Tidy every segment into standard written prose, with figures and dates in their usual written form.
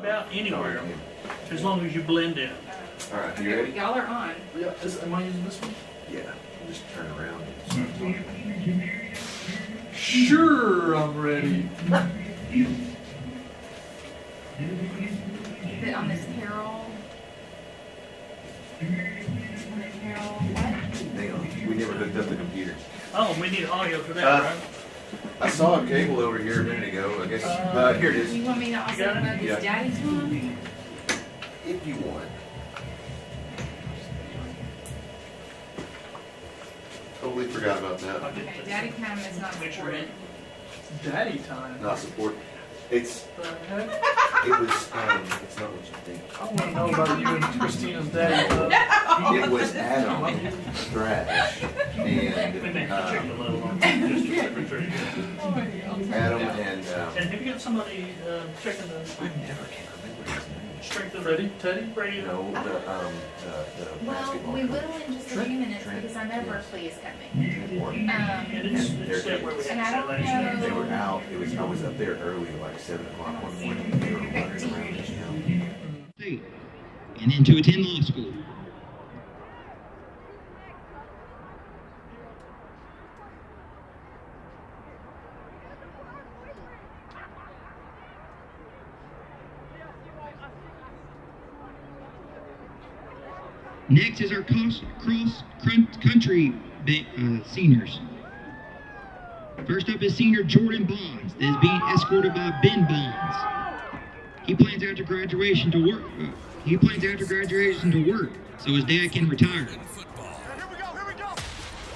about anywhere, as long as you blend in. All right, you ready? Y'all are on. Yeah, am I using this one? Yeah. Just turn around and start talking. Sure, I'm ready. Is it on this Carroll? On the Carroll, what? Hang on. We never hooked up the computer. Oh, we need audio for that, right? I saw a cable over here a minute ago. I guess. Here it is. You want me to also got it? plug Yeah. this daddy's one? If you want. Totally forgot about that. Okay, daddy cam is not Make sure supported. Daddy time. Not support. It's. The heck? It was. It's not what you think. I want to know about you and Christina's daddy. It was Adam Thrash We may have to check and the level on just a secretary. Adam and. And have you got somebody checking the I never can remember his name. strength of Ready, Teddy? radio? No, the Well, basketball. we will in just a few minutes Trent, because I know yes. Berkeley is coming. And it's that where we And I had don't that last year. They were out. I was up there early, like 7 o'clock one morning. They were running around this town. State, and then to attend law school. Next is our cross-country seniors. First up is senior Jordan Bonds, that is being escorted by Ben Bonds. He plans after graduation to work. So his dad can retire. Football. Here we go.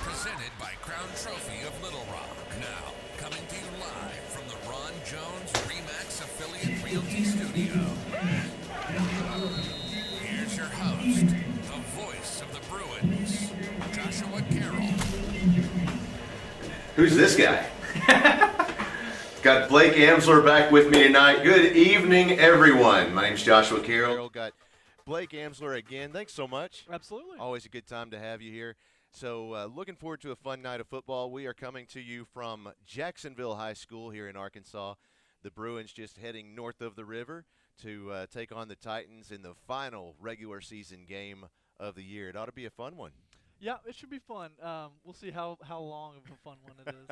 Presented by Crown Trophy of Little Rock. Now, coming to you live from the Ron Jones Remax Affiliate Realty Studio. Here's your host, the voice of the Bruins, Joshua Carroll. Who's this guy? Got Blake Amsler back with me tonight. Good evening, everyone. My name's Joshua Carroll. Got Blake Amsler again. Thanks so much. Absolutely. Always a good time to have you here. So looking forward to a fun night of football. We are coming to you from Jacksonville High School here in Arkansas. The Bruins just heading north of the river to take on the Titans in the final regular season game of the year. It ought to be a fun one. Yeah, it should be fun. We'll see how long of a fun one it is.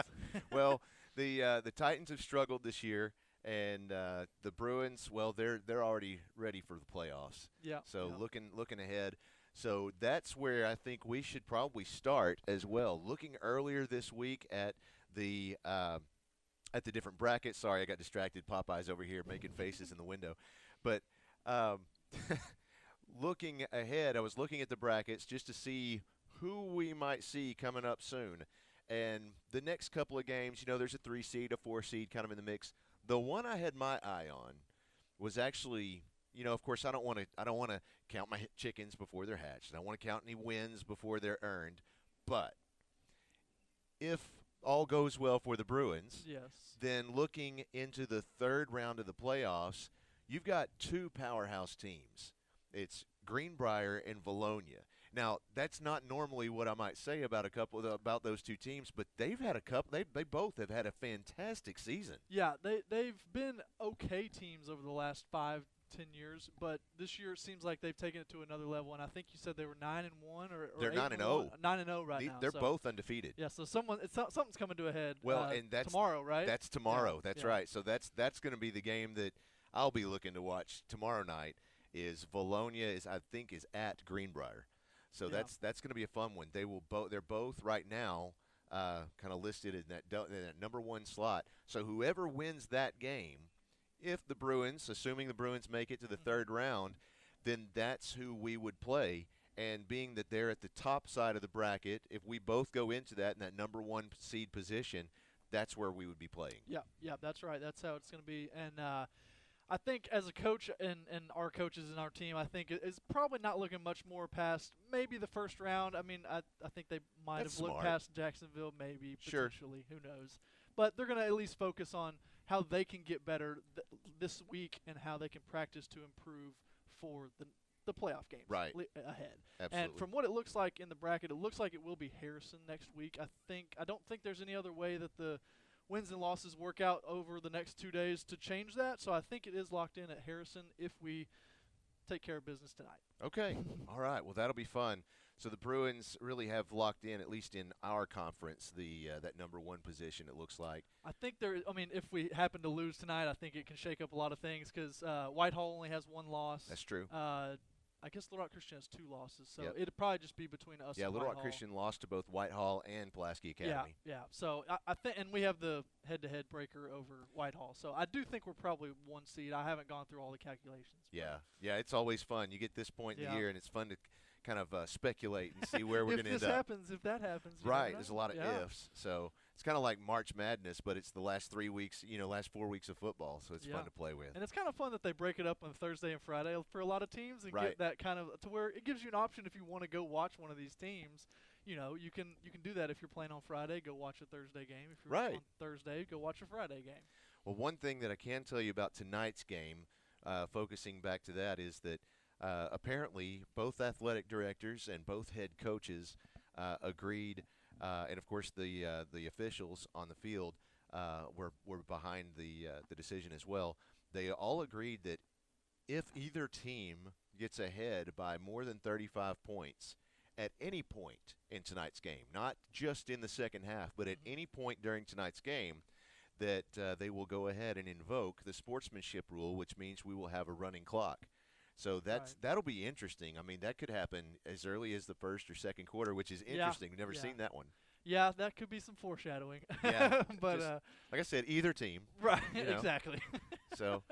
Well, the Titans have struggled this year, and the Bruins, well, they're already ready for the playoffs. Yeah. So looking ahead. So that's where I think we should probably start as well. Looking earlier this week at the different brackets. Sorry, I got distracted. Popeye's over here making faces in the window. But looking ahead, I was looking at the brackets just to see who we might see coming up soon. And the next couple of games, there's a 3 seed, a 4 seed kind of in the mix. The one I had my eye on was actually, of course, I don't want to count my chickens before they're hatched. I don't want to count any wins before they're earned. But if all goes well for the Bruins, Yes. then looking into the third round of the playoffs, you've got 2 powerhouse teams. It's Greenbrier and Valonia. Now, that's not normally what I might say about about those 2 teams, but they've had a couple. They both have had a fantastic season. Yeah, they've been okay teams over the last 5-10 years, but this year it seems like they've taken it to another level. And I think you said they were 9-1 or They're 9-0. 9-0 right now. They're so. both undefeated. Yeah, so something's coming to a head. Well, and that's tomorrow, right? That's tomorrow. Yeah, That's yeah. right. So that's going to be the game that I'll be looking to watch tomorrow night. Is Valonia is at Greenbrier. So Yeah. that's going to be a fun one. They're both right now kind of listed in that number 1 slot. So whoever wins that game, if the Bruins, assuming the Bruins make it to the third round, then that's who we would play. And being that they're at the top side of the bracket, if we both go into that in that number 1 seed position, that's where we would be playing. Yeah, that's right. That's how it's going to be. And I think as a coach and our coaches in our team, I think it's probably not looking much more past maybe the first round. I mean, I think they might That's have looked smart. past Jacksonville maybe, Sure. potentially. Who knows? But they're going to at least focus on how they can get better this week and how they can practice to improve for the playoff games Right. ahead. Absolutely. And from what it looks like in the bracket, it looks like it will be Harrison next week. I don't think there's any other way that the wins and losses work out over the next 2 days to change that. So I think it is locked in at Harrison if we take care of business tonight. Okay. All right. Well, that'll be fun. So the Bruins really have locked in, at least in our conference, that number 1 position, it looks like. I think if we happen to lose tonight, I think it can shake up a lot of things because Whitehall only has 1 loss. That's true. I guess Little Rock Christian has 2 losses, so Yep. it'd probably just be between us Yeah, and Little Rock Whitehall. Christian lost to both Whitehall and Pulaski Academy. Yeah. So I think, and we have the head-to-head breaker over Whitehall. So I do think we're probably 1 seed. I haven't gone through all the calculations. Yeah, it's always fun. You get this point in the Yeah. year, and it's fun to kind of speculate and see where we're going to end If this up. happens, if that happens. you Right, never there's a know. lot of Yeah. ifs. So it's kind of like March Madness, but it's the last 3 weeks, last 4 weeks of football. So it's Yeah. fun to play with. And it's kind of fun that they break it up on Thursday and Friday for a lot of teams and Right. get that kind of to where it gives you an option if you want to go watch one of these teams. You can do that if you're playing on Friday. Go watch a Thursday game. If you're Right. on Thursday, go watch a Friday game. Well, one thing that I can tell you about tonight's game, focusing back to that, is that apparently both athletic directors and both head coaches agreed, and of course the officials on the field were behind the decision as well. They all agreed that if either team gets ahead by more than 35 points at any point in tonight's game, not just in the second half, but at any point during tonight's game, that they will go ahead and invoke the sportsmanship rule, which means we will have a running clock. So that'll be interesting. I mean, that could happen as early as the first or second quarter, which is interesting. We've never seen that one. Yeah, that could be some foreshadowing. Yeah, but like I said, either team. right, exactly. So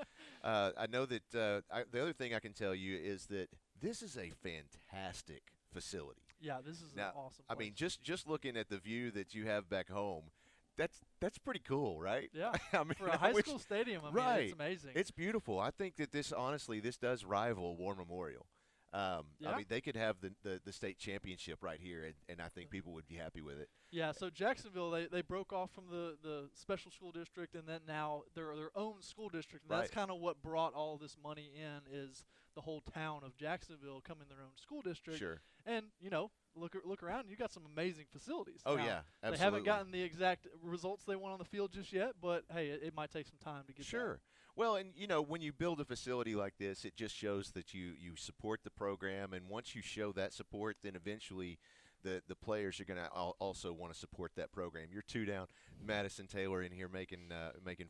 I know that the other thing I can tell you is that this is a fantastic facility. Yeah, this is Now, an awesome I place. mean, just looking at the view that you have back home, that's pretty cool, right? Yeah, I mean, for a high school stadium, I mean, it's amazing. It's beautiful. I think that this does rival War Memorial. I mean, they could have the state championship right here, and I think people would be happy with it. Yeah, so Jacksonville, they broke off from the special school district, and then now they're their own school district. And that's Right. kind of what brought all this money in, is the whole town of Jacksonville coming their own school district. Sure. And, look around, you got some amazing facilities. Oh, Now, yeah, absolutely. They haven't gotten the exact results they want on the field just yet, but, hey, it might take some time to get Sure. Well, and, when you build a facility like this, it just shows that you support the program, and once you show that support, then eventually the players are going to also want to support that program. You're 2 down. Madison Taylor in here making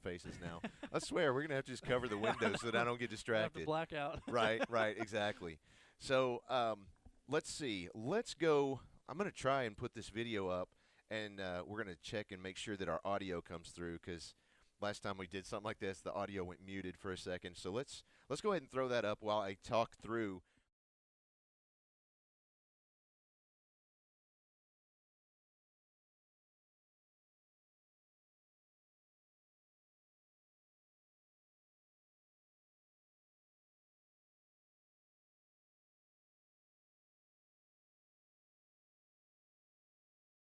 faces now. I swear, we're going to have to just cover the windows so that I don't get Have distracted. to black out. Right, exactly. So let's see. Let's go. I'm going to try and put this video up, and we're going to check and make sure that our audio comes through, because last time we did something like this, the audio went muted for a second. So let's go ahead and throw that up while I talk through.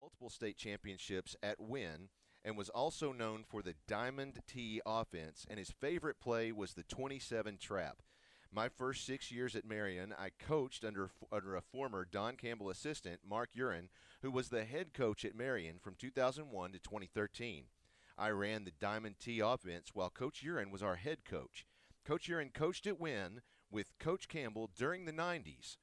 Multiple state championships at Wynn, and was also known for the Diamond T offense, and his favorite play was the 27 trap. My first 6 years at Marion, I coached under a former Don Campbell assistant, Mark Urin, who was the head coach at Marion from 2001 to 2013. I ran the Diamond T offense while Coach Urin was our head coach. Coach Urin coached at Wynn with Coach Campbell during the 90s.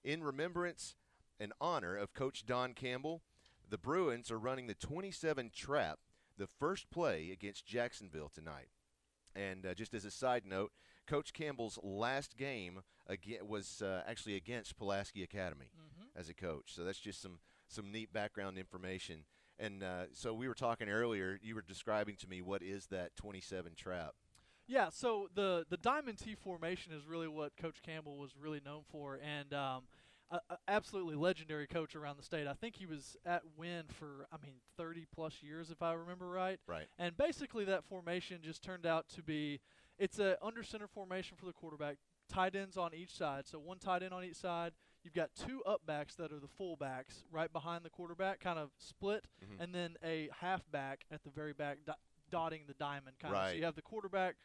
In remembrance and honor of Coach Don Campbell, the Bruins are running the 27 trap, the first play against Jacksonville tonight. And just as a side note, Coach Campbell's last game was actually against Pulaski Academy as a coach. So that's just some neat background information. And so we were talking earlier, you were describing to me what is that 27 trap. Yeah, so the Diamond T formation is really what Coach Campbell was really known for, and a absolutely legendary coach around the state. I think he was at Wynn for 30-plus years, if I remember right. Right. And basically that formation just turned out to be, it's a under center formation for the quarterback, tight ends on each side. So one tight end on each side. You've got 2 up-backs that are the full-backs right behind the quarterback, kind of split, and then a half-back at the very back dotting the diamond kind of. So you have the quarterback,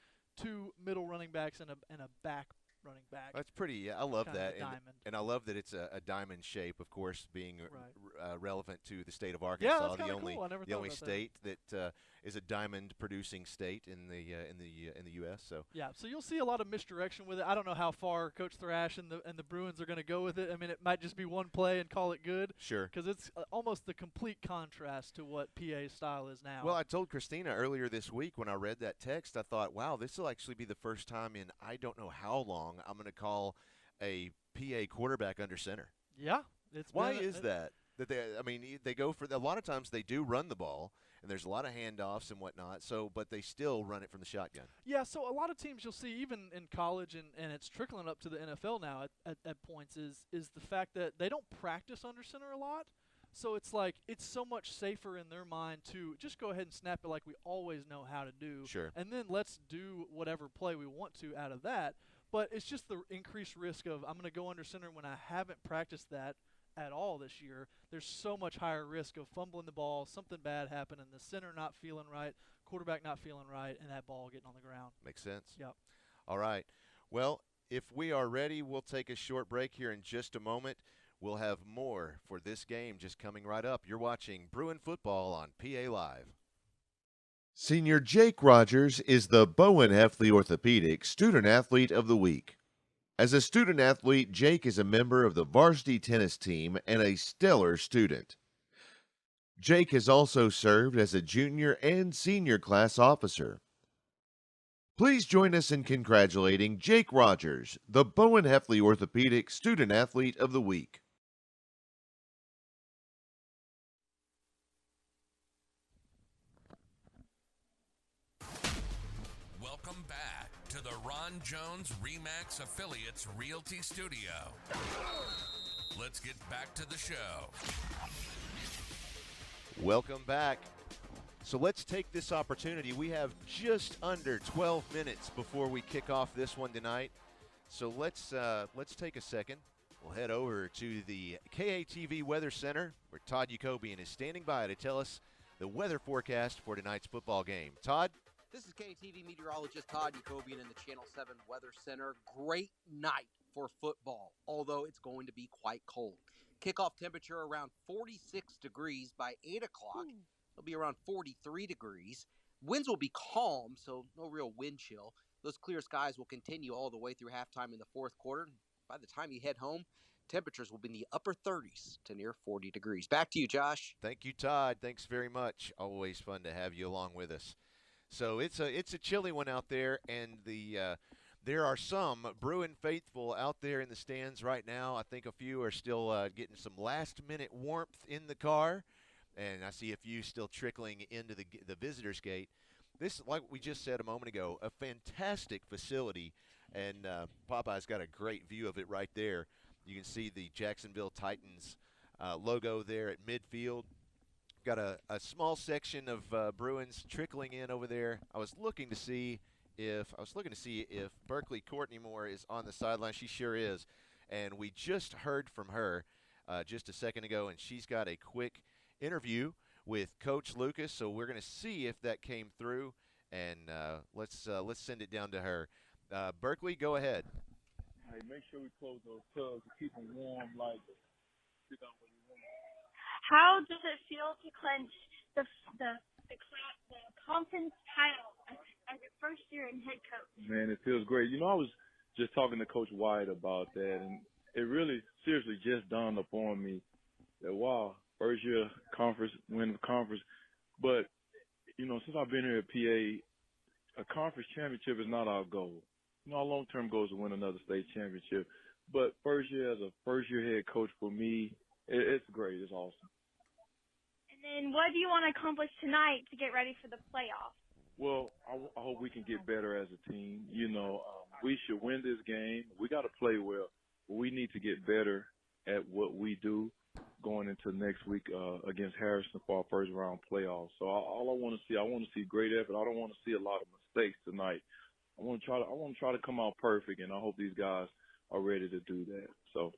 2 middle running backs, and a back running back. That's pretty. Yeah, I love Kind of that, a diamond. and I love that it's a diamond shape. Of course, being Right. relevant to the state of Yeah, Arkansas, that's the kinda only cool. I never the thought only about that. state that is a diamond-producing state in the U.S. So Yeah, so you'll see a lot of misdirection with it. I don't know how far Coach Thrash and the Bruins are going to go with it. I mean, it might just be one play and call it good. sure. Because it's almost the complete contrast to what PA style is now. Well, I told Christina earlier this week when I read that text, I thought, wow, this will actually be the first time in I don't know how long I'm going to call a PA quarterback under center. yeah, it's Why been, is that? That they go for a lot of times they do run the ball and there's a lot of handoffs and whatnot. So, but they still run it from the shotgun. Yeah, so a lot of teams you'll see even in college and it's trickling up to the NFL now at points is the fact that they don't practice under center a lot. So it's like it's so much safer in their mind to just go ahead and snap it like we always know how to do. Sure. And then let's do whatever play we want to out of that. But it's just the increased risk of I'm going to go under center when I haven't practiced that at all this year. There's so much higher risk of fumbling the ball, something bad happening, the center not feeling right, quarterback not feeling right, and that ball getting on the ground. Makes sense. Yep. All right. Well, if we are ready, we'll take a short break here in just a moment. We'll have more for this game just coming right up. You're watching Bruin football on PA Live. Senior Jake Rogers is the Bowen Heffley Orthopedic Student Athlete of the Week. As a student athlete, Jake is a member of the varsity tennis team and a stellar student. Jake has also served as a junior and senior class officer. Please join us in congratulating Jake Rogers, the Bowen Heffley Orthopedic Student Athlete of the Week. Welcome back to the Ron Jones Remax Affiliates Realty Studio. Let's get back to the show. Welcome back. So let's take this opportunity. We have just under 12 minutes before we kick off this one tonight. So let's take a second. We'll head over to the KATV Weather Center where Todd Jacobian is standing by to tell us the weather forecast for tonight's football game. Todd? This is KTV meteorologist Todd Jacobian in the Channel 7 Weather Center. Great night for football, although it's going to be quite cold. Kickoff temperature around 46 degrees by 8 o'clock. It'll be around 43 degrees. Winds will be calm, so no real wind chill. Those clear skies will continue all the way through halftime in the fourth quarter. By the time you head home, temperatures will be in the upper 30s to near 40 degrees. Back to you, Josh. Thank you, Todd. Thanks very much. Always fun to have you along with us. So it's a chilly one out there, and there are some Bruin faithful out there in the stands right now. I think a few are still getting some last-minute warmth in the car, and I see a few still trickling into the visitors' gate. This, like we just said a moment ago, a fantastic facility, and Popeye's got a great view of it right there. You can see the Jacksonville Titans logo there at midfield. Got a small section of Bruins trickling in over there. I was looking to see if Berkeley Courtney Moore is on the sideline. She sure is, and we just heard from her just a second ago, and she's got a quick interview with Coach Lucas. So we're going to see if that came through, and let's send it down to her. Berkeley, go ahead. Hey, make sure we close those tubs to keep them warm. Like, sit down where you want. How does it feel to clinch the conference title as your first year in head coach? Man, it feels great. You know, I was just talking to Coach White about that, and it really seriously just dawned upon me that, wow, first year conference, win the conference. But, you know, since I've been here at PA, a conference championship is not our goal. You know, our long-term goal is to win another state championship. But first year as a first-year head coach for me, it's great. It's awesome. And then what do you want to accomplish tonight to get ready for the playoffs? Well, I hope we can get better as a team. You know, we should win this game. We got to play well. But we need to get better at what we do going into next week against Harrison for our first round playoffs. So all I want to see great effort. I don't want to see a lot of mistakes tonight. I want to try to come out perfect, and I hope these guys are ready to do that. So,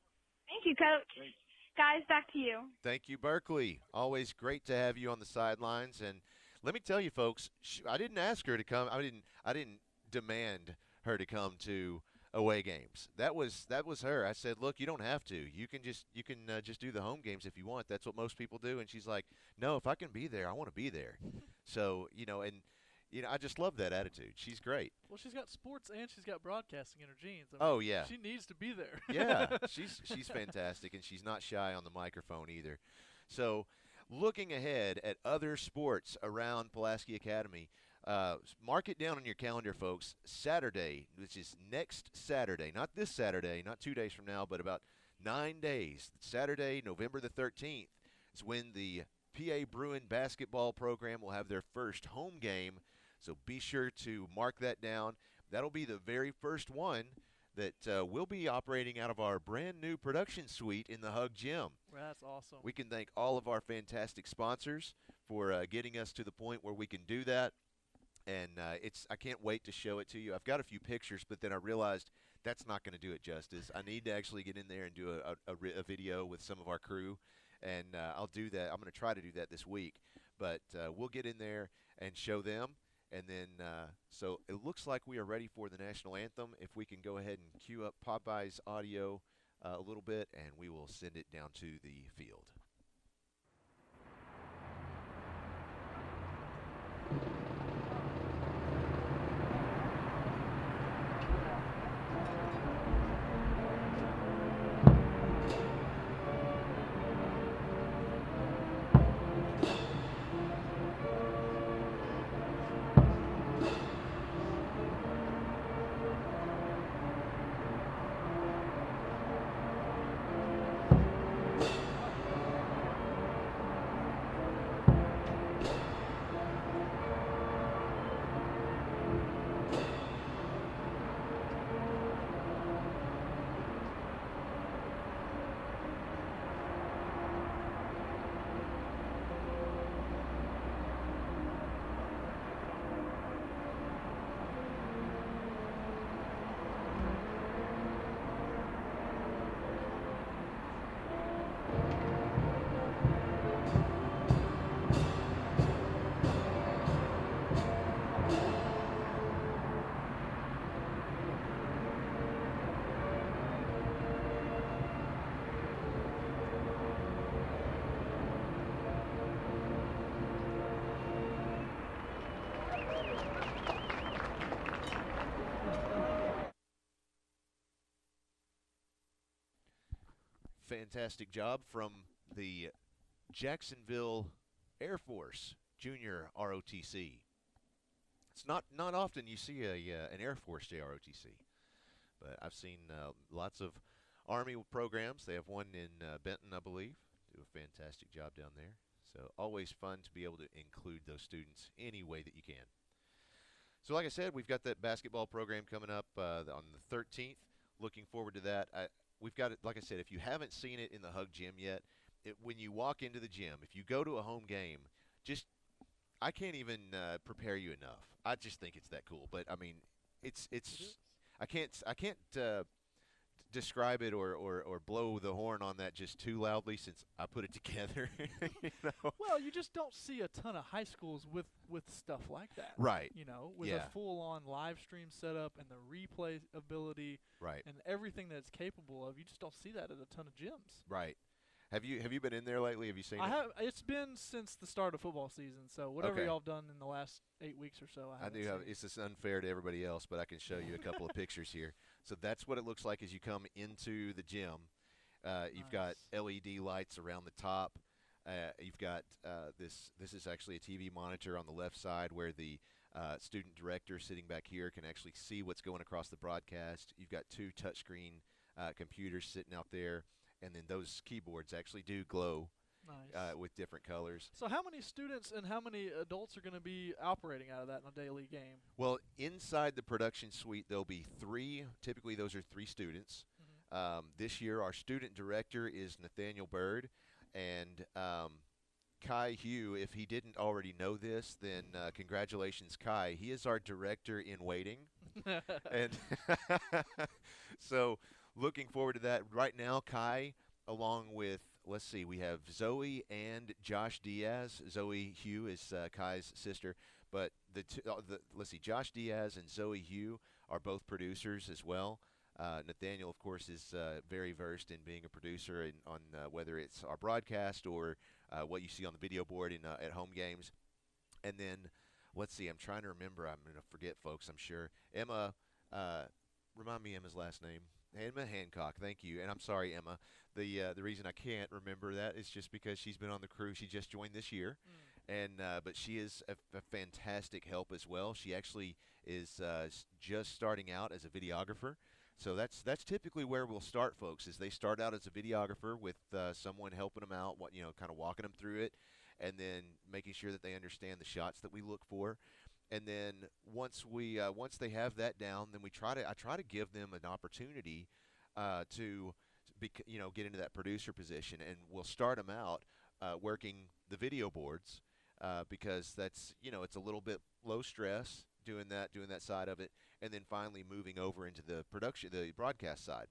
thank you, Coach. Thanks. Guys, back to you. Thank you, Berkeley. Always great to have you on the sidelines. And let me tell you, folks, I didn't ask her to come. I didn't demand her to come to away games. That was her. I said, look, you don't have to. You can just do the home games if you want. That's what most people do. And she's like, no, if I can be there, I want to be there. So I just love that attitude. She's great. Well, she's got sports and she's got broadcasting in her genes. Oh yeah, she needs to be there. Yeah, she's fantastic, and she's not shy on the microphone either. So, looking ahead at other sports around Pulaski Academy, mark it down on your calendar, folks. Saturday, which is next Saturday, not this Saturday, not 2 days from now, but about 9 days. Saturday, November the 13th, is when the PA Bruin basketball program will have their first home game. So be sure to mark that down. That'll be the very first one that we'll be operating out of our brand new production suite in the Hug Gym. That's awesome. We can thank all of our fantastic sponsors for getting us to the point where we can do that. And I can't wait to show it to you. I've got a few pictures, but then I realized that's not going to do it justice. I need to actually get in there and do a video with some of our crew, and I'll do that. I'm going to try to do that this week. But we'll get in there and show them. And then, so it looks like we are ready for the national anthem. If we can go ahead and cue up Popeye's audio a little bit, and we will send it down to the field. Fantastic job from the Jacksonville Air Force Junior ROTC. It's not often you see an Air Force JROTC, but I've seen lots of Army programs. They have one in Benton, I believe. Do a fantastic job down there. So always fun to be able to include those students any way that you can. So like I said, we've got that basketball program coming up on the 13th. Looking forward to that. We've got it, like I said, if you haven't seen it in the Hug Gym yet, when you walk into the gym, if you go to a home game, I can't even prepare you enough. I just think it's that cool. But I mean, I can't describe it or blow the horn on that just too loudly since I put it together. You know? Well, you just don't see a ton of high schools with stuff like that. Right. You know, with a full-on live stream setup and the replay ability and everything that it's capable of. You just don't see that at a ton of gyms. Right. Have you been in there lately? Have you seen it? I have. It's been since the start of football season. So whatever y'all have done in the last 8 weeks or so, I do have. It's just unfair to everybody else, but I can show you a couple of pictures here. So that's what it looks like as you come into the gym. You've got LED lights around the top. You've got this is actually a TV monitor on the left side where the student director sitting back here can actually see what's going across the broadcast. You've got two touchscreen computers sitting out there. And then those keyboards actually do glow with different colors. So how many students and how many adults are going to be operating out of that in a daily game? Well, inside the production suite, there'll be 3. Typically, those are 3 students. This year, our student director is Nathaniel Bird. And Kai Hugh, if he didn't already know this, then congratulations, Kai. He is our director in waiting. And so looking forward to that. Right now, Kai, along with, let's see, we have Zoe and Josh Diaz. Zoe Hugh is Kai's sister. But let's see, Josh Diaz and Zoe Hugh are both producers as well. Nathaniel, of course, is very versed in being a producer on whether it's our broadcast or what you see on the video board at home games. And then, let's see, I'm trying to remember. I'm going to forget, folks, I'm sure. Emma, remind me Emma's last name. Emma Hancock, thank you. And I'm sorry, Emma. The reason I can't remember that is just because she's been on the crew. She just joined this year. But she is a fantastic help as well. She actually is just starting out as a videographer. So that's typically where we'll start, folks, is they start out as a videographer with someone helping them out, kind of walking them through it, and then making sure that they understand the shots that we look for. And then once they have that down, then I try to give them an opportunity to get into that producer position, and we'll start them out working the video boards because that's it's a little bit low stress doing that side of it, and then finally moving over into the broadcast side.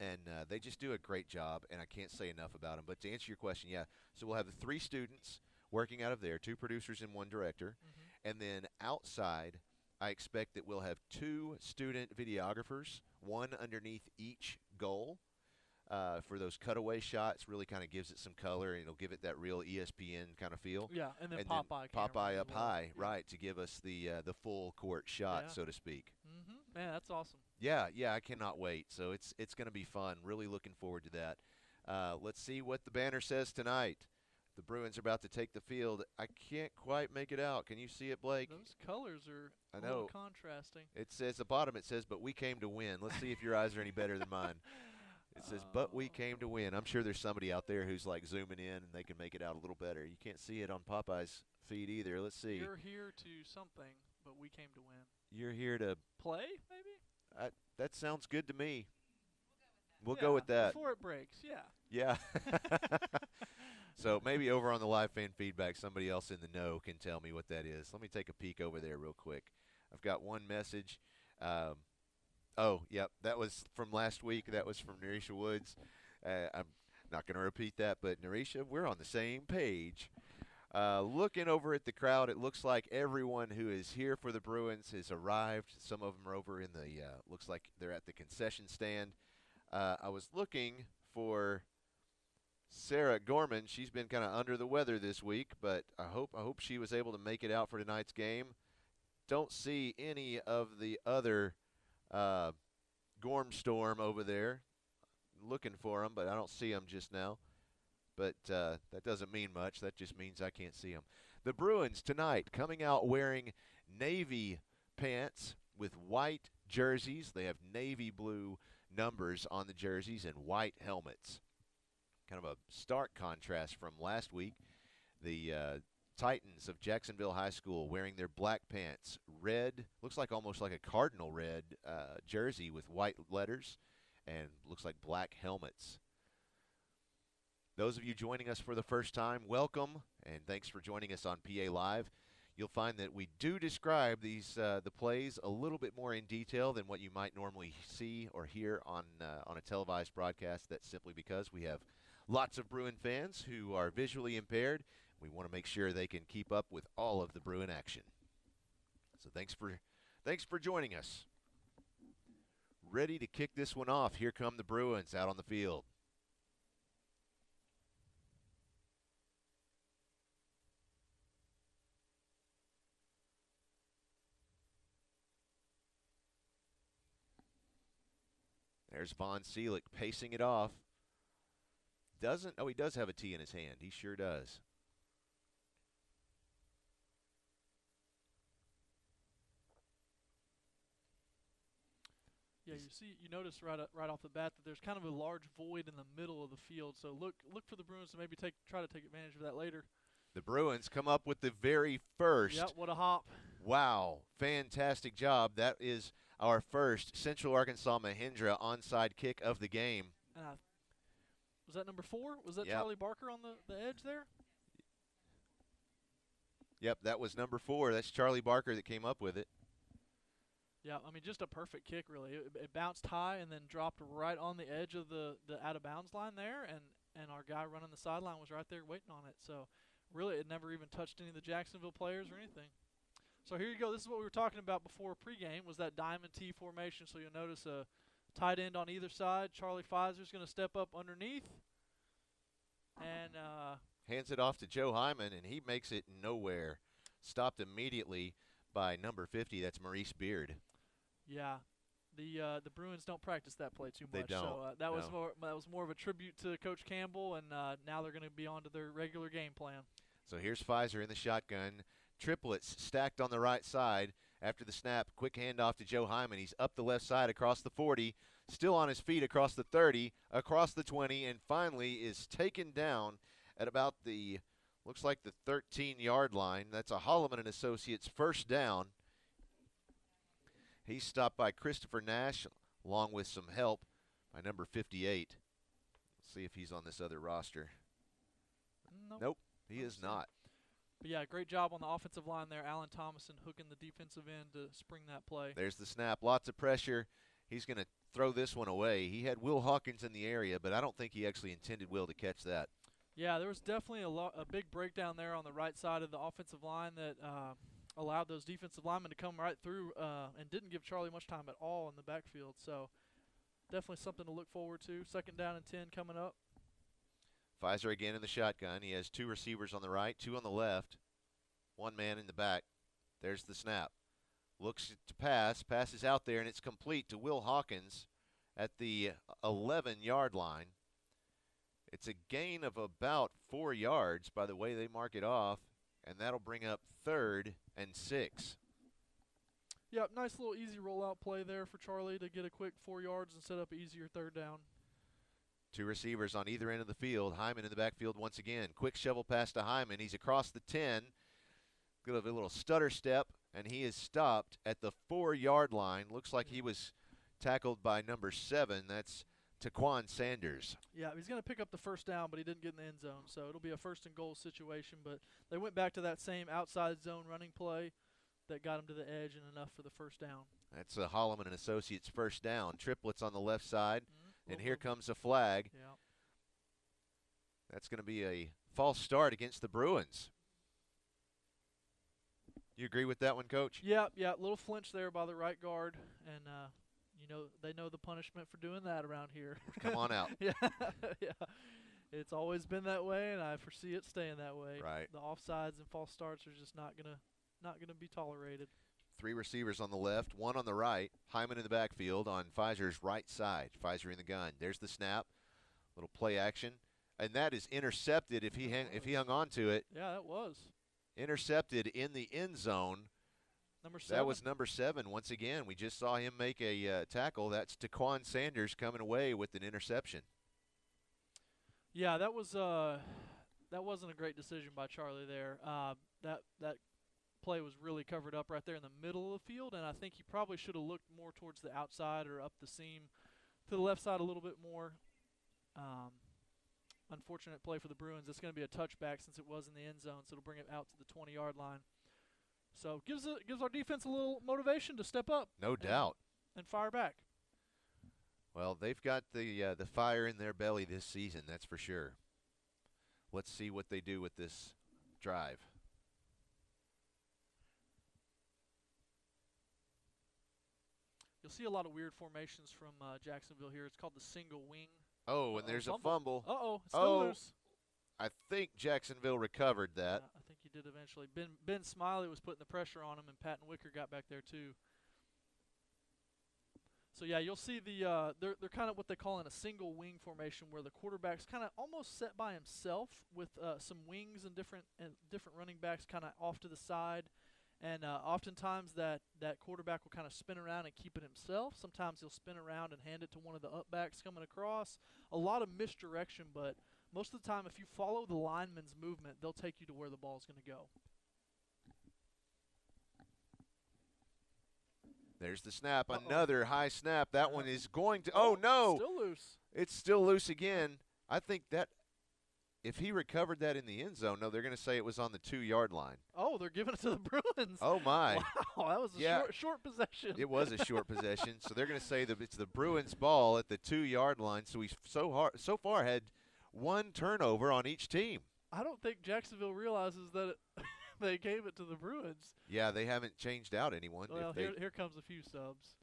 And they just do a great job, and I can't say enough about them. But to answer your question, yeah, so we'll have the 3 students working out of there, 2 producers and 1 director. And then outside, I expect that we'll have 2 student videographers, 1 underneath each goal for those cutaway shots. Really kind of gives it some color, and it'll give it that real ESPN kind of feel. Yeah, and then Popeye camera up as well. high, right, to give us the full court shot, so to speak. Man, that's awesome. Yeah, I cannot wait. So it's going to be fun. Really looking forward to that. Let's see what the banner says tonight. The Bruins are about to take the field. I can't quite make it out. Can you see it, Blake? Those colors are I a little know. contrasting. It says at the bottom, it says, "But we came to win." Let's see if your eyes are any better than mine. It says, "But we came to win." I'm sure there's somebody out there who's like zooming in and they can make it out a little better. You can't see it on Popeye's feed either. Let's see. You're here to something, but we came to win. You're here to play, maybe? That sounds good to me. We'll go with that. Before it breaks, yeah. Yeah. So maybe over on the live fan feedback, somebody else in the know can tell me what that is. Let me take a peek over there real quick. I've got one message. Oh, yep, that was from last week. That was from Narisha Woods. I'm not going to repeat that, but Narisha, we're on the same page. Looking over at the crowd, it looks like everyone who is here for the Bruins has arrived. Some of them are over in the looks like they're at the concession stand. I was looking for Sarah Gorman. She's been kind of under the weather this week, but I hope she was able to make it out for tonight's game. Don't see any of the other Gormstorm over there. Looking for them, but I don't see them just now. But that doesn't mean much. That just means I can't see them. The Bruins tonight coming out wearing navy pants with white jerseys. They have navy blue numbers on the jerseys and white helmets. Kind of a stark contrast from last week. The Titans of Jacksonville High School wearing their black pants, red, looks like almost like a cardinal red jersey with white letters, and looks like black helmets. Those of you joining us for the first time, welcome, and thanks for joining us on PA Live. You'll find that we do describe these the plays a little bit more in detail than what you might normally see or hear on a televised broadcast. That's simply because we have lots of Bruin fans who are visually impaired. We want to make sure they can keep up with all of the Bruin action. So thanks for joining us. Ready to kick this one off. Here come the Bruins out on the field. There's Von Seelig pacing it off. He does have a tee in his hand. He sure does. Yeah, you notice right off the bat that there's kind of a large void in the middle of the field. So look for the Bruins to maybe try to take advantage of that later. The Bruins come up with the very first. Yep, what a hop. Wow, fantastic job. That is our first Central Arkansas Mahindra onside kick of the game. Was that number 4? Was that Yep. Charlie Barker on the edge there? Yep, that was number 4. That's Charlie Barker that came up with it. Yeah, I mean, just a perfect kick, really. It bounced high and then dropped right on the edge of the out-of-bounds line there, and our guy running the sideline was right there waiting on it. So, really, it never even touched any of the Jacksonville players or anything. So, here you go. This is what we were talking about before pregame, was that diamond T formation. So, you'll notice a Tight end on either side. Charlie Pfizer's going to step up underneath. And hands it off to Joe Hyman, and he makes it nowhere. Stopped immediately by number 50. That's Maurice Beard. yeah, the Bruins don't practice that play too much. They don't. So that was more of a tribute to Coach Campbell, and now they're going to be on to their regular game plan. So here's Pfizer in the shotgun. Triplets stacked on the right side. After the snap, quick handoff to Joe Hyman. He's up the left side across the 40, still on his feet across the 30, across the 20, and finally is taken down at about the, looks like the 13-yard line. That's a Holloman and Associates first down. He's stopped by Christopher Nash along with some help by number 58. Let's see if he's on this other roster. Nope, he is not. But, yeah, great job on the offensive line there. Alan Thomason hooking the defensive end to spring that play. There's the snap. Lots of pressure. He's going to throw this one away. He had Will Hawkins in the area, but I don't think he actually intended Will to catch that. Yeah, there was definitely a big breakdown there on the right side of the offensive line that allowed those defensive linemen to come right through and didn't give Charlie much time at all in the backfield. So definitely something to look forward to. 2nd down and 10 coming up. Pfizer again in the shotgun. He has 2 receivers on the right, 2 on the left, 1 man in the back. There's the snap. Looks to pass, passes out there, and it's complete to Will Hawkins at the 11-yard line. It's a gain of about 4 yards by the way they mark it off, and that'll bring up 3rd and 6. Yep, nice little easy rollout play there for Charlie to get a quick 4 yards and set up an easier 3rd down. 2 receivers on either end of the field. Hyman in the backfield once again. Quick shovel pass to Hyman. He's across the 10. Good of a little stutter step, and he is stopped at the 4-yard line. Looks like he was tackled by number 7. That's Taquan Sanders. Yeah, he's going to pick up the 1st down, but he didn't get in the end zone. So it'll be a 1st and goal situation. But they went back to that same outside zone running play that got him to the edge and enough for the 1st down. That's a Holloman and Associates 1st down. Triplets on the left side. And here comes a flag. Yeah. That's going to be a false start against the Bruins. You agree with that one, Coach? Yeah, little flinch there by the right guard, and they know the punishment for doing that around here. Come on out. Yeah. It's always been that way, and I foresee it staying that way. Right. The offsides and false starts are just not gonna be tolerated. 3 receivers on the left, 1 on the right. Hyman in the backfield on Pfizer's right side. Pfizer in the gun. There's the snap. Little play action. And that is intercepted if he hung on to it. Yeah, that was. Intercepted in the end zone. Number 7. That was number 7 once again. We just saw him make a tackle. That's Taquan Sanders coming away with an interception. Yeah, that wasn't a great decision by Charlie there. That play was really covered up right there in the middle of the field, and I think he probably should have looked more towards the outside or up the seam to the left side a little bit more. Unfortunate play for the Bruins. It's going to be a touchback since it was in the end zone, so it'll bring it out to the 20-yard line. So gives our defense a little motivation to step up. No doubt. And fire back. Well, they've got the fire in their belly this season, that's for sure. Let's see what they do with this drive. You'll see a lot of weird formations from Jacksonville here. It's called the single wing. Oh, and there's a fumble. Uh-oh, still loose. I think Jacksonville recovered that. I think he did eventually. Ben Smiley was putting the pressure on him, and Patton Wicker got back there too. So yeah, you'll see they're kind of what they call in a single wing formation, where the quarterback's kind of almost set by himself with some wings and different running backs kind of off to the side. And oftentimes that quarterback will kind of spin around and keep it himself. Sometimes he'll spin around and hand it to one of the up backs coming across. A lot of misdirection, but most of the time if you follow the lineman's movement, they'll take you to where the ball's going to go. There's the snap. Another high snap. That one is going to – oh, no. Still loose. It's still loose again. I think that if he recovered that in the end zone, no, they're going to say it was on the 2-yard line. Oh, they're giving it to the Bruins. Oh, my. Wow, that was a short possession. It was a short possession. So they're going to say that it's the Bruins' ball at the 2-yard line. So he's so far had one turnover on each team. I don't think Jacksonville realizes that they gave it to the Bruins. Yeah, they haven't changed out anyone. Well, here comes a few subs.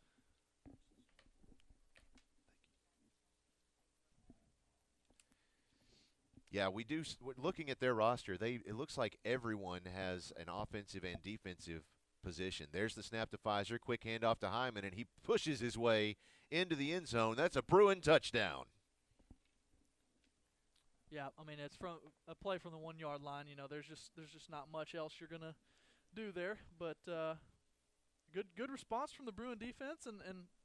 Yeah, we do. Looking at their roster, it looks like everyone has an offensive and defensive position. There's the snap to Pfizer, quick handoff to Hyman, and he pushes his way into the end zone. That's a Bruin touchdown. Yeah, I mean, it's from a play from the 1 yard line. You know, there's just not much else you're gonna do there. But good response from the Bruin defense, and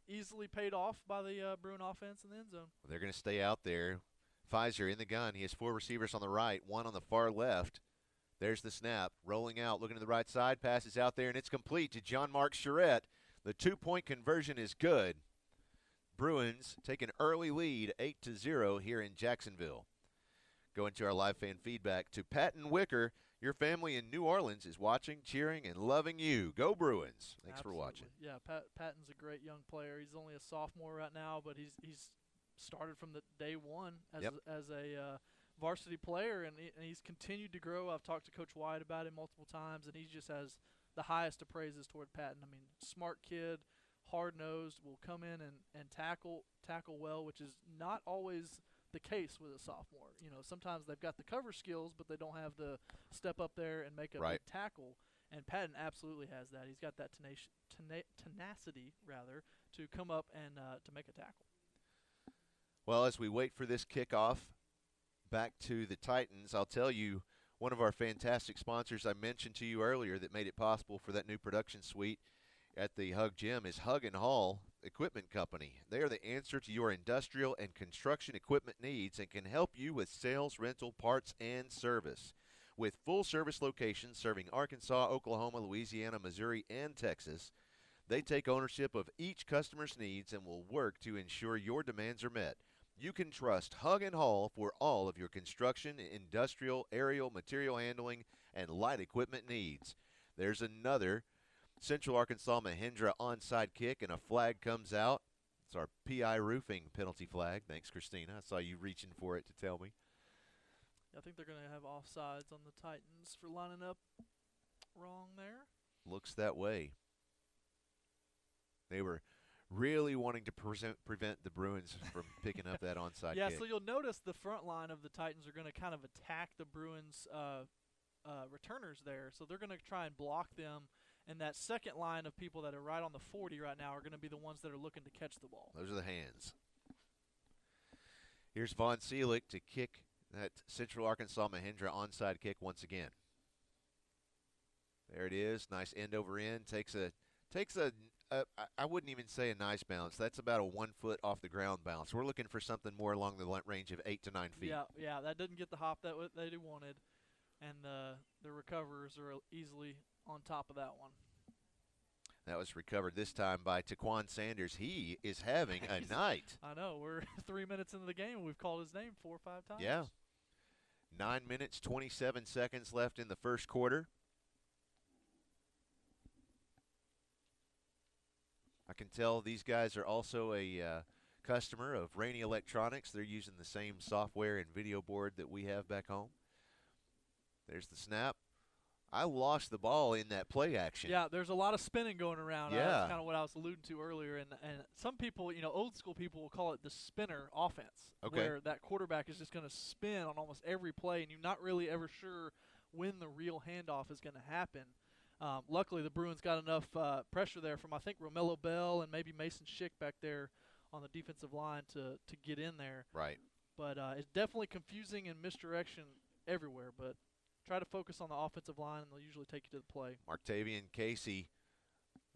easily paid off by the Bruin offense in the end zone. They're going to stay out there. Pfizer in the gun. He has 4 receivers on the right, 1 on the far left. There's the snap, rolling out, looking to the right side, passes out there, and it's complete to John Mark Charette. The 2-point conversion is good. Bruins take an early lead, 8-0 here in Jacksonville. Going to our live fan feedback to Patton Wicker. Your family in New Orleans is watching, cheering, and loving you. Go Bruins. Thanks Absolutely. for watching. Yeah, Patton's a great young player. He's only a sophomore right now, but he's started from the day one as a varsity player, and he's continued to grow. I've talked to Coach White about him multiple times, and he just has the highest of praises toward Patton. I mean, smart kid, hard-nosed, will come in and tackle well, which is not always the case with a sophomore. You know, sometimes they've got the cover skills, but they don't have the step up there and make a big tackle. And Patton absolutely has that. He's got that tenacity to come up and to make a tackle. Well, as we wait for this kickoff back to the Titans, I'll tell you one of our fantastic sponsors I mentioned to you earlier that made it possible for that new production suite at the Hug Gym is Hug and Haul Equipment Company. They are the answer to your industrial and construction equipment needs and can help you with sales, rental, parts, and service. With full-service locations serving Arkansas, Oklahoma, Louisiana, Missouri, and Texas, they take ownership of each customer's needs and will work to ensure your demands are met. You can trust Hug and Haul for all of your construction, industrial, aerial, material handling, and light equipment needs. There's another Central Arkansas Mahindra onside kick, and a flag comes out. It's our PI roofing penalty flag. Thanks, Christina. I saw you reaching for it to tell me. I think they're going to have offsides on the Titans for lining up wrong there. Looks that way. They were really wanting to prevent the Bruins from picking up that onside kick. So you'll notice the front line of the Titans are going to kind of attack the Bruins returners there. So they're going to try and block them. And that second line of people that are right on the 40 right now are going to be the ones that are looking to catch the ball. Those are the hands. Here's Von Seelig to kick that Central Arkansas Mahindra onside kick once again. There it is. Nice end over end. Takes a I wouldn't even say a nice bounce. That's about a 1 foot off the ground bounce. We're looking for something more along the range of 8 to 9 feet. Yeah, that didn't get the hop that they wanted. And the recoverers are easily on top of that one. That was recovered this time by Taquan Sanders. He is having a night. I know. We're 3 minutes into the game, and we've called his name 4 or 5 times. Yeah. 9 minutes, 27 seconds left in the first quarter. I can tell these guys are also a customer of Rainey Electronics. They're using the same software and video board that we have back home. There's the snap. I lost the ball in that play action. Yeah, there's a lot of spinning going around. Yeah. That's kind of what I was alluding to earlier. And some people, old school people will call it the spinner offense, where that quarterback is just going to spin on almost every play, and you're not really ever sure when the real handoff is going to happen. Luckily, the Bruins got enough pressure there from, I think, Romello Bell and maybe Mason Schick back there on the defensive line to get in there. Right. But it's definitely confusing and misdirection everywhere, but try to focus on the offensive line, and they'll usually take you to the play. Martavian Casey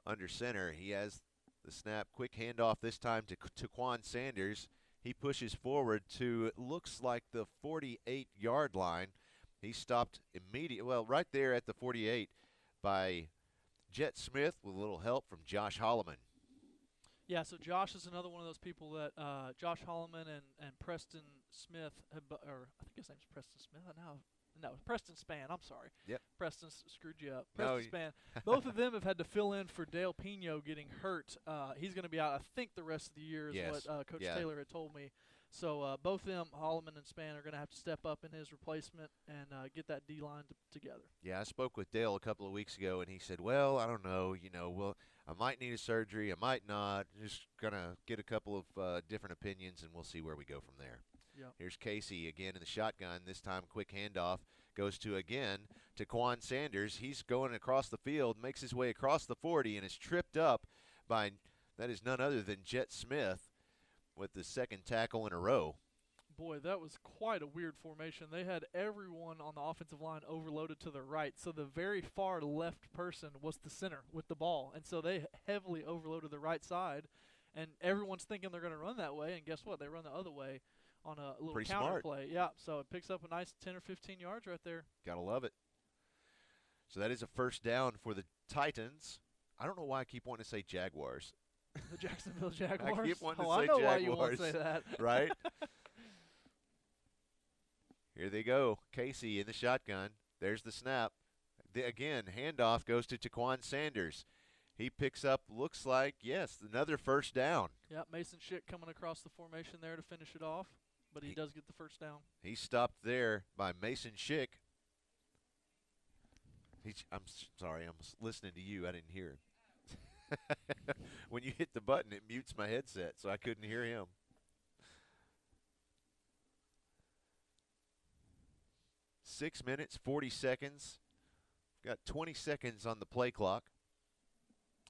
under center. He has the snap. Quick handoff this time to Taquan Sanders. He pushes forward to, looks like the 48-yard line. He stopped right there at the 48 by Jet Smith with a little help from Josh Holloman. Yeah, so Josh is another one of those people that Josh Holloman and Preston Smith, or I think his name's Preston Smith. No, Preston Spann. I'm sorry. Yep. Preston screwed you up. Preston Spann. Both of them have had to fill in for Dale Pino getting hurt. He's going to be out, I think, the rest of the year is what Coach Taylor had told me. So both of them, Holloman and Spann, are going to have to step up in his replacement and get that D-line together. Yeah, I spoke with Dale a couple of weeks ago, and he said, well, I don't know. I might need a surgery. I might not. Just going to get a couple of different opinions, and we'll see where we go from there. Yep. Here's Casey again in the shotgun. This time, quick handoff goes to Quan Sanders. He's going across the field, makes his way across the 40, and is tripped up by that is none other than Jet Smith with the second tackle in a row. Boy, that was quite a weird formation. They had everyone on the offensive line overloaded to the right, so the very far left person was the center with the ball, and so they heavily overloaded the right side, and everyone's thinking they're going to run that way, and guess what? They run the other way on a little Pretty counter smart. play. Yeah, so it picks up a nice 10 or 15 yards right there. Gotta love it. So that is a first down for the Titans. I don't know why I keep wanting to say Jaguars. The Jacksonville Jaguars? I keep wanting to I say know Jaguars. why you won't say that. Right? Here they go. Casey in the shotgun. There's the snap. Again, handoff goes to Taquan Sanders. He picks up, looks like, yes, another first down. Yeah, Mason Schick coming across the formation there to finish it off, but he does get the first down. He's stopped there by Mason Schick. I'm sorry, I'm listening to you. I didn't hear him. When you hit the button, it mutes my headset, so I couldn't hear him. Six minutes, 40 seconds. Got 20 seconds on the play clock.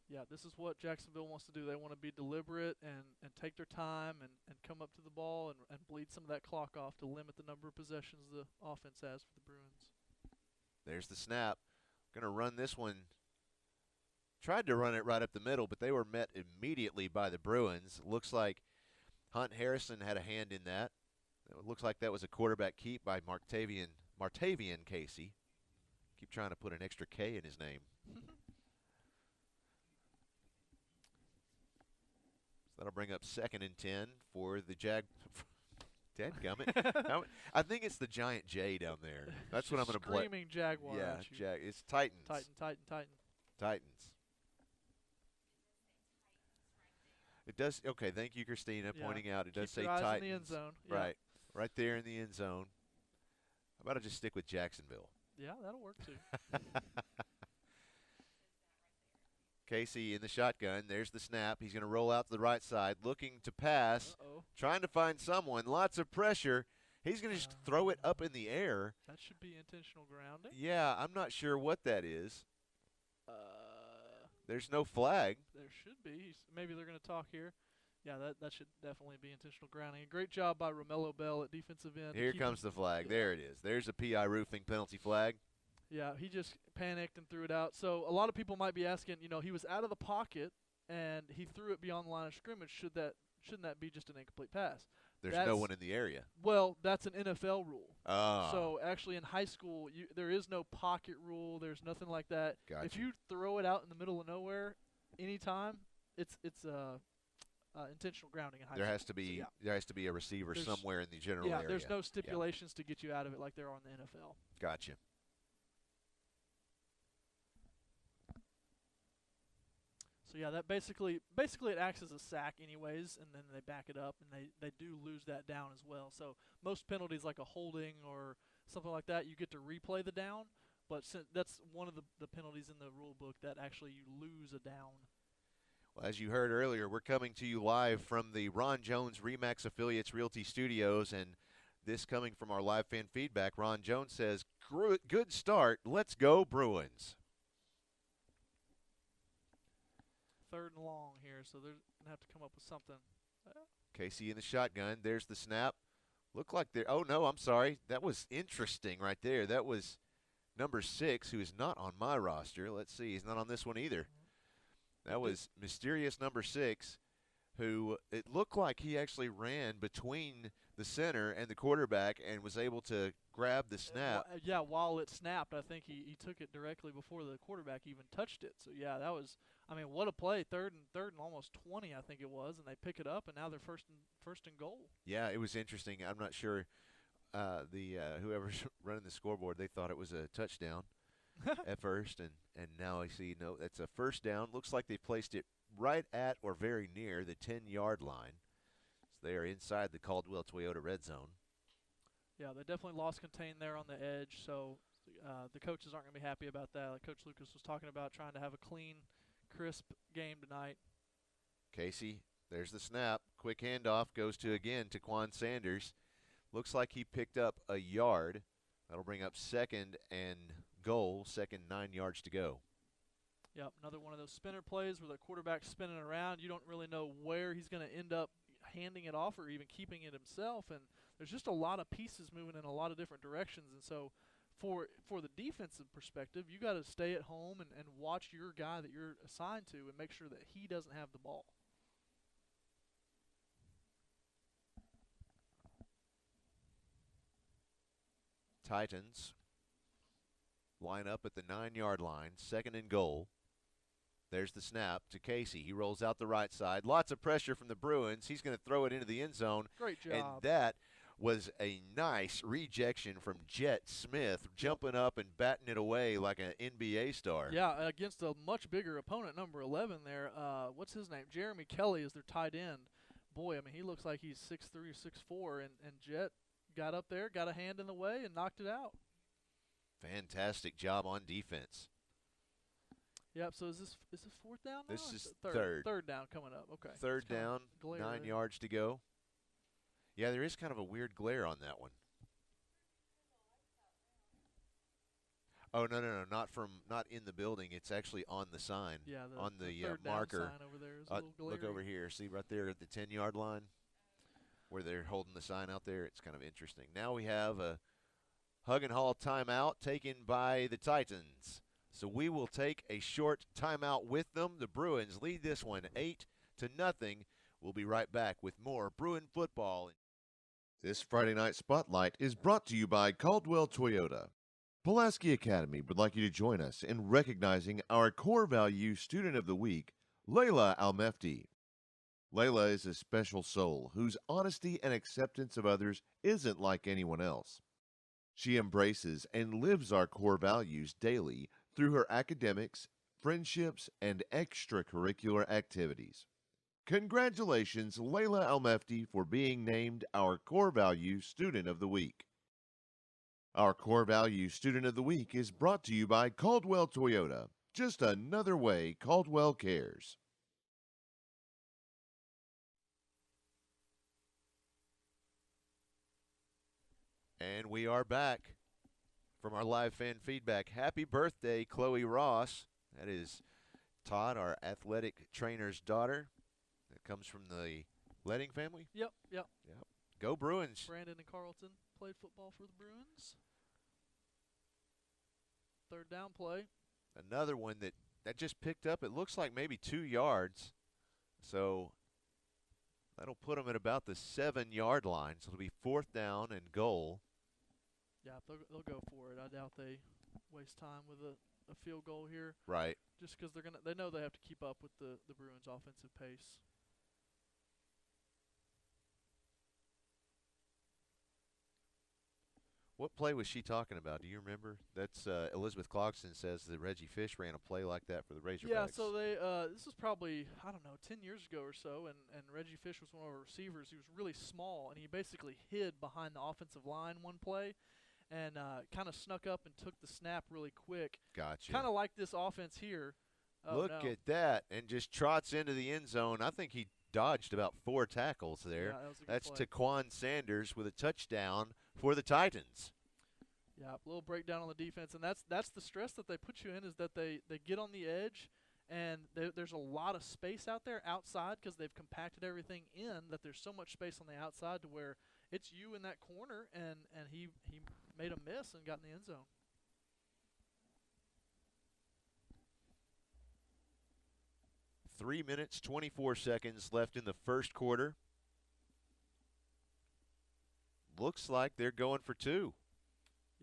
Yeah, this is what Jacksonville wants to do. They want to be deliberate and take their time and come up to the ball and bleed some of that clock off to limit the number of possessions the offense has for the Bruins. There's the snap. Going to run this one. Tried to run it right up the middle, but they were met immediately by the Bruins. Looks like Hunt Harrison had a hand in that. It looks like that was a quarterback keep by Martavian Casey. Keep trying to put an extra K in his name. So that'll bring up 2nd and 10 for the Dadgummit. I think it's the giant J down there. That's what I'm going to play. Screaming Jaguar. Yeah, it's Titans. Titans. It does. Okay, thank you, Christina, pointing out. It does say Keep your eyes Titans. in the end zone. Right. Right there in the end zone. How about I just stick with Jacksonville? Yeah, that'll work too. Casey in the shotgun. There's the snap. He's going to roll out to the right side, looking to pass, trying to find someone. Lots of pressure. He's going to just throw it up in the air. That should be intentional grounding. Yeah, I'm not sure what that is. There's no flag. There should be. Maybe they're going to talk here. Yeah, that should definitely be intentional grounding. A great job by Romello Bell at defensive end. Here comes the flag. There it is. There's a PI roofing penalty flag. Yeah, he just panicked and threw it out. So a lot of people might be asking, he was out of the pocket and he threw it beyond the line of scrimmage. Shouldn't that be just an incomplete pass? There's no one in the area. Well, that's an NFL rule. Oh. So actually in high school, there is no pocket rule. There's nothing like that. Gotcha. If you throw it out in the middle of nowhere anytime, it's intentional grounding in high There school. has to be there has to be a receiver somewhere in the general area. Yeah, there's no stipulations to get you out of it like there are in the NFL. Gotcha. So yeah, that basically it acts as a sack anyways, and then they back it up, and they do lose that down as well. So most penalties like a holding or something like that, you get to replay the down, but that's one of the penalties in the rule book that actually you lose a down. Well, as you heard earlier, we're coming to you live from the Ron Jones Remax Affiliates Realty Studios, and this coming from our live fan feedback. Ron Jones says, "Good start. Let's go Bruins." 3rd and long here, so they're going to have to come up with something. Casey in the shotgun. There's the snap. Look like they're – oh, no, I'm sorry. That was interesting right there. That was number 6, who is not on my roster. Let's see. He's not on this one either. That was mysterious number 6, who it looked like he actually ran between the center and the quarterback and was able to grab the snap. Yeah, while it snapped, I think he took it directly before the quarterback even touched it. So, yeah, that was – I mean, what a play. Third and almost 20, I think it was, and they pick it up, and now they're first and goal. Yeah, it was interesting. I'm not sure whoever's running the scoreboard, they thought it was a touchdown at first, and now I see, no, that's a first down. Looks like they placed it right at or very near the 10-yard line. So they are inside the Caldwell Toyota red zone. Yeah, they definitely lost contain there on the edge, so the coaches aren't going to be happy about that. Like Coach Lucas was talking about, trying to have a clean, crisp game tonight. Casey, there's the snap. Quick handoff goes to Quan Sanders. Looks like he picked up a yard. That'll bring up 2nd and goal, 9 yards to go. Yep, another one of those spinner plays where the quarterback's spinning around. You don't really know where he's going to end up handing it off or even keeping it himself. And there's just a lot of pieces moving in a lot of different directions. And so for the defensive perspective, you got to stay at home and watch your guy that you're assigned to and make sure that he doesn't have the ball. Titans line up at the 9-yard line, 2nd and goal. There's the snap to Casey. He rolls out the right side. Lots of pressure from the Bruins. He's going to throw it into the end zone. Great job. And that was a nice rejection from Jet Smith, jumping up and batting it away like an NBA star. Yeah, against a much bigger opponent, number 11 there. What's his name? Jeremy Kelly is their tight end. Boy, I mean, he looks like he's 6'3", 6'4", and Jet got up there, got a hand in the way, and knocked it out. Fantastic job on defense. Yep, so is this 4th down now? This is third. Third down coming up, okay. Third down, 9 yards to go. Yeah, there is kind of a weird glare on that one. Oh, no, not in the building. It's actually on the sign. Yeah, on the third marker. down sign over there is a little glary. Look over here. See right there at the 10-yard line where they're holding the sign out there? It's kind of interesting. Now we have a Hug and Haul timeout taken by the Titans. So we will take a short timeout with them. The Bruins lead this one 8-0. We'll be right back with more Bruin football. This Friday Night Spotlight is brought to you by Caldwell Toyota. Pulaski Academy would like you to join us in recognizing our core value student of the week, Layla Almefti. Layla is a special soul whose honesty and acceptance of others isn't like anyone else. She embraces and lives our core values daily through her academics, friendships, and extracurricular activities. Congratulations, Layla Almefti, for being named our Core Value Student of the Week. Our Core Value Student of the Week is brought to you by Caldwell Toyota. Just another way Caldwell cares. And we are back from our live fan feedback. Happy birthday, Chloe Ross. That is Todd, our athletic trainer's daughter. That comes from the Letting family? Yep. Go Bruins. Brandon and Carlton played football for the Bruins. Third down play. Another one that just picked up, it looks like maybe 2 yards. So that'll put them at about the 7-yard line. So it'll be 4th down and goal. Yeah, they'll go for it. I doubt they waste time with a field goal here. Right. Just because they know they have to keep up with the Bruins' offensive pace. What play was she talking about? Do you remember? That's Elizabeth Clarkson says that Reggie Fish ran a play like that for the Razorbacks. Yeah, so this was probably, 10 years ago or so, and Reggie Fish was one of our receivers. He was really small, and he basically hid behind the offensive line one play and kind of snuck up and took the snap really quick. Gotcha. Kind of like this offense here. Look at that, and just trots into the end zone. I think he dodged about 4 tackles there. Yeah, that was a good That's play. Taquan Sanders with a touchdown for the Titans. Yeah, a little breakdown on the defense, and that's the stress that they put you in, is that they get on the edge, and there's a lot of space out there outside because they've compacted everything in, that there's so much space on the outside to where it's you in that corner, and he made a miss and got in the end zone. Three minutes, 24 seconds left in the first quarter. Looks like they're going for 2.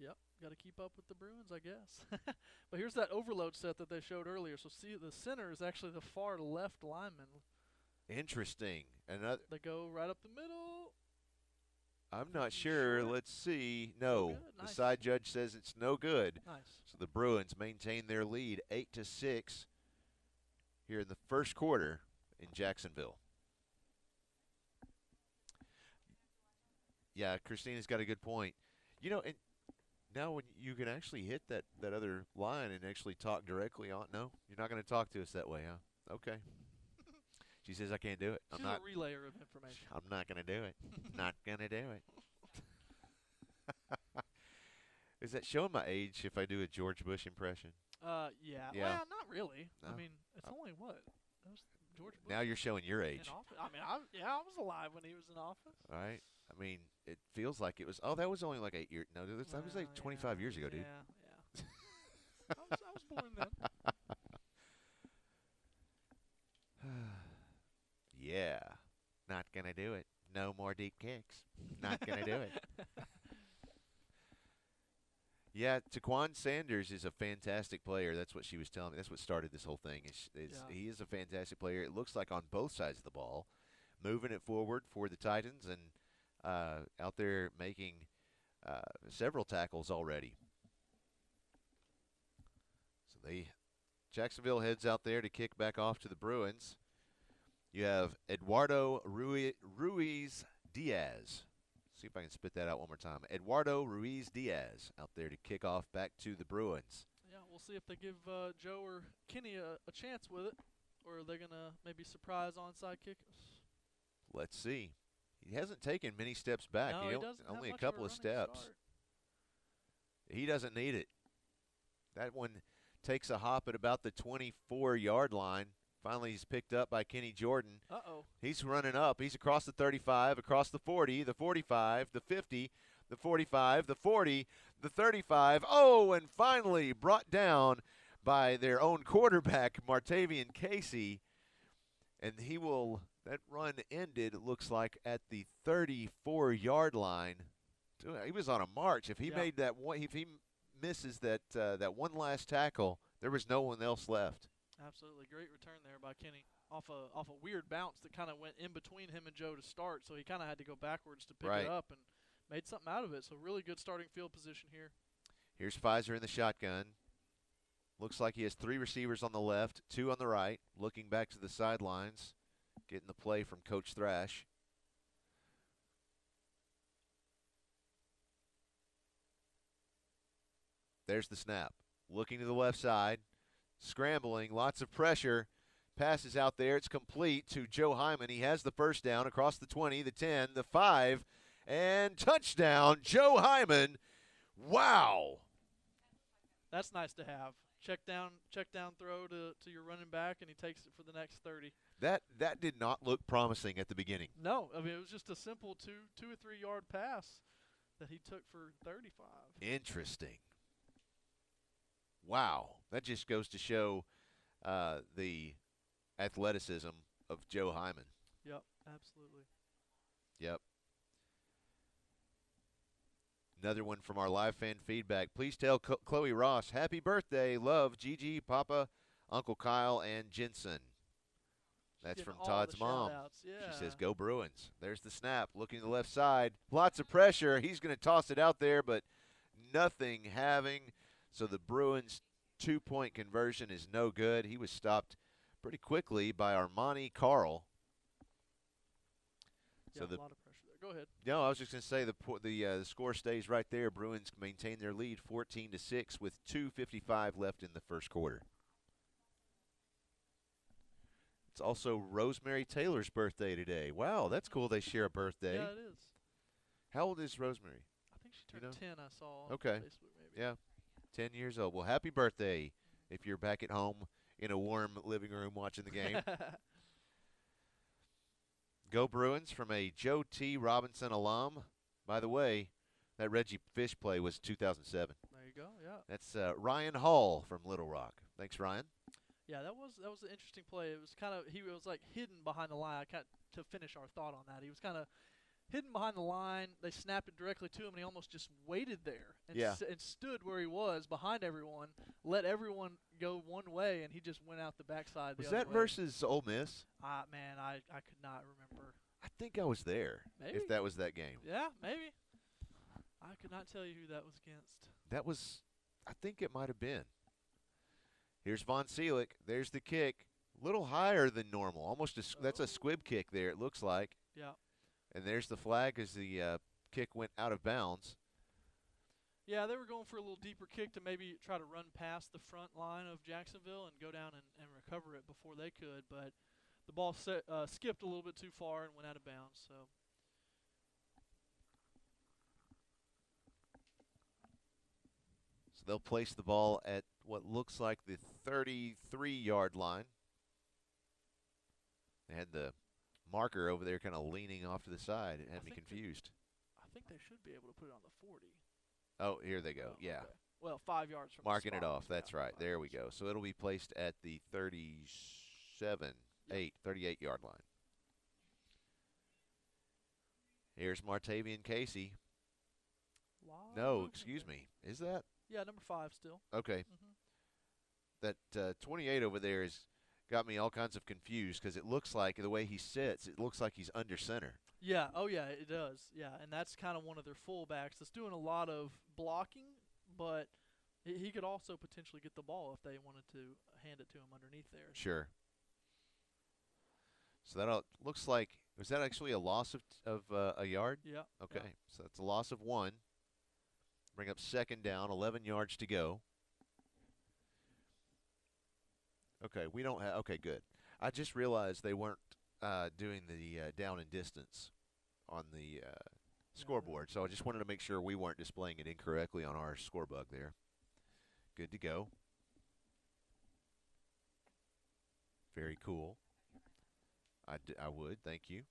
Yep, got to keep up with the Bruins, I guess. But here's that overload set that they showed earlier. So see, the center is actually the far left lineman. Interesting. They go right up the middle. I'm not sure. Short. Let's see. No, Nice. the side judge says it's no good. Nice. So the Bruins maintain their lead 8-6 here in the first quarter in Jacksonville. Yeah, Christina's got a good point. You know, and now when you can actually hit that other line and actually talk directly on. No, you're not going to talk to us that way, huh? Okay. She says I can't do it. She's a relayer of information. I'm not going to do it. Not going to do it. Is that showing my age if I do a George Bush impression? Yeah. Yeah. Well, not really. No. I mean, it's only what? That was George Bush Now you're showing your in age. office. I mean, I was alive when he was in office. All right. I mean, it feels like it was. Oh, that was only like 8 years. No, that was like 25 years ago, dude. Yeah. I was born then. Yeah. Not going to do it. No more deep kicks. Not going to do it. Yeah, Taquan Sanders is a fantastic player. That's what she was telling me. That's what started this whole thing. He is a fantastic player. It looks like on both sides of the ball, moving it forward for the Titans and out there making several tackles already. So Jacksonville heads out there to kick back off to the Bruins. You have Eduardo Ruiz Diaz. See if I can spit that out one more time. Eduardo Ruiz Diaz out there to kick off back to the Bruins. Yeah, we'll see if they give Joe or Kenny a chance with it, or are they going to maybe surprise onside kick us? Let's see. He hasn't taken many steps back. No, he doesn't only have a couple of much of a running steps. start. He doesn't need it. That one takes a hop at about the 24-yard line. Finally, he's picked up by Kenny Jordan. Uh-oh. He's running up. He's across the 35, across the 40, the 45, the 50, the 45, the 40, the 35. Oh, and finally brought down by their own quarterback, Martavian Casey. And that run ended, it looks like, at the 34-yard line. Dude, he was on a march. If he made that one, if he misses that one last tackle, there was no one else left. Absolutely. Great return there by Kenny off a weird bounce that kind of went in between him and Joe to start, so he kind of had to go backwards to pick it up and made something out of it. So really good starting field position here. Here's Pfizer in the shotgun. Looks like he has 3 receivers on the left, 2 on the right, looking back to the sidelines, getting the play from Coach Thrash. There's the snap. Looking to the left side. Scrambling, lots of pressure. Passes out there. It's complete to Joe Hyman. He has the first down across the 20, the 10, the 5, and touchdown, Joe Hyman. Wow. That's nice to have. Check down throw to your running back, and he takes it for the next 30. That did not look promising at the beginning. No, I mean, it was just a simple 2 or 3 yard pass that he took for 35. Interesting. Wow. That just goes to show the athleticism of Joe Hyman. Yep, absolutely. Yep. Another one from our live fan feedback. Please tell Chloe Ross, happy birthday. Love, Gigi, Papa, Uncle Kyle, and Jensen. That's from Todd's mom. Yeah. She says, go Bruins. There's the snap. Looking to the left side. Lots of pressure. He's going to toss it out there, but nothing having. So the Bruins' 2-point conversion is no good. He was stopped pretty quickly by Armani Carroll. Yeah, so a lot of pressure there. Go ahead. No, I was just going to say the score stays right there. Bruins maintain their lead 14-6 with 2:55 left in the first quarter. It's also Rosemary Taylor's birthday today. Wow, that's cool. They share a birthday. Yeah, it is. How old is Rosemary? I think she turned 10, I saw on okay. Facebook maybe. Yeah, 10 years old. Well, happy birthday if you're back at home in a warm living room watching the game. Go Bruins from a Joe T. Robinson alum. By the way, that Reggie Fish play was 2007. There you go, yeah. That's Ryan Hall from Little Rock. Thanks, Ryan. Yeah, that was an interesting play. It was he was like hidden behind the line. To finish our thought on that, he was kind of hidden behind the line. They snapped it directly to him, and he almost just waited there and stood where he was behind everyone, let everyone go one way, and he just went out the backside. Was that versus Ole Miss? Man, I could not remember. I think I was there. Maybe. If that was that game. Yeah, maybe. I could not tell you who that was against. That was, I think it might have been. Here's Von Seelig. There's the kick. A little higher than normal. Almost that's a squib kick there, it looks like. Yeah. And there's the flag as the kick went out of bounds. Yeah, they were going for a little deeper kick to maybe try to run past the front line of Jacksonville and go down and recover it before they could. But the ball skipped a little bit too far and went out of bounds. So. So they'll place the ball at what looks like the 33-yard line. They had the marker over there kind of leaning off to the side. It had me confused. I think they should be able to put it on the 40. Oh, here they go. Oh, yeah. Okay. Well, 5 yards from Marking the it spot. off. That's right. There we go. So it'll be placed at the 38-yard line. Here's Martavian Casey. No, excuse me. Is that? Yeah, number 5 still. Okay. That 28 over there has got me all kinds of confused because it looks like the way he sits, it looks like he's under center. Yeah. Oh, yeah, it does. Yeah, and that's kind of one of their fullbacks that's doing a lot of blocking, but he could also potentially get the ball if they wanted to hand it to him underneath there. Sure. So that looks like, was that actually a loss of a yard? Yeah. Okay, yeah. so that's a loss of 1. Bring up 2nd down, 11 yards to go. Okay, we don't have, okay, good. I just realized they weren't doing the down and distance on the scoreboard, so I just wanted to make sure we weren't displaying it incorrectly on our scorebug there. Good to go. Very cool. I would, thank you.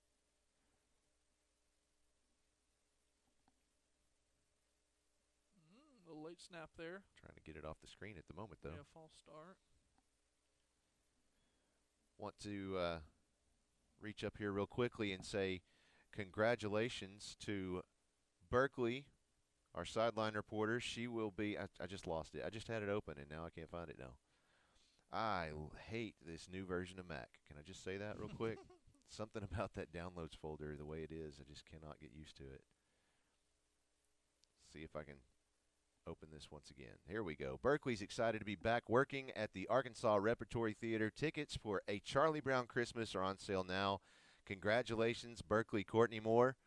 A late snap there. Trying to get it off the screen at the moment, though. Yeah, false start. Want to reach up here real quickly and say congratulations to Berkeley, our sideline reporter. She will be, I just lost it. I just had it open, and now I can't find it now. I hate this new version of Mac. Can I just say that real quick? Something about that downloads folder, the way it is, I just cannot get used to it. See if I can open this once again. Here we go. Berkeley's excited to be back working at the Arkansas Repertory Theater. Tickets for A Charlie Brown Christmas are on sale now. Congratulations, Berkeley Courtney Moore.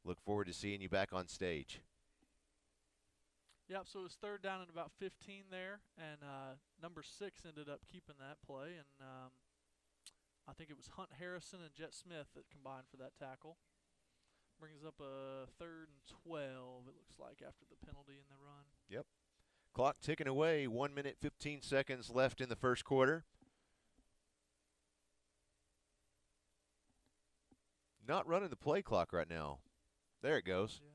Look forward to seeing you back on stage. Yep, so it was 3rd down and about 15 there, and number 6 ended up keeping that play, and I think it was Hunt Harrison and Jet Smith that combined for that tackle. Brings up a 3rd and 12, it looks like, after the penalty in the run. Yep. Clock ticking away. 1 minute, 15 seconds left in the first quarter. Not running the play clock right now. There it goes. Yeah.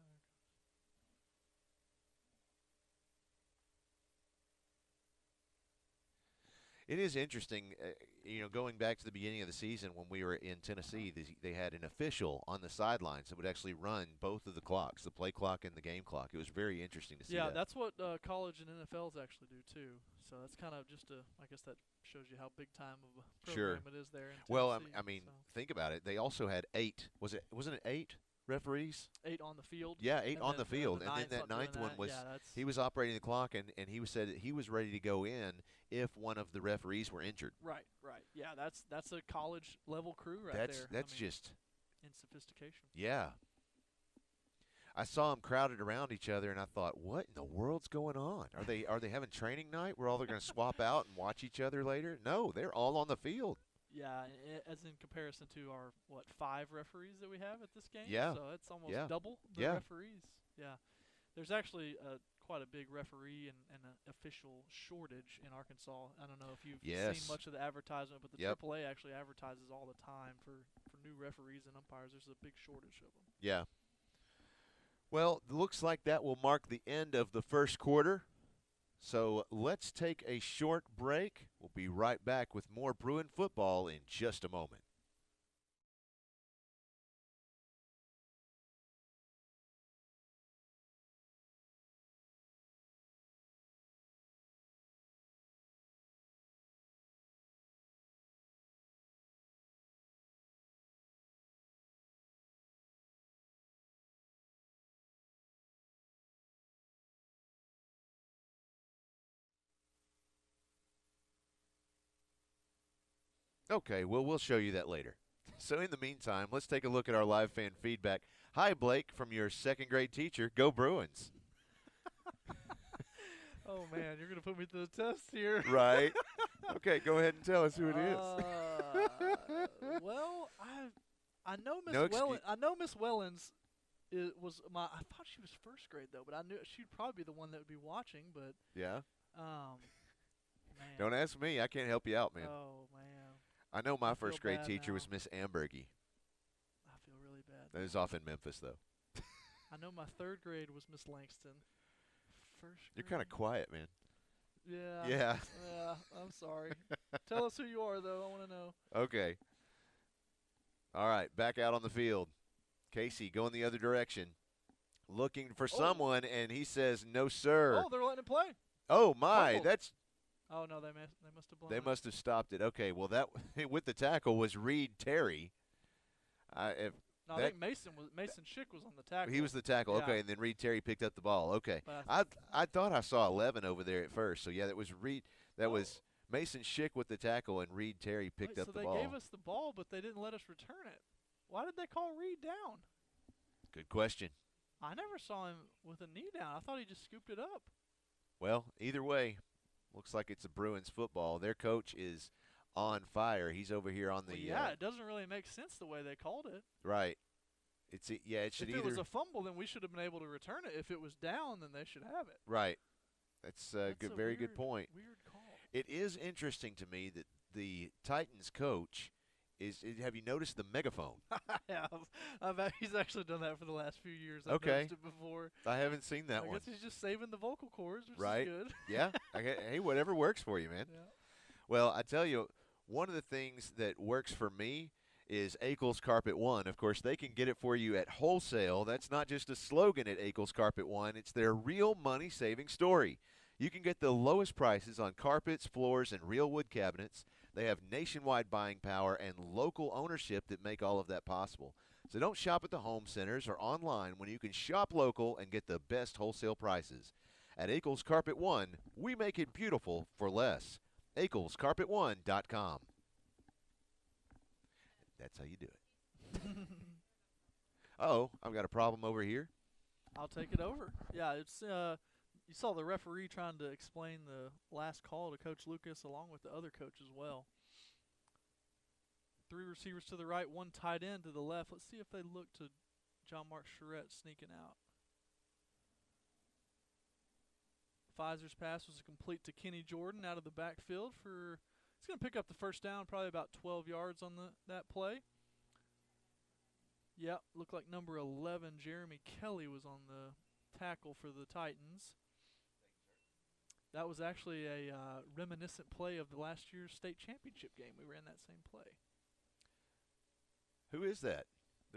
It is interesting, going back to the beginning of the season when we were in Tennessee, they had an official on the sidelines that would actually run both of the clocks, the play clock and the game clock. It was very interesting to see that. Yeah, that's what college and NFLs actually do too. So that's kind of just I guess that shows you how big time of a program it is there in Tennessee. Well, I mean, think about it. They also had 8. Wasn't it 8 referees? 8 on the field. Yeah, 8 and on then the field, and then ninth that 9th one was he was operating the clock, and he said that he was ready to go in if one of the referees were injured. Right. Yeah, that's a college level crew right there. That's just in sophistication. Yeah. I saw them crowded around each other, and I thought, what in the world's going on? Are they having training night where all they're going to swap out and watch each other later? No, they're all on the field. Yeah, as in comparison to our 5 referees that we have at this game. Yeah. So it's almost double the referees. Yeah. There's actually quite a big referee and an official shortage in Arkansas. I don't know if you've seen much of the advertisement, but the AAA actually advertises all the time for new referees and umpires. There's a big shortage of them. Yeah. Well, it looks like that will mark the end of the first quarter. So let's take a short break. We'll be right back with more Bruin football in just a moment. Okay, well, we'll show you that later. So in the meantime, let's take a look at our live fan feedback. Hi, Blake, from your 2nd grade teacher. Go Bruins. Oh, man, you're going to put me to the test here. Right. Okay, go ahead and tell us who it is. Well, I know Miss Wellens I thought she was first grade though, but I knew she'd probably be the one that would be watching. But Yeah. Man. Don't ask me. I can't help you out, man. Oh man. I know my I feel first grade bad teacher now. was Miss Ambergy. I feel really bad. That is off in Memphis, though. I know my third grade was Miss Langston. First. You're kind of quiet, man. Yeah. Yeah. Yeah. I'm sorry. Tell us who you are, though. I want to know. Okay. All right, back out on the field. Casey going the other direction, looking for someone, and he says, "No, sir." Oh, they're letting him play. Oh my, Fumble. that's. Oh no, they must have blown. They it. must have stopped it. Okay, well that with the tackle was Reed Terry. No, I think Mason Schick was on the tackle. He was the tackle. Yeah. Okay, and then Reed Terry picked up the ball. Okay, But I thought I saw 11 over there at first. So yeah, that was Reed. That was Mason Schick with the tackle, and Reed Terry picked up the ball. So they gave us the ball, but they didn't let us return it. Why did they call Reed down? Good question. I never saw him with a knee down. I thought he just scooped it up. Well, either way, looks like it's a Bruins football. Their coach is on fire. He's over here on the. Well, it doesn't really make sense the way they called it. Right. It should if either. If it was a fumble, then we should have been able to return it. If it was down, then they should have it. Right. That's a very good point. Weird call. It is interesting to me that the Titans coach have you noticed the megaphone? I have. He's actually done that for the last few years. I've Okay. noticed it before. I haven't seen that I one. guess he's just saving the vocal cords, which Right. is good. Yeah. Hey, whatever works for you, man. Yeah. Well, I tell you, one of the things that works for me is Akel's Carpet One. Of course, they can get it for you at wholesale. That's not just a slogan at Akel's Carpet One. It's their real money-saving story. You can get the lowest prices on carpets, floors, and real wood cabinets. They have nationwide buying power and local ownership that make all of that possible. So don't shop at the home centers or online when you can shop local and get the best wholesale prices. At Akel's Carpet One, we make it beautiful for less. AkelsCarpet1.com. That's how you do it. Uh-oh, I've got a problem over here. I'll take it over. Yeah, it's you saw the referee trying to explain the last call to Coach Lucas along with the other coach as well. 3 receivers to the right, 1 tight end to the left. Let's see if they look to John Mark Charette sneaking out. Pfizer's pass was complete to Kenny Jordan out of the backfield for he's going to pick up the first down, probably about 12 yards on that play. Yep, looked like number 11, Jeremy Kelly, was on the tackle for the Titans. That was actually a reminiscent play of the last year's state championship game. We ran that same play. Who is that?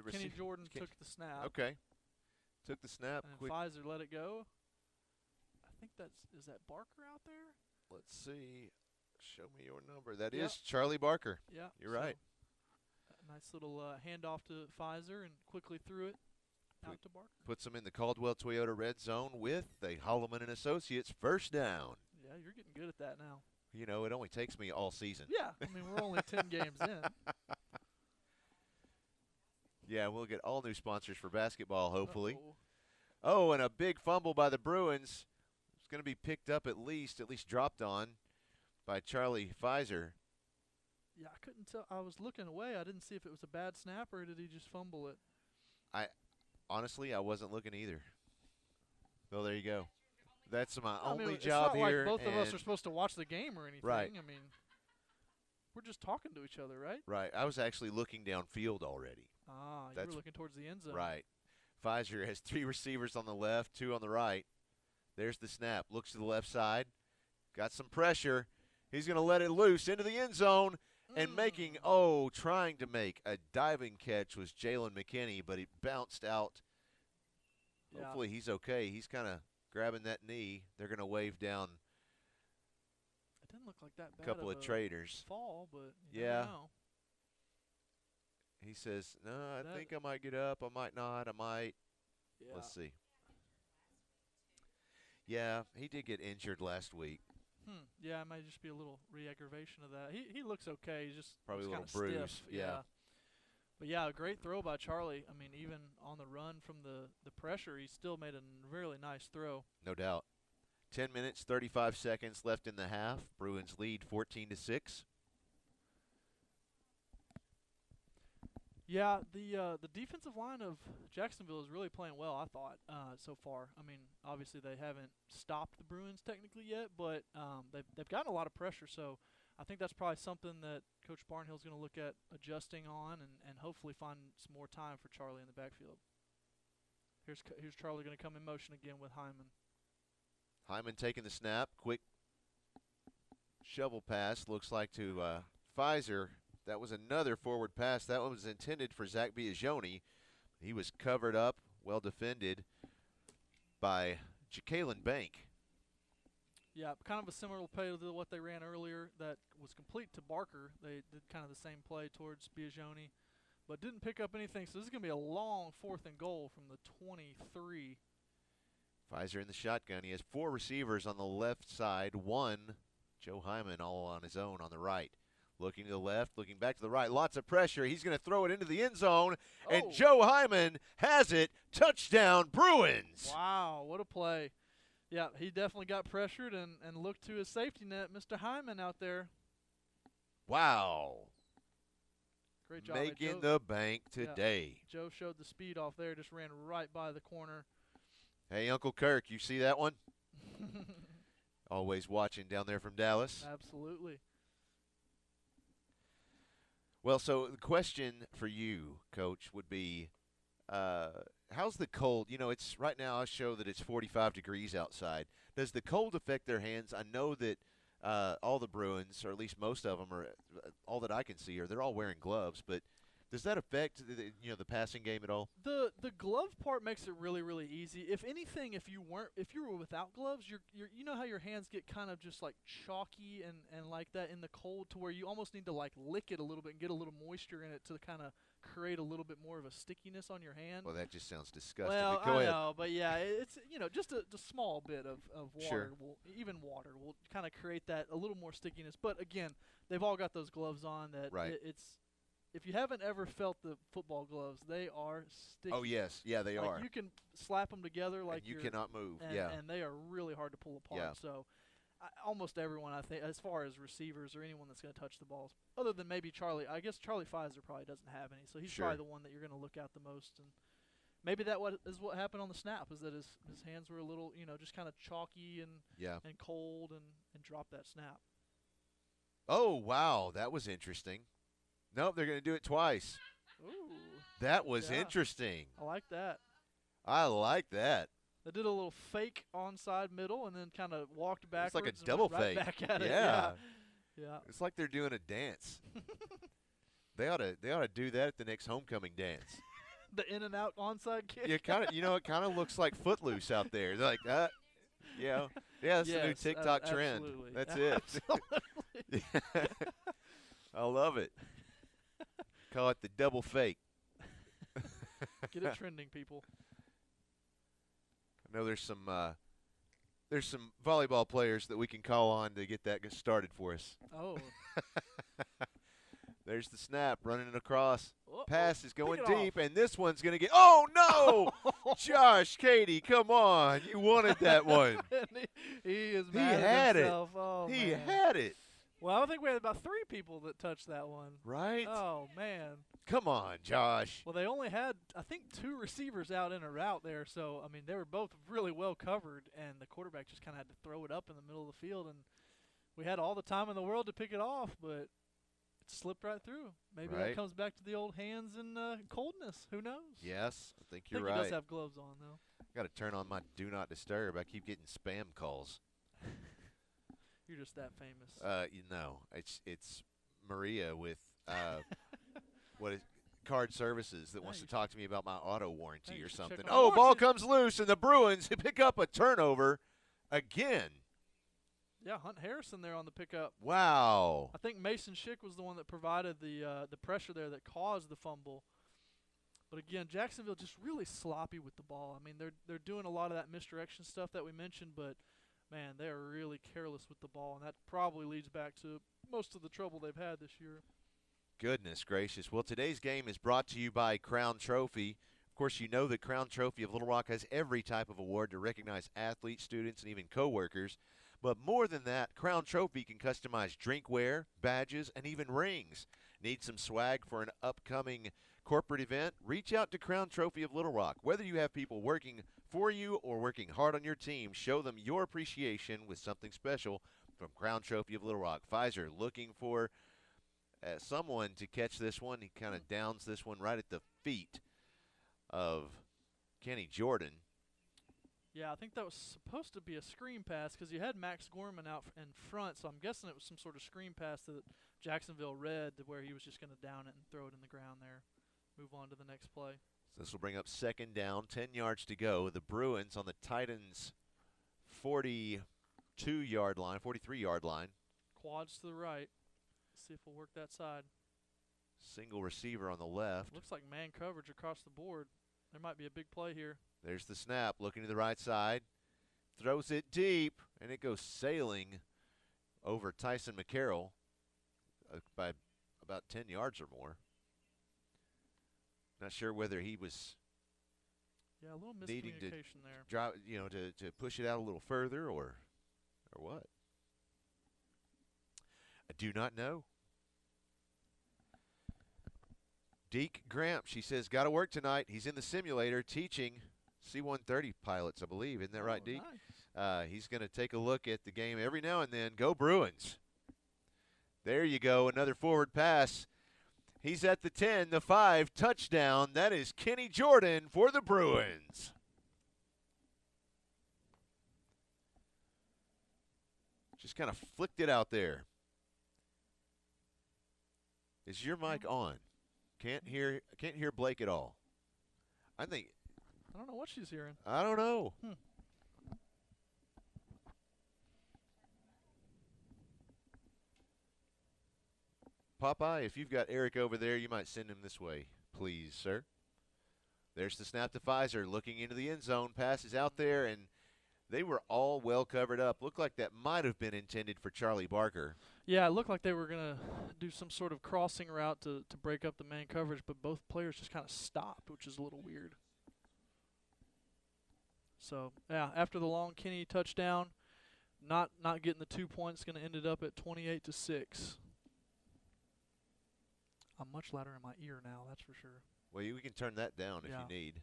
Kenny Jordan took the snap. Okay. Took the snap. And Quick. Pfizer let it go. I think is that Barker out there? Let's see. Show me your number. That is Charlie Barker. Yeah. You're right. A nice little handoff to Pfizer and quickly threw it out to Barker. Puts them in the Caldwell Toyota red zone with a Holloman and Associates first down. Yeah, you're getting good at that now. You know, it only takes me all season. Yeah, I mean, we're only 10 games in. Yeah, we'll get all new sponsors for basketball, hopefully. Uh-oh. Oh, and a big fumble by the Bruins. It's going to be picked up at least dropped on by Charlie Pfizer. Yeah, I couldn't tell. I was looking away. I didn't see if it was a bad snap or did he just fumble it. Honestly, I wasn't looking either. Well, there you go. That's my only mean, job it's not here. like both of us are supposed to watch the game or anything. Right. I mean, we're just talking to each other, right? Right. I was actually looking downfield already. Ah, you were looking towards the end zone. Right. Pfizer has 3 receivers on the left, 2 on the right. There's the snap. Looks to the left side. Got some pressure. He's going to let it loose into the end zone. And trying to make a diving catch was Jalen McKinney, but he bounced out. Yeah. Hopefully he's okay. He's kind of grabbing that knee. They're going to wave down It didn't look like that bad. a couple of traders. Fall, but you Yeah. never know. He says, "No, I think I might get up. I might not. I might." Yeah. Let's see. Yeah, he did get injured last week. Yeah, it might just be a little re-aggravation of that. He looks okay. He's just Probably a little kinda bruised. stiff. Yeah. But yeah, a great throw by Charlie. I mean, even on the run from the pressure, he still made a really nice throw. No doubt. 10 minutes, 35 seconds left in the half. Bruins lead 14-6. Yeah, the defensive line of Jacksonville is really playing well, I thought, so far. I mean, obviously they haven't stopped the Bruins technically yet, but they've gotten a lot of pressure, so I think that's probably something that Coach Barnhill's going to look at adjusting on and hopefully find some more time for Charlie in the backfield. Here's Charlie going to come in motion again with Hyman. Hyman taking the snap. Quick shovel pass, looks like to Pfizer. That was another forward pass. That one was intended for Zach Biagioni. He was covered up, well defended by Jacalen Bank. Yeah, kind of a similar play to what they ran earlier that was complete to Barker. They did kind of the same play towards Biagioni, but didn't pick up anything. So this is going to be a long 4th and goal from the 23. Pfizer in the shotgun. He has 4 receivers on the left side. 1, Joe Hyman, all on his own on the right. Looking to the left, looking back to the right. Lots of pressure. He's going to throw it into the end zone, and Joe Hyman has it. Touchdown, Bruins. Wow, what a play. Yeah, he definitely got pressured and looked to his safety net. Mr. Hyman out there. Wow. Great job. Making the bank today. Yeah, Joe showed the speed off there, just ran right by the corner. Hey, Uncle Kirk, you see that one? Always watching down there from Dallas. Absolutely. Well, so the question for you, Coach, would be, how's the cold? You know, it's right now I show that it's 45 degrees outside. Does the cold affect their hands? I know that all the Bruins, or at least most of them, are all that I can see, they're all wearing gloves. But does that affect the passing game at all? The glove part makes it really, really easy. If anything, if you were without gloves, you know how your hands get kind of just like chalky and like that in the cold, to where you almost need to like lick it a little bit and get a little moisture in it to kind of create a little bit more of a stickiness on your hand. Well, that just sounds disgusting. Well, Go ahead. I know, but yeah, it's just a small bit of water. Sure. Even water will kind of create that a little more stickiness. But again, they've all got those gloves on that right. It's. If you haven't ever felt the football gloves, they are sticky. Oh, yes. Yeah, they are. You can slap them together like you cannot move. And they are really hard to pull apart. Yeah. So almost everyone, I think, as far as receivers or anyone that's going to touch the balls, other than maybe Charlie. I guess Charlie Pfizer probably doesn't have any, so he's probably the one that you're going to look at the most. And maybe that is what happened on the snap, is that his hands were a little, just kind of chalky and cold and dropped that snap. Oh, wow. That was interesting. Nope, they're going to do it twice. Ooh. That was interesting. I like that. I like that. They did a little fake onside middle and then kind of walked backwards. It's like a double right fake. Back at it. Yeah. Yeah. It's like they're doing a dance. They ought to do that at the next homecoming dance. The in and out onside kick. Yeah, kind of. It kind of looks like Footloose out there. They're like that. Yeah, that's the new TikTok trend. Absolutely. That's it. I love it. Call it the double fake. Get it trending, people. I know there's some volleyball players that we can call on to get that started for us. Oh. There's the snap, running it across. Pass is going deep, off. and this one's going to get – oh, no! Josh, Katie, come on. You wanted that one. He is mad at himself. Oh, he man. had it. Well, I think we had about 3 people that touched that one. Right? Oh, man. Come on, Josh. Well, they only had, I think, 2 receivers out in a route there. So, I mean, they were both really well covered, and the quarterback just kind of had to throw it up in the middle of the field. And we had all the time in the world to pick it off, but it slipped right through. Maybe that comes back to the old hands and coldness. Who knows? Yes, I think you're I think right. he does have gloves on, though. Got to turn on my Do Not Disturb. I keep getting spam calls. You're just that famous. It's Maria with Card Services that wants to talk to me about my auto warranty or something. Oh, ball comes loose, and the Bruins pick up a turnover again. Yeah, Hunt Harrison there on the pickup. Wow. I think Mason Schick was the one that provided the pressure there that caused the fumble. But again, Jacksonville just really sloppy with the ball. I mean, they're doing a lot of that misdirection stuff that we mentioned, but man, they are really careless with the ball, and that probably leads back to most of the trouble they've had this year. Goodness gracious. Well, today's game is brought to you by Crown Trophy. Of course, you know that Crown Trophy of Little Rock has every type of award to recognize athletes, students, and even coworkers. But more than that, Crown Trophy can customize drinkware, badges, and even rings. Need some swag for an upcoming corporate event? Reach out to Crown Trophy of Little Rock. Whether you have people working for you or working hard on your team, show them your appreciation with something special from Crown Trophy of Little Rock. Pfizer looking for someone to catch this one. He kind of downs this one right at the feet of Kenny Jordan. Yeah, I think that was supposed to be a screen pass because you had Max Gorman out in front, so I'm guessing it was some sort of screen pass that Jacksonville read to where he was just going to down it and throw it in the ground there. Move on to the next play. So this will bring up second down, 10 yards to go. The Bruins on the Titans' 42-yard line, 43-yard line. Quads to the right. Let's see if we'll work that side. Single receiver on the left. Looks like man coverage across the board. There might be a big play here. There's the snap, looking to the right side. Throws it deep, and it goes sailing over Tyson McCarroll by about 10 yards or more. Not sure whether he was a little needing to miscommunication there. drive, to push it out a little further or what. I do not know. Deke Gramp, she says, got to work tonight. He's in the simulator teaching C-130 pilots, I believe. Isn't that right, Deke? Nice. He's going to take a look at the game every now and then. Go Bruins. There you go, another forward pass. He's at the 10, the 5, touchdown. That is Kenny Jordan for the Bruins. Just kind of flicked it out there. Is your mic on? Can't hear Blake at all. I don't know what she's hearing. I don't know. Popeye, if you've got Eric over there, you might send him this way, please, sir. There's the snap to Pfizer, looking into the end zone. Passes out there, and they were all well covered up. Looked like that might have been intended for Charlie Barker. Yeah, it looked like they were going to do some sort of crossing route to break up the man coverage, but both players just kind of stopped, which is a little weird. So, yeah, after the long Kenny touchdown, not getting the 2 points, going to end it up at 28-6. I'm much louder in my ear now, that's for sure. Well, we can turn that down if you need.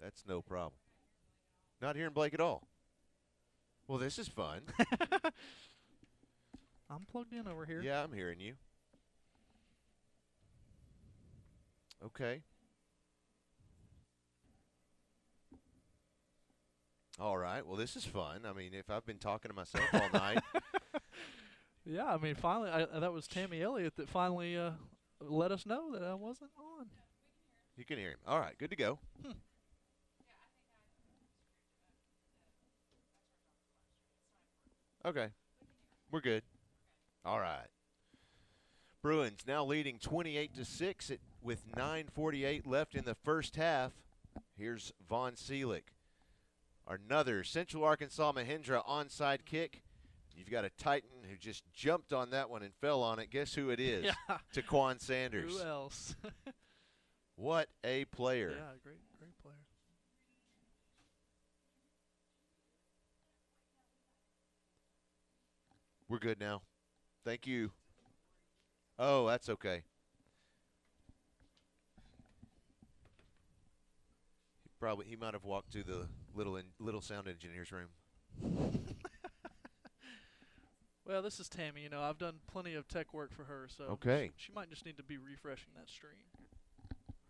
That's no problem. Not hearing Blake at all. Well, this is fun. I'm plugged in over here. Yeah, I'm hearing you. Okay. All right. Well, this is fun. I mean, if I've been talking to myself all night. Yeah, I mean, finally, that was Tammy Elliott that finally let us know that I wasn't on. You can hear him. All right. Good to go. Okay. We're good. All right. Bruins now leading 28-6 with 9:48 left in the first half. Here's Von Seelig. Another Central Arkansas Mahindra onside kick. You've got a Titan who just jumped on that one and fell on it. Guess who it is? Yeah. Taquan Sanders. Who else? What a player. Yeah, great player. We're good now. Thank you. Oh, that's okay. He might have walked to the little sound engineer's room. Well, this is Tammy. You know, I've done plenty of tech work for her, so she might just need to be refreshing that stream.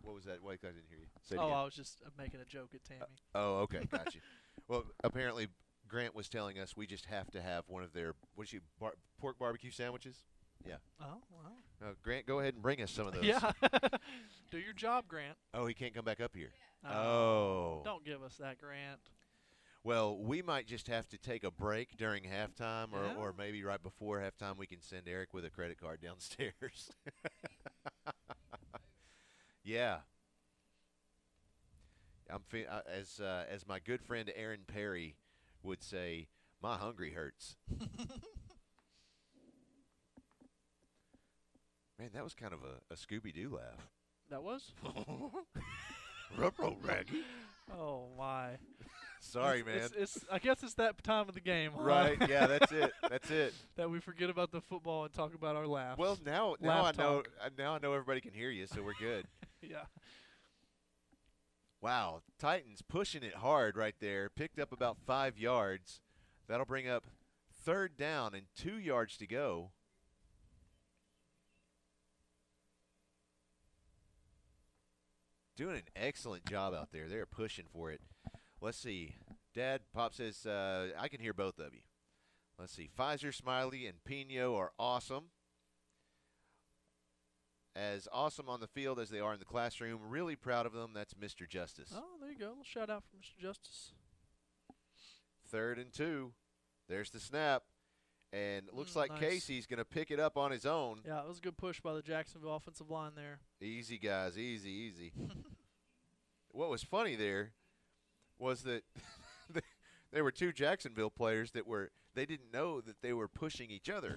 What was that? Wait, I didn't hear you. Say it Oh, again. I was just making a joke at Tammy. Oh, okay, got you. Well, apparently Grant was telling us we just have to have one of their pork barbecue sandwiches. Yeah. Oh, wow. Grant, go ahead and bring us some of those. Yeah. Do your job, Grant. Oh, he can't come back up here. Oh. Don't give us that, Grant. Well, we might just have to take a break during halftime or maybe right before halftime we can send Eric with a credit card downstairs. Yeah. As my good friend Aaron Perry would say, my hungry hurts. Man, that was kind of a Scooby-Doo laugh. That was? Ruh-roh, Raggy. Oh, my. Sorry, man. I guess it's that time of the game, huh? Right? Yeah, that's it. That's it. That we forget about the football and talk about our laughs. Well, now Laugh I know. talk. Now I know everybody can hear you, so we're good. Yeah. Wow, Titans pushing it hard right there. Picked up about 5 yards. That'll bring up 3rd down and 2 yards to go. Doing an excellent job out there. They're pushing for it. Let's see. Dad, Pop says, I can hear both of you. Let's see. Pfizer, Smiley, and Pino are awesome. As awesome on the field as they are in the classroom. Really proud of them. That's Mr. Justice. Oh, there you go. A little shout out for Mr. Justice. 3rd and 2. There's the snap. And it looks like nice. Casey's going to pick it up on his own. Yeah, it was a good push by the Jacksonville offensive line there. Easy, guys. Easy, easy. What was funny there was that there were 2 Jacksonville players they didn't know that they were pushing each other.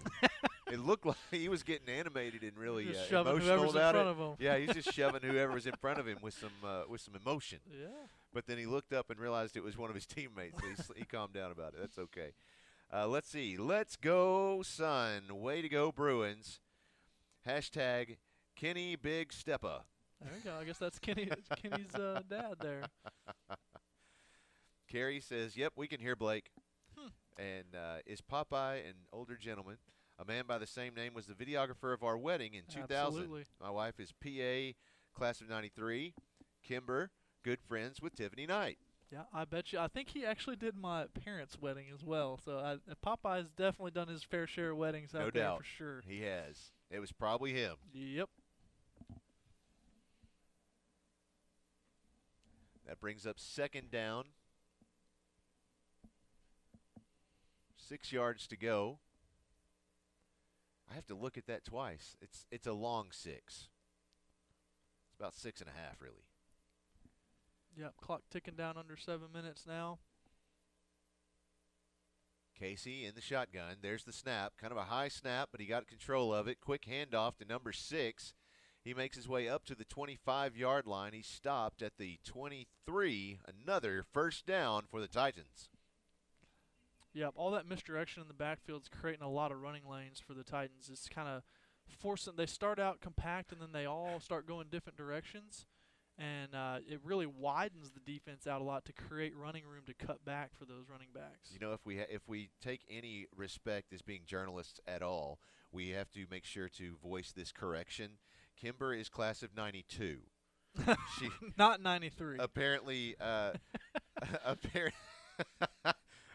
It looked like he was getting animated and really Just shoving emotional whoever's about in front it. of him. Yeah, he's just shoving whoever was in front of him with some emotion. Yeah. But then he looked up and realized it was one of his teammates. So he calmed down about it. That's okay. Let's see. Let's go, son. Way to go, Bruins. Hashtag Kenny Big Steppa. There you go. I guess that's Kenny's dad there. Carrie says, yep, we can hear Blake. And is Popeye an older gentleman? A man by the same name was the videographer of our wedding in 2000. Absolutely. My wife is PA, class of 93. Kimber, good friends with Tiffany Knight. Yeah, I bet you. I think he actually did my parents' wedding as well. So Popeye's definitely done his fair share of weddings out there doubt. for sure. He has. It was probably him. Yep. That brings up 2nd down. 6 yards to go. I have to look at that twice. It's a long 6. It's about 6.5, really. Yep, clock ticking down under 7 minutes now. Casey in the shotgun. There's the snap. Kind of a high snap, but he got control of it. Quick handoff to number 6. He makes his way up to the 25-yard line. He stopped at the 23. Another 1st down for the Titans. Yep, all that misdirection in the backfield's creating a lot of running lanes for the Titans. It's kind of forcing. They start out compact, and then they all start going different directions. And it really widens the defense out a lot to create running room to cut back for those running backs. You know, if we take any respect as being journalists at all, we have to make sure to voice this correction. Kimber is class of 92. She not 93. Apparently,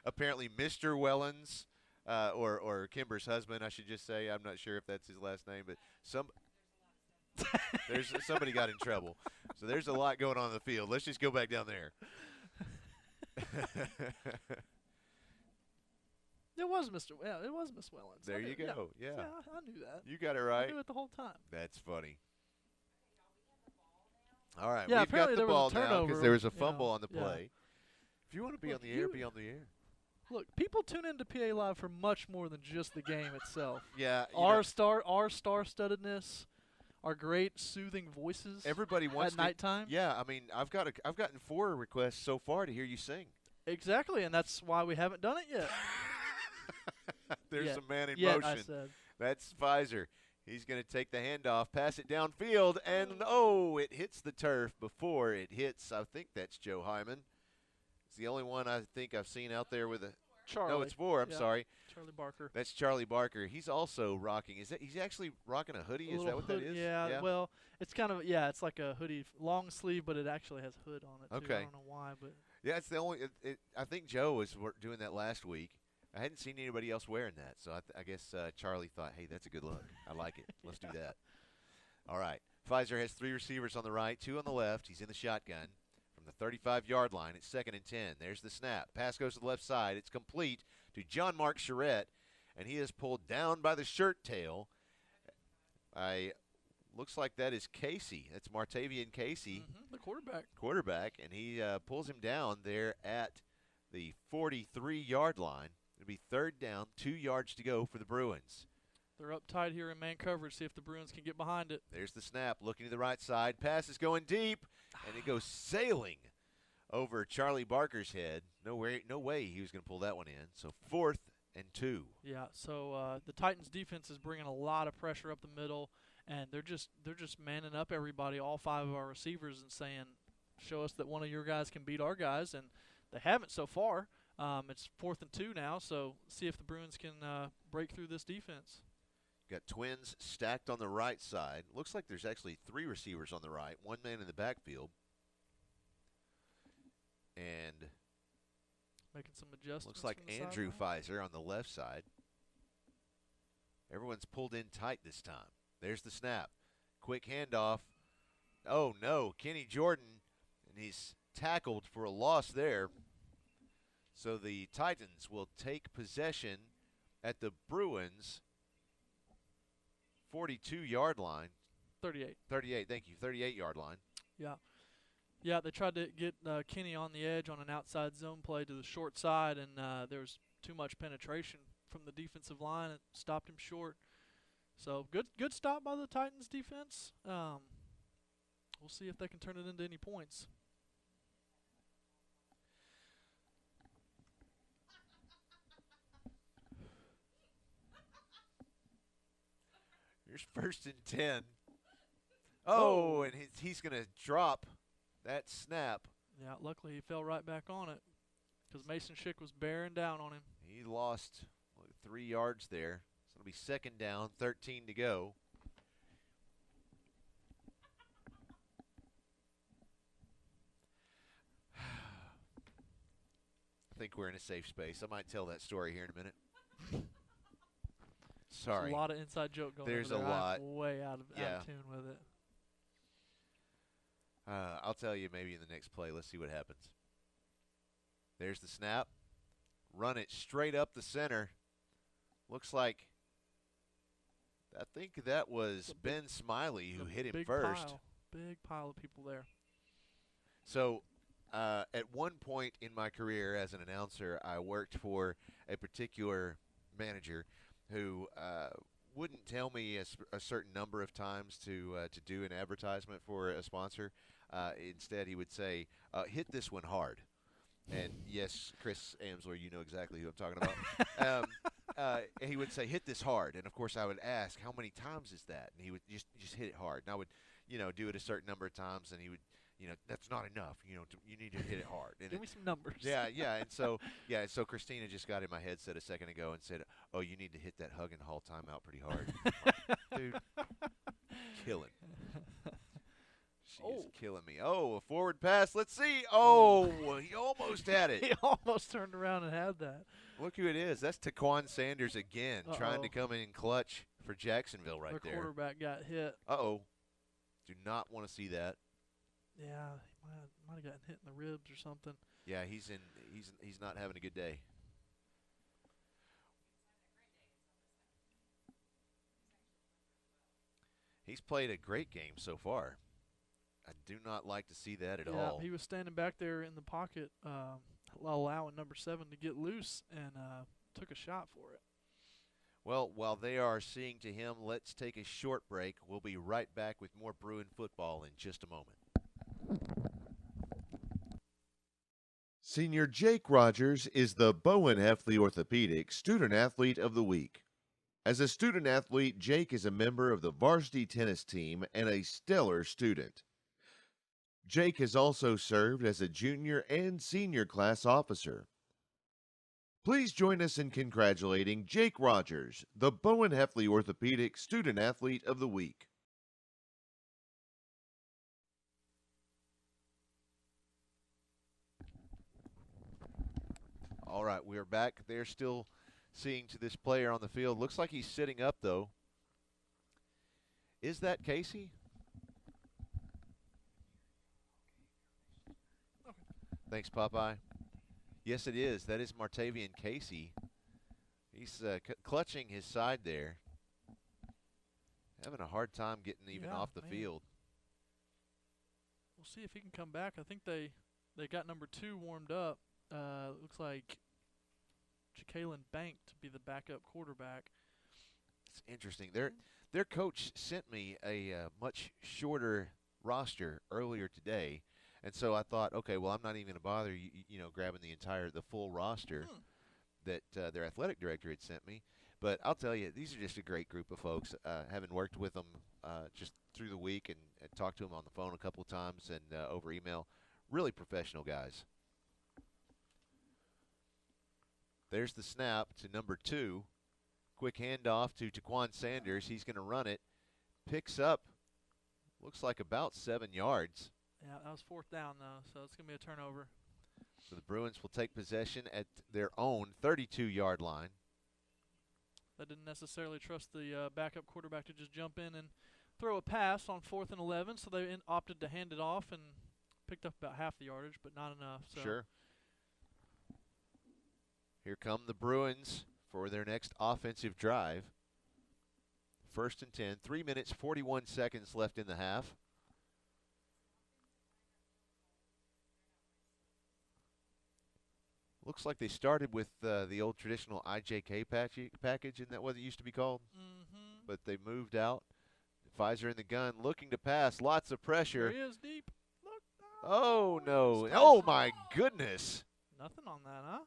apparently Mr. Wellens, or Kimber's husband, I should just say. I'm not sure if that's his last name, but somebody got in trouble. So there's a lot going on in the field. Let's just go back down there. It was Miss Wellens. There you go. Yeah. I knew that. You got it right. I knew it the whole time. That's funny. All right, yeah, we've got the ball now because there was a you fumble know, on the play. If you want to be on the air, be on the air. Look, people tune into PA Live for much more than just the game itself. Yeah, our star-studdedness, our great soothing voices. Everybody wants at nighttime. Yeah, I mean, I've gotten 4 requests so far to hear you sing. Exactly, and that's why we haven't done it yet. There's a man in motion. motion. I said. That's Pfizer. He's going to take the handoff, pass it downfield, and it hits the turf before it hits. I think that's Joe Hyman. It's the only one I think I've seen out there with a. Charlie. No, it's 4. I'm sorry. Charlie Barker. That's Charlie Barker. He's also rocking. He's actually rocking a hoodie? Is that what that is? Yeah. Well, it's kind of it's like a hoodie, long sleeve, but it actually has hood on it. Too. Okay. I don't know why, but. Yeah, it's the only. I think Joe was doing that last week. I hadn't seen anybody else wearing that, so I guess Charlie thought, hey, that's a good look. I like it. Let's do that. All right. Pfizer has 3 receivers on the right, 2 on the left. He's in the shotgun from the 35-yard line. It's 2nd and 10. There's the snap. Pass goes to the left side. It's complete to John Mark Charette, and he is pulled down by the shirt tail. Looks like that is Casey. That's Martavian Casey. The quarterback. And he pulls him down there at the 43-yard line. It'll be 3rd down, 2 yards to go for the Bruins. They're up tight here in man coverage. See if the Bruins can get behind it. There's the snap. Looking to the right side. Pass is going deep, and it goes sailing over Charlie Barker's head. No way he was going to pull that one in. So 4th and 2. Yeah, so the Titans defense is bringing a lot of pressure up the middle, and they're just manning up everybody, all 5 of our receivers, and saying, show us that one of your guys can beat our guys, and they haven't so far. It's 4th and 2 now, so see if the Bruins can break through this defense. Got twins stacked on the right side. Looks like there's actually 3 receivers on the right, 1 man in the backfield. And making some adjustments. Looks like Andrew Pfizer on the left side. Everyone's pulled in tight this time. There's the snap. Quick handoff. Oh, no. Kenny Jordan, and he's tackled for a loss there. So the Titans will take possession at the Bruins' 42-yard line. 38. 38, thank you. 38-yard line. Yeah. Yeah, they tried to get Kenny on the edge on an outside zone play to the short side, and there was too much penetration from the defensive line. It stopped him short. So good stop by the Titans defense. We'll see if they can turn it into any points. Here's 1st and 10. Oh, and he's going to drop that snap. Yeah, luckily he fell right back on it because Mason Schick was bearing down on him. He lost 3 yards there. So it'll be 2nd down, 13 to go. I think we're in a safe space. I might tell that story here in a minute. Sorry. There's a lot of inside joke going on. There's a lot. I'm way out of tune with it. I'll tell you maybe in the next play. Let's see what happens. There's the snap. Run it straight up the center. Looks like, I think that was Ben Smiley who hit him first. Big pile of people there. So at one point in my career as an announcer, I worked for a particular manager who wouldn't tell me a certain number of times to do an advertisement for a sponsor. Instead, he would say, hit this one hard. And yes, Chris Amsler, you know exactly who I'm talking about. He would say, hit this hard. And, of course, I would ask, how many times is that? And he would just hit it hard. And I would, do it a certain number of times, and he would, that's not enough. You need to hit it hard. And Give me some numbers. Yeah. And so Christina just got in my headset a second ago and said, oh, you need to hit that hug and haul timeout pretty hard. Dude, killing. She is killing me. Oh, a forward pass. Let's see. Oh, he almost had it. He almost turned around and had that. Look who it is. That's Taquan Sanders again, trying to come in clutch for Jacksonville right there. Their quarterback got hit. Uh-oh. Do not want to see that. Yeah, he might have gotten hit in the ribs or something. Yeah, he's not having a good day. He's played a great game so far. I do not like to see that at all. He was standing back there in the pocket, allowing number 7 to get loose, and took a shot for it. Well, while they are seeing to him, let's take a short break. We'll be right back with more Bruin football in just a moment. Senior Jake Rogers is the Bowen Heffley Orthopedic Student Athlete of the Week. As a student athlete, Jake is a member of the varsity tennis team and a stellar student. Jake has also served as a junior and senior class officer. Please join us in congratulating Jake Rogers, the Bowen Heffley Orthopedic Student Athlete of the Week. All right, we're back. They're still seeing to this player on the field. Looks like he's sitting up, though. Is that Casey? Thanks, Popeye. Yes, it is. That is Martavian Casey. He's clutching his side there. Having a hard time getting even off the field. We'll see if he can come back. I think they got number 2 warmed up. Looks like Ja'Kalen Bank to be the backup quarterback. It's interesting. Their coach sent me a much shorter roster earlier today, And so I thought, okay, well, I'm not even going to bother, grabbing the full roster that their athletic director had sent me. But I'll tell you, these are just a great group of folks. Having worked with them just through the week and talked to them on the phone a couple of times and over email, really professional guys. There's the snap to number 2. Quick handoff to Taquan Sanders. He's going to run it. Picks up, looks like about 7 yards. Yeah, that was 4th down, though, so it's going to be a turnover. So the Bruins will take possession at their own 32-yard line. They didn't necessarily trust the backup quarterback to just jump in and throw a pass on 4th and 11, so they opted to hand it off and picked up about half the yardage, but not enough. So. Sure. Here come the Bruins for their next offensive drive. 1st and 10, 3 minutes, 41 seconds left in the half. Looks like they started with the old traditional IJK package, isn't that what it used to be called? Mm-hmm. But they moved out. Pfizer in the gun, looking to pass, lots of pressure. There he is deep. Look. Oh, no. Oh, my goodness. Nothing on that, huh?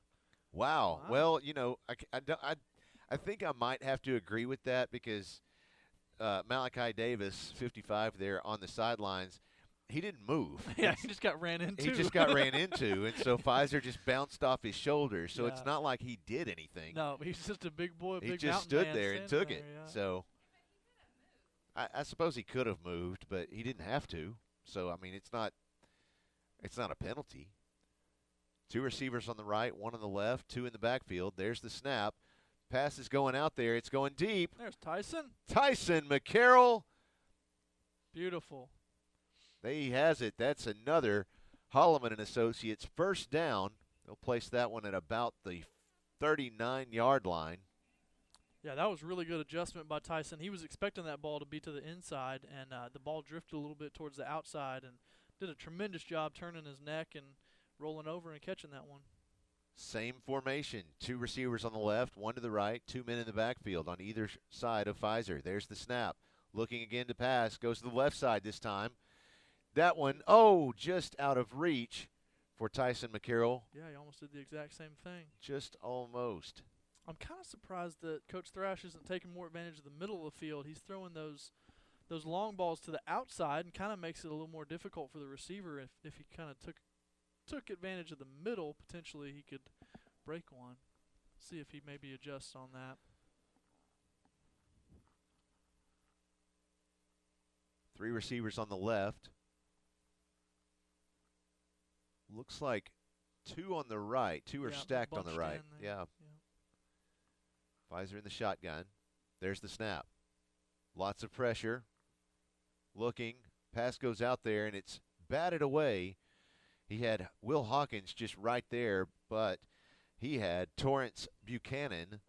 Wow. Well, I think I might have to agree with that because Malachi Davis, 55 there on the sidelines, he didn't move. Yeah, he just got ran into. He just got ran into, and so Pfizer just bounced off his shoulder. So Yeah. it's not like he did anything. No, he's just a big boy, He big just mountain stood man there and standing took it. there, yeah. So I suppose he could have moved, but he didn't have to. So I mean, it's not a penalty. 2 receivers on the right, 1 on the left, 2 in the backfield. There's the snap. Pass is going out there. It's going deep. There's Tyson. Tyson McCarroll. Beautiful. There he has it. That's another Holloman and Associates first down. They'll place that one at about the 39-yard line. Yeah, that was really good adjustment by Tyson. He was expecting that ball to be to the inside, and the ball drifted a little bit towards the outside and did a tremendous job turning his neck and rolling over and catching that one. Same formation. 2 receivers on the left, 1 to the right, 2 men in the backfield on either side of Pfizer. There's the snap. Looking again to pass. Goes to the left side this time. That one, just out of reach for Tyson McCarroll. Yeah, he almost did the exact same thing. Just almost. I'm kind of surprised that Coach Thrash isn't taking more advantage of the middle of the field. He's throwing those long balls to the outside and kind of makes it a little more difficult for the receiver. If he kind of took advantage of the middle, potentially he could break one. See if he maybe adjusts on that. 3 receivers on the left. Looks like 2 on the right. 2 are stacked on the right. Yeah. Pfizer in the shotgun. There's the snap. Lots of pressure. Looking. Pass goes out there, and it's batted away. He had Will Hawkins just right there, but he had Torrance Buchanan.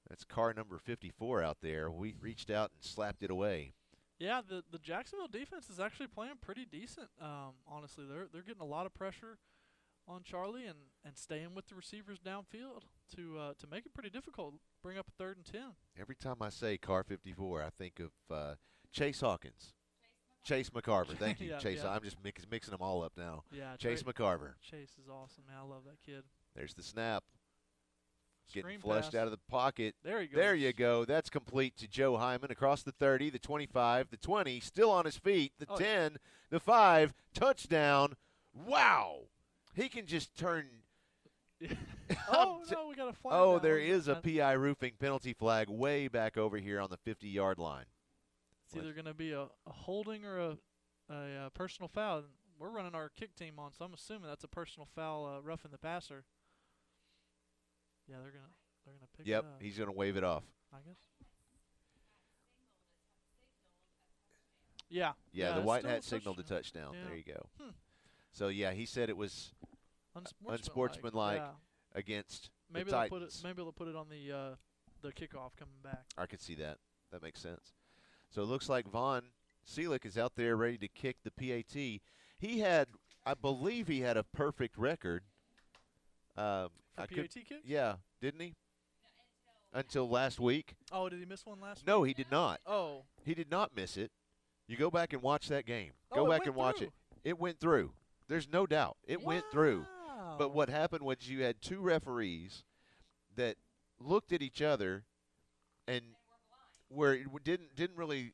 That's car number 54 out there. We reached out and slapped it away. Yeah, the Jacksonville defense is actually playing pretty decent. Honestly, they're getting a lot of pressure on Charlie and staying with the receivers downfield to make it pretty difficult. Bring up a 3rd and 10. Every time I say car 54, I think of Chase Hawkins. Chase McCarver. Thank you, Yeah, Chase. yeah. I'm just mixing them all up now. Yeah, Chase McCarver. Chase is awesome, man. I love that kid. There's the snap. Getting Screen flushed pass. out of the pocket. There he goes. There you go. That's complete to Joe Hyman across the 30, the 25, the 20, still on his feet, the 10, the 5, touchdown. Wow. He can just turn. No, we got a flag. Oh, down. there is a PI roofing penalty flag way back over here on the 50-yard line. It's either going to be a holding or a personal foul. We're running our kick team on, so I'm assuming that's a personal foul, roughing the passer. Yeah, they're gonna pick it up. Yep, he's gonna wave it off. I guess. Yeah. Yeah, the it's white still hat a signaled the touchdown. touchdown. Yeah. There you go. Hmm. So yeah, he said it was unsportsmanlike Yeah. against Maybe the they'll Titans. put it. Maybe they'll put it on the kickoff coming back. I could see that. That makes sense. So it looks like Vaughn Seelick is out there ready to kick the PAT. He had, I believe, he had a perfect record. For PAT kicks? Yeah, didn't he? Until last week. Oh, did he miss one last week? No, he did not. Oh. He did not miss it. You go back and watch that game. Oh, Go it back went and watch through. it. It went through. There's no doubt. It went through. Wow. But what happened was you had two referees that looked at each other and where it didn't really,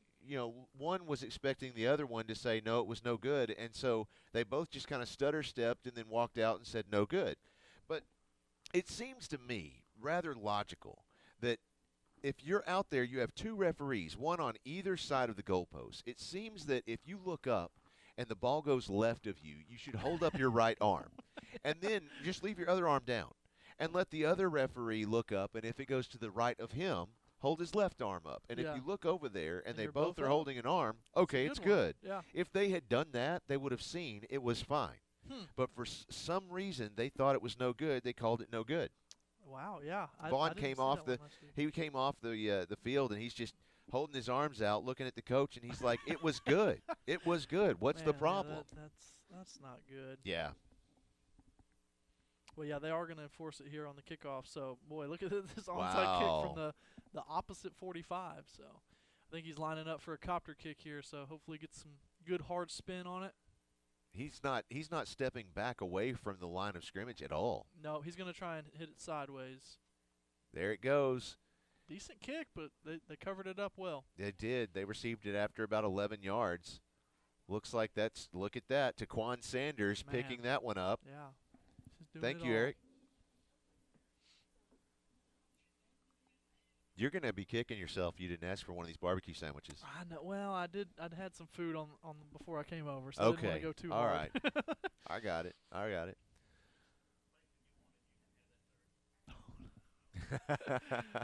one was expecting the other one to say, no, it was no good. And so they both just kind of stutter-stepped and then walked out and said, no good. But it seems to me rather logical that if you're out there, you have two referees, one on either side of the goalpost. It seems that if you look up and the ball goes left of you, you should hold up your right arm. And then just leave your other arm down and let the other referee look up. And if it goes to the right of him, hold his left arm up. And if you look over there and they both are holding an arm, okay, it's good. Yeah. If they had done that, they would have seen it was fine. But for some reason, they thought it was no good. They called it no good. Wow, yeah. Vaughn came off the field, and he's just holding his arms out, looking at the coach, and he's like, "It was good. It was good. What's the problem?" That's not good. Yeah. Well, yeah, they are going to enforce it here on the kickoff. So, boy, look at this onside kick from the opposite 45. So, I think he's lining up for a copter kick here. So, hopefully, get some good hard spin on it. He's not stepping back away from the line of scrimmage at all. No, he's going to try and hit it sideways. There it goes. Decent kick, but they covered it up well. They did. They received it after about 11 yards. Looks like look at that. Taquan Sanders picking that one up. Yeah. Thank you, Eric. You're going to be kicking yourself. You didn't ask for one of these barbecue sandwiches. I know. Well, I did. I'd had some food on before I came over, so I didn't want to go too hard. All right. I got it.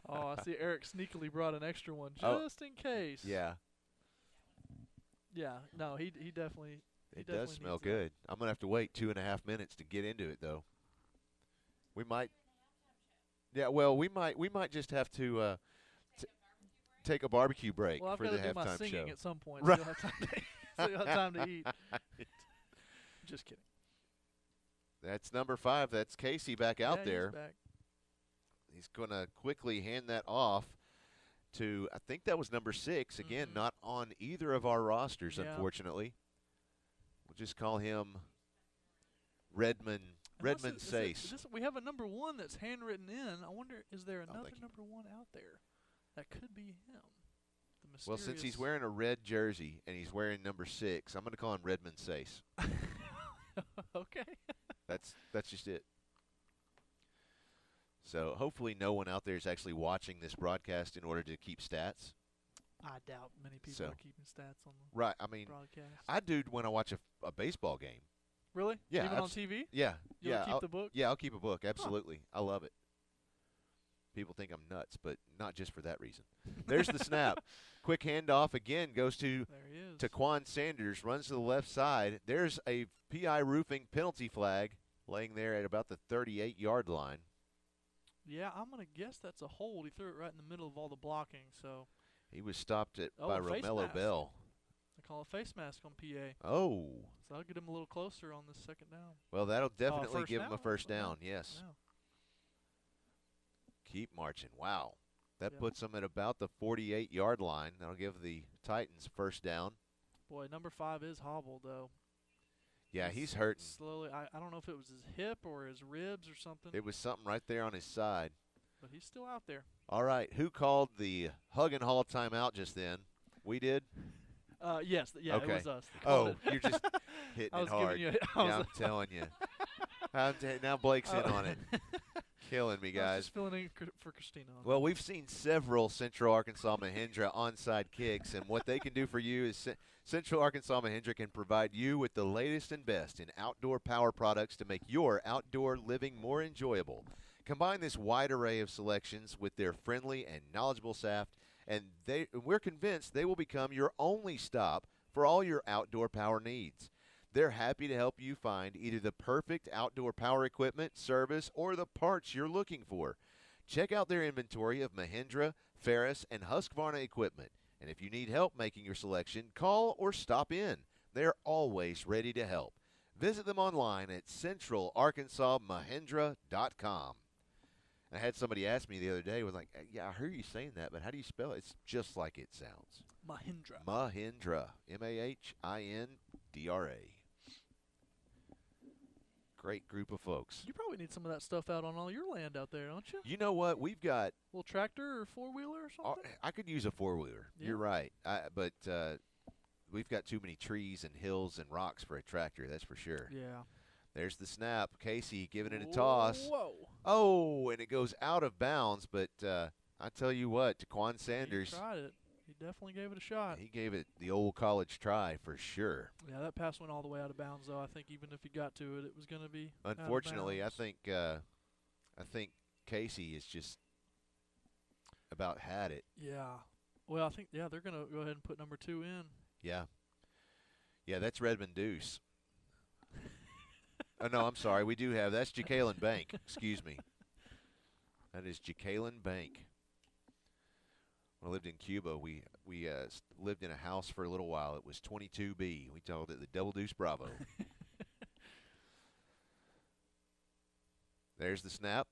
Oh, I see Eric sneakily brought an extra one just in case. Yeah. Yeah. No, he definitely. It does smell good. I'm going to have to wait 2.5 minutes to get into it, though. We might. Yeah, well, we might just have to take a barbecue break for the halftime show. Well, I've got to do my singing at some point, so you'll have time to eat. Just kidding. That's number 5. That's Casey back out there. He's back. He's going to quickly hand that off to, I think that was number 6. Again, not on either of our rosters, unfortunately. We'll just call him Redmond Sace. We have a number 1 that's handwritten in. I wonder, is there another number 1 out there? That could be him. Well, since he's wearing a red jersey and he's wearing number 6, I'm going to call him Redmond Sace. Okay. That's just it. So hopefully no one out there is actually watching this broadcast in order to keep stats. I doubt many people are keeping stats on the broadcast. I do when I watch a baseball game. Really? Yeah. Even on TV? Yeah. You'll keep the book? Yeah, I'll keep a book. Absolutely. Huh. I love it. People think I'm nuts, but not just for that reason. There's the snap. Quick handoff again goes to Taquan Sanders, runs to the left side. There's a PI roofing penalty flag laying there at about the 38-yard line. Yeah, I'm going to guess that's a hold. He threw it right in the middle of all the blocking. So he was stopped by Romello Bell. They call a face mask on PA. Oh. So I'll get him a little closer on this second down. Well, that'll definitely give him a first down, yes. Yeah. Keep marching. Wow. That puts them at about the 48-yard line. That'll give the Titans first down. Boy, number 5 is hobbled, though. Yeah, he's hurting. Slowly. I don't know if it was his hip or his ribs or something. It was something right there on his side. But he's still out there. All right. Who called the Hug and Haul timeout just then? We did? Yes. Yeah, okay. It was us. You're just hitting it hard. I'm telling you. Now Blake's in on it. Killing me, guys. I was just filling in for Christina. Well, we've seen several Central Arkansas Mahindra onside kicks, and what they can do for you is Central Arkansas Mahindra can provide you with the latest and best in outdoor power products to make your outdoor living more enjoyable. Combine this wide array of selections with their friendly and knowledgeable staff, and we're convinced they will become your only stop for all your outdoor power needs. They're happy to help you find either the perfect outdoor power equipment, service, or the parts you're looking for. Check out their inventory of Mahindra, Ferris, and Husqvarna equipment. And if you need help making your selection, call or stop in. They're always ready to help. Visit them online at centralarkansasmahindra.com. I had somebody ask me the other day, was like, yeah, I heard you saying that, but how do you spell it? It's just like it sounds. Mahindra. Mahindra. M-A-H-I-N-D-R-A. great group of folks. You probably need some of that stuff out on all your land out there, don't you? You know what? We've got Little tractor or four-wheeler or something? I could use a four-wheeler. Yeah. You're right. But we've got too many trees and hills and rocks for a tractor, that's for sure. Yeah. There's the snap. Casey giving it a toss. Whoa. Oh, and it goes out of bounds. But I tell you what, Taquan Sanders. He tried it. He definitely gave it a shot. He gave it the old college try for sure. Yeah, that pass went all the way out of bounds, though. I think even if he got to it, it was going to be Unfortunately, out of bounds. I think Casey is just about had it. Yeah. Well, I think, they're going to go ahead and put number 2 in. Yeah. Yeah, that's Redmond Deuce. Oh, no, I'm sorry. We do have. That's Jacalen Bank. Excuse me. That is Jacalen Bank. When I lived in Cuba, we lived in a house for a little while. It was 22B. We called it the Double Deuce Bravo. There's the snap.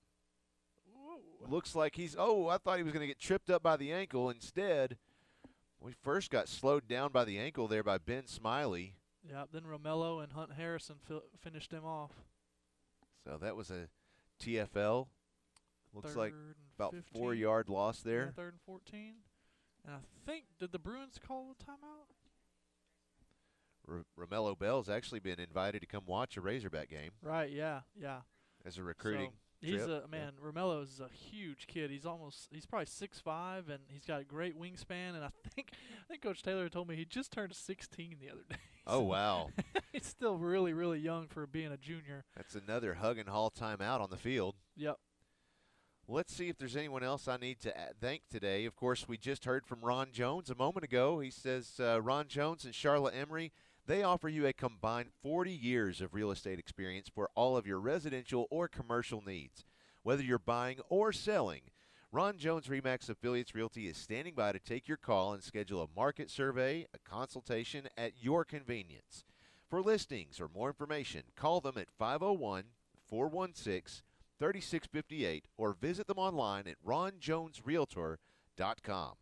Whoa. Looks like he's – I thought he was going to get tripped up by the ankle. Instead, we first got slowed down by the ankle there by Ben Smiley. Yeah, then Romello and Hunt Harrison finished him off. So that was a TFL. Looks like about 15. 4-yard loss there. Yeah, 3rd and 14. And I think, did the Bruins call the timeout? Romello Bell's actually been invited to come watch a Razorback game. Right, yeah. As a recruiting He's trip. Romello is a huge kid. He's probably 6'5", and he's got a great wingspan. And I think Coach Taylor told me he just turned 16 the other day. Oh, wow. He's still really, really young for being a junior. That's another Hug and Hall timeout on the field. Yep. Let's see if there's anyone else I need to thank today. Of course, we just heard from Ron Jones a moment ago. He says Ron Jones and Charlotte Emery, they offer you a combined 40 years of real estate experience for all of your residential or commercial needs. Whether you're buying or selling, Ron Jones RE/MAX Affiliates Realty is standing by to take your call and schedule a market survey, a consultation at your convenience. For listings or more information, call them at 501-416-3658 or visit them online at ronjonesrealtor.com.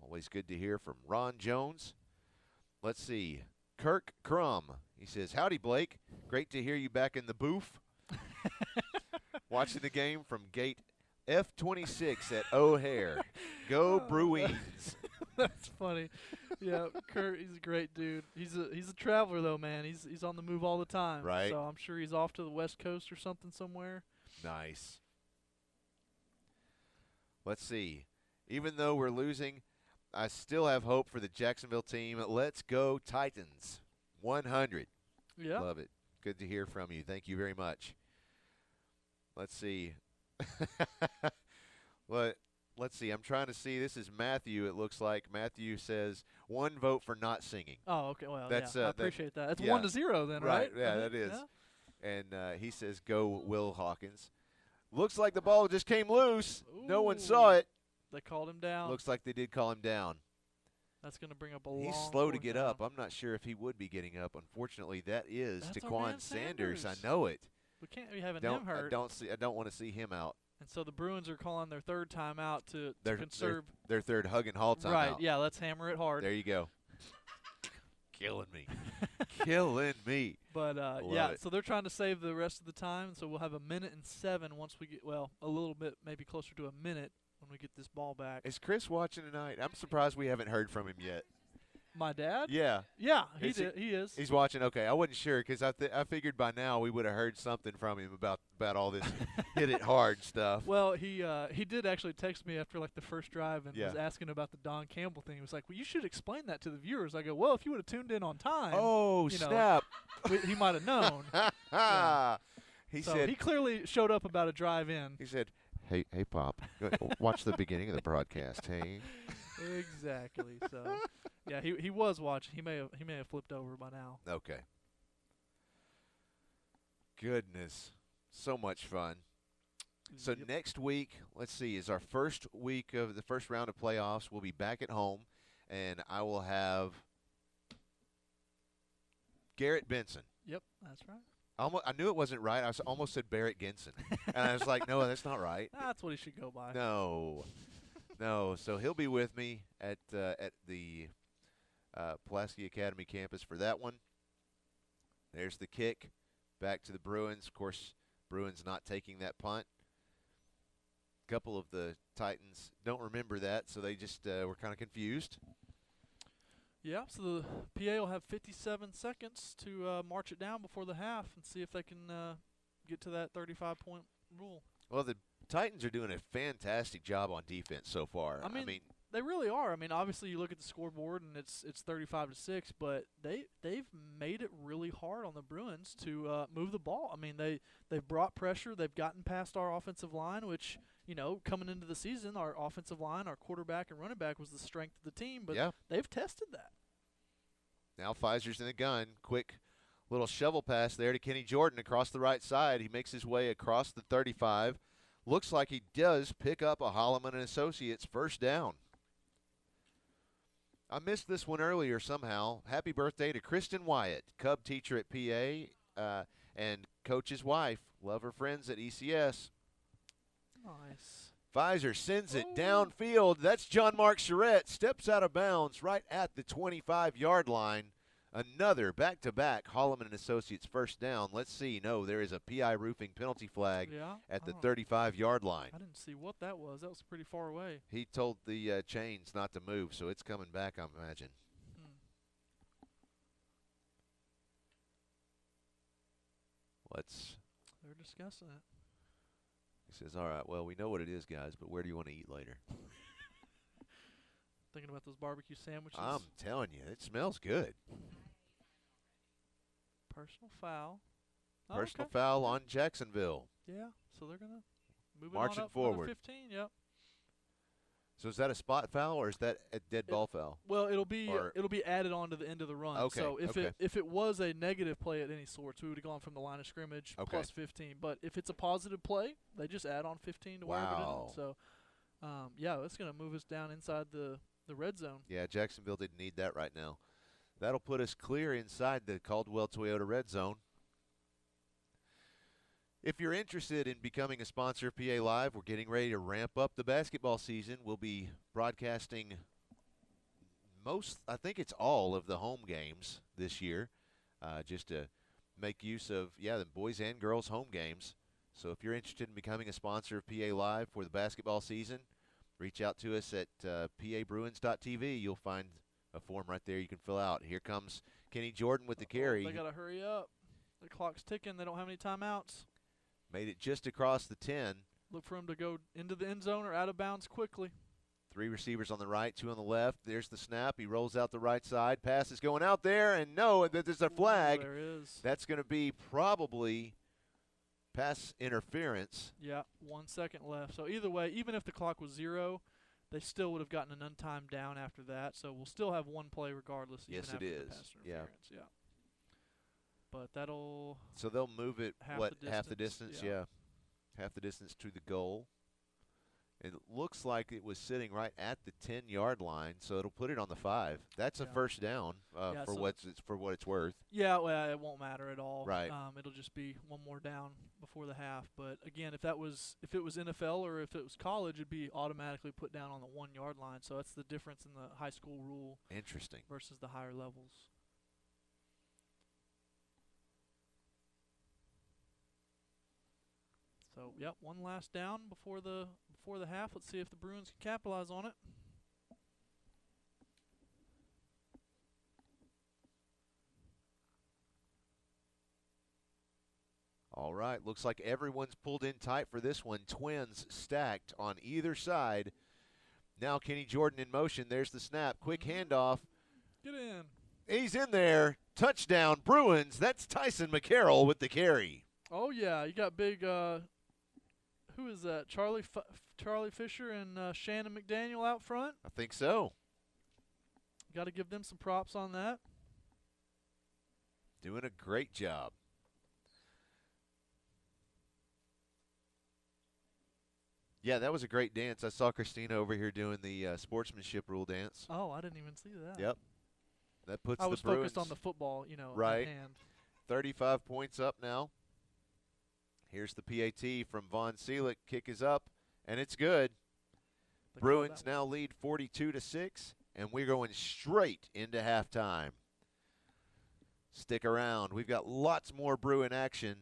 Always good to hear from Ron Jones. Let's see. Kirk Crum. He says, howdy, Blake. Great to hear you back in the booth. Watching the game from gate F26 at O'Hare. Go Bruins. That's funny. Yeah, Kurt, he's a great dude. He's a traveler though, man. He's on the move all the time. Right. So I'm sure he's off to the West Coast or something somewhere. Nice. Let's see. Even though we're losing, I still have hope for the Jacksonville team. Let's go Titans. 100. Yeah. Love it. Good to hear from you. Thank you very much. Let's see. Let's see. I'm trying to see. This is Matthew, it looks like. Matthew says 1 vote for not singing. Oh, okay. Well, That's, I appreciate that. It's yeah. 1-0 then, right? Yeah, that is. Yeah. And he says go Will Hawkins. Looks like the ball just came loose. No one saw it. They called him down. Looks like they did call him down. That's going to bring up a long He's slow to fourth get down. up. I'm not sure if he would be getting up. Unfortunately, that is That's our Taquan man Sanders. I Sanders. know it. We can't be having him hurt. I don't want to see him out. And so the Bruins are calling their 3rd timeout to Their conserve. their 3rd Hug and Hall timeout. Right, yeah, let's hammer it hard. There you go. Killing me. Killing me. But, Love yeah, it. so they're trying to save the rest of the time. So we'll have 1:07 once we get, a little bit, maybe closer to a minute when we get this ball back. Is Chris watching tonight? I'm surprised we haven't heard from him yet. My dad? Yeah. Yeah, he Is he- did. He is. He's watching. Okay, I wasn't sure because I figured by now we would have heard something from him about all this hit it hard stuff. Well, he did actually text me after like the first drive and Yeah. was asking about the Don Campbell thing. He was like, "Well, you should explain that to the viewers." I go, "Well, if you would have tuned in on time, Oh, you know, snap. he might have known." Yeah. He So said he clearly showed up about a drive in. he said, "Hey Pop, watch the beginning of the broadcast, hey." Exactly. So, yeah, he was watching. He may have flipped over by now. Okay. Goodness. So much fun. So Yep. next week, let's see, is our first week of the first round of playoffs. We'll be back at home, and I will have Garrett Benson. Yep, that's right. I knew it wasn't right. I almost said Barrett Ginson. And I was like, no, that's not right. That's what he should go by. No. No. So he'll be with me at the Pulaski Academy campus for that one. There's the kick. back to the Bruins. Of course, Bruins not taking that punt. A couple of the Titans don't remember that, so they just were kind of confused. Yeah, so the PA will have 57 seconds to march it down before the half and see if they can get to that 35-point rule. Well, the Titans are doing a fantastic job on defense so far. I mean they really are. I mean, obviously you look at the scoreboard and it's 35-6, but they've made it really hard on the Bruins to move the ball. I mean, they've brought pressure. They've gotten past our offensive line, which, you know, coming into the season, our offensive line, our quarterback and running back was the strength of the team, but they've tested that. Now Pfizer's in the gun. Quick little shovel pass there to Kenny Jordan across the right side. He makes his way across the 35. Looks like he does pick up a Holloman and Associates first down. I missed this one earlier somehow. Happy birthday to Kristen Wyatt, Cub teacher at PA, and Coach's wife. Love her friends at ECS. Nice. Pfizer sends it downfield. That's John Mark Charette. Steps out of bounds right at the 25-yard line. Another back-to-back Holloman and Associates first down. Let's see. No, there is a PI roofing penalty flag at the 35-yard line. I didn't see what that was. That was pretty far away. He told the chains not to move, so it's coming back, I imagine. They're discussing it. He says, all right, well, we know what it is, guys, but where do you want to eat later? Thinking about those barbecue sandwiches. I'm telling you, it smells good. Personal foul. Personal foul on Jacksonville. Yeah, so they're going to move Marching it on up forward. For 15, yep. So is that a spot foul or is that a dead ball foul? Well, it'll be added on to the end of the run. Okay, so if it was a negative play at any sorts, we would have gone from the line of scrimmage plus 15. But if it's a positive play, they just add on 15 to wherever it is. So, that's going to move us down inside the red zone. Yeah, Jacksonville didn't need that right now. That'll put us clear inside the Caldwell Toyota red zone. If you're interested in becoming a sponsor of PA Live, we're getting ready to ramp up the basketball season. We'll be broadcasting I think it's all of the home games this year, just to make use of, the boys and girls home games. So if you're interested in becoming a sponsor of PA Live for the basketball season, reach out to us at pabruins.tv. You'll find a form right there you can fill out. Here comes Kenny Jordan with the carry. They got to hurry up. The clock's ticking. They don't have any timeouts. Made it just across the 10. Look for him to go into the end zone or out of bounds quickly. 3 receivers on the right, 2 on the left. There's the snap. He rolls out the right side. Pass is going out there, and no, there's a flag. There is. That's going to be probably pass interference. Yeah, 1 second left. So either way, even if the clock was 0, they still would have gotten an untimed down after that. So we'll still have one play regardless. Yes, even after it the is. pass interference. Yeah. But that'll. So they'll move it half the distance? Yeah. Half the distance to the goal. It looks like it was sitting right at the 10-yard line, so it'll put it on the 5. That's a first down for what it's worth. Yeah, well, it won't matter at all. Right. It'll just be one more down before the half. But again, if it was NFL or if it was college, it'd be automatically put down on the 1-yard line. So that's the difference in the high school rule. Interesting. Versus the higher levels. So, one last down before the half. Let's see if the Bruins can capitalize on it. All right, looks like everyone's pulled in tight for this one. Twins stacked on either side. Now Kenny Jordan in motion. There's the snap. Quick handoff. Get in. He's in there. Touchdown, Bruins. That's Tyson McCarroll with the carry. Oh, yeah. You got big who is that? Charlie Fisher and Shannon McDaniel out front? I think so. Got to give them some props on that. Doing a great job. Yeah, that was a great dance. I saw Christina over here doing the sportsmanship rule dance. Oh, I didn't even see that. Yep. That puts I the was Bruins focused on the football, right. in hand. 35 points up now. Here's the PAT from Von Seelig. Kick is up, and it's good. Bruins now lead 42-6, and we're going straight into halftime. Stick around. We've got lots more Bruin action,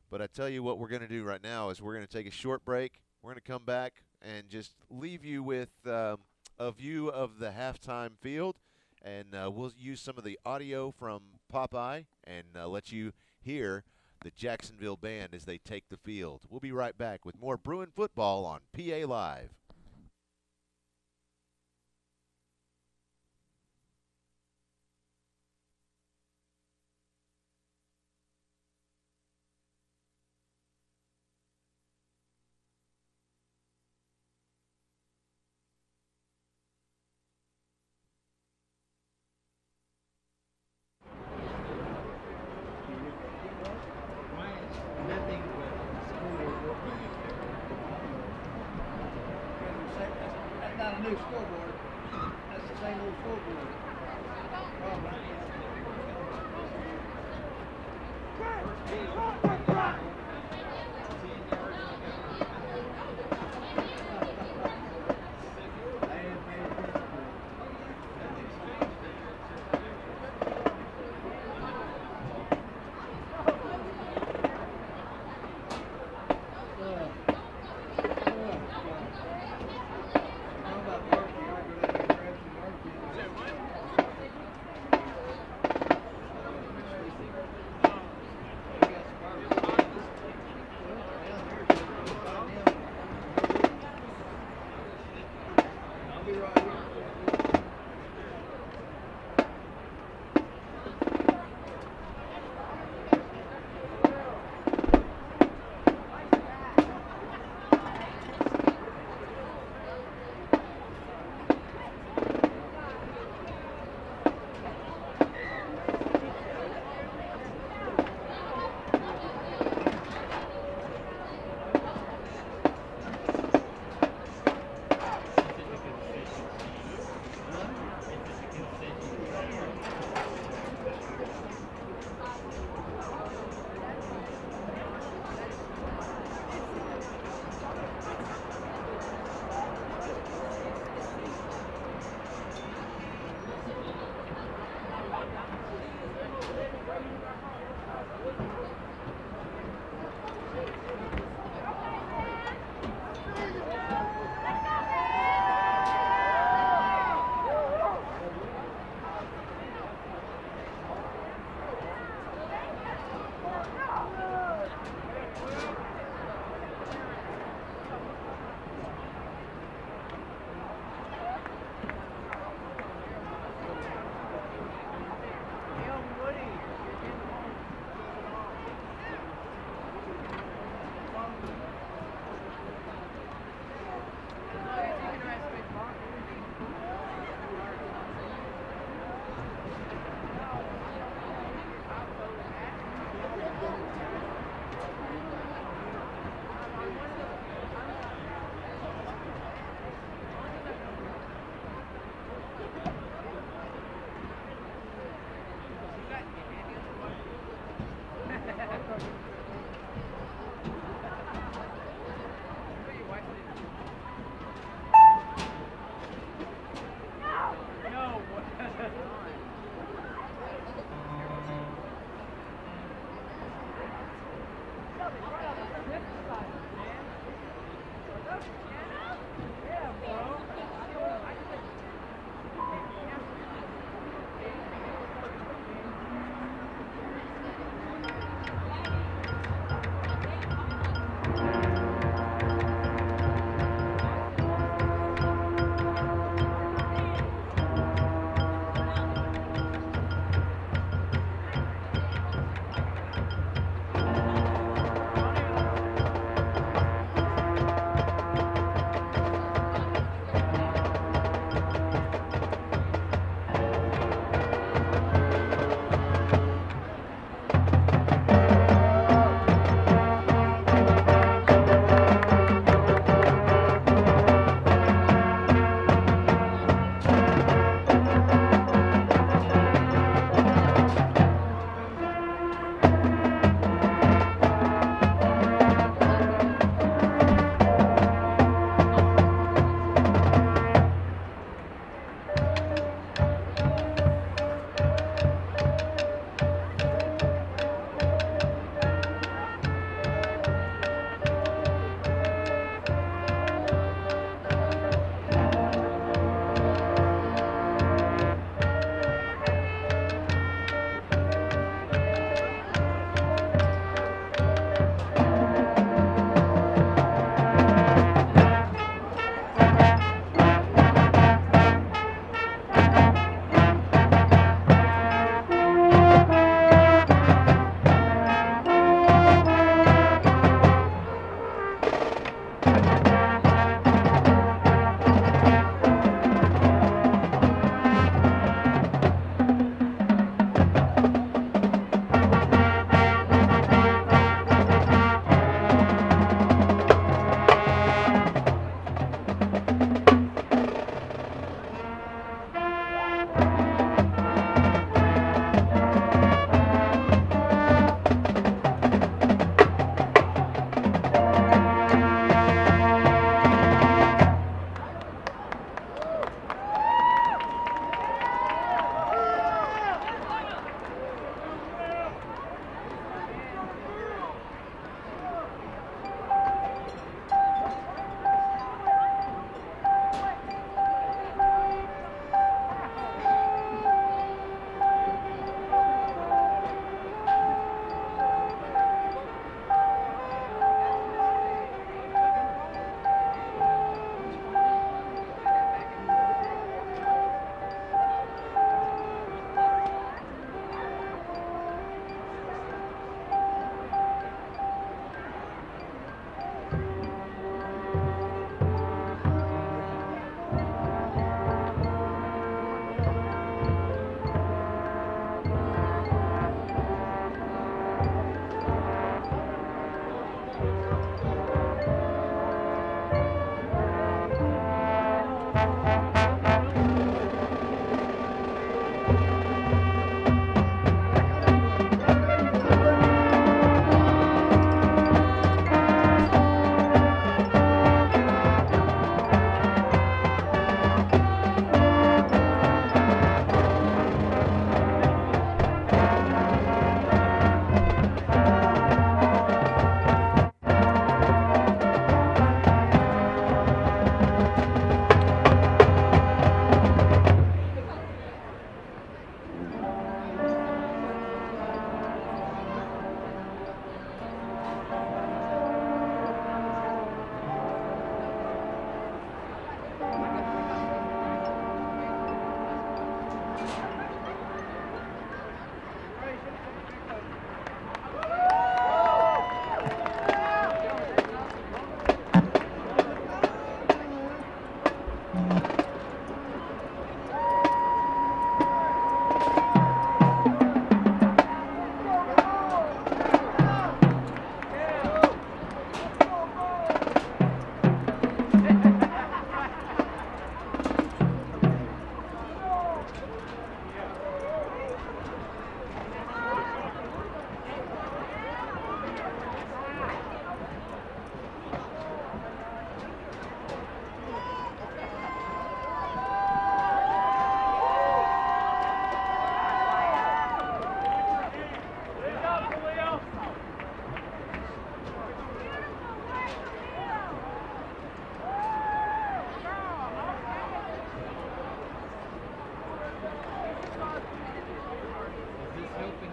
but I tell you what we're going to do right now is we're going to take a short break. We're going to come back and just leave you with a view of the halftime field, and we'll use some of the audio from Popeye and let you hear the Jacksonville band as they take the field. We'll be right back with more Bruin football on PA Live. That's not a new scoreboard. That's the same old scoreboard. How about the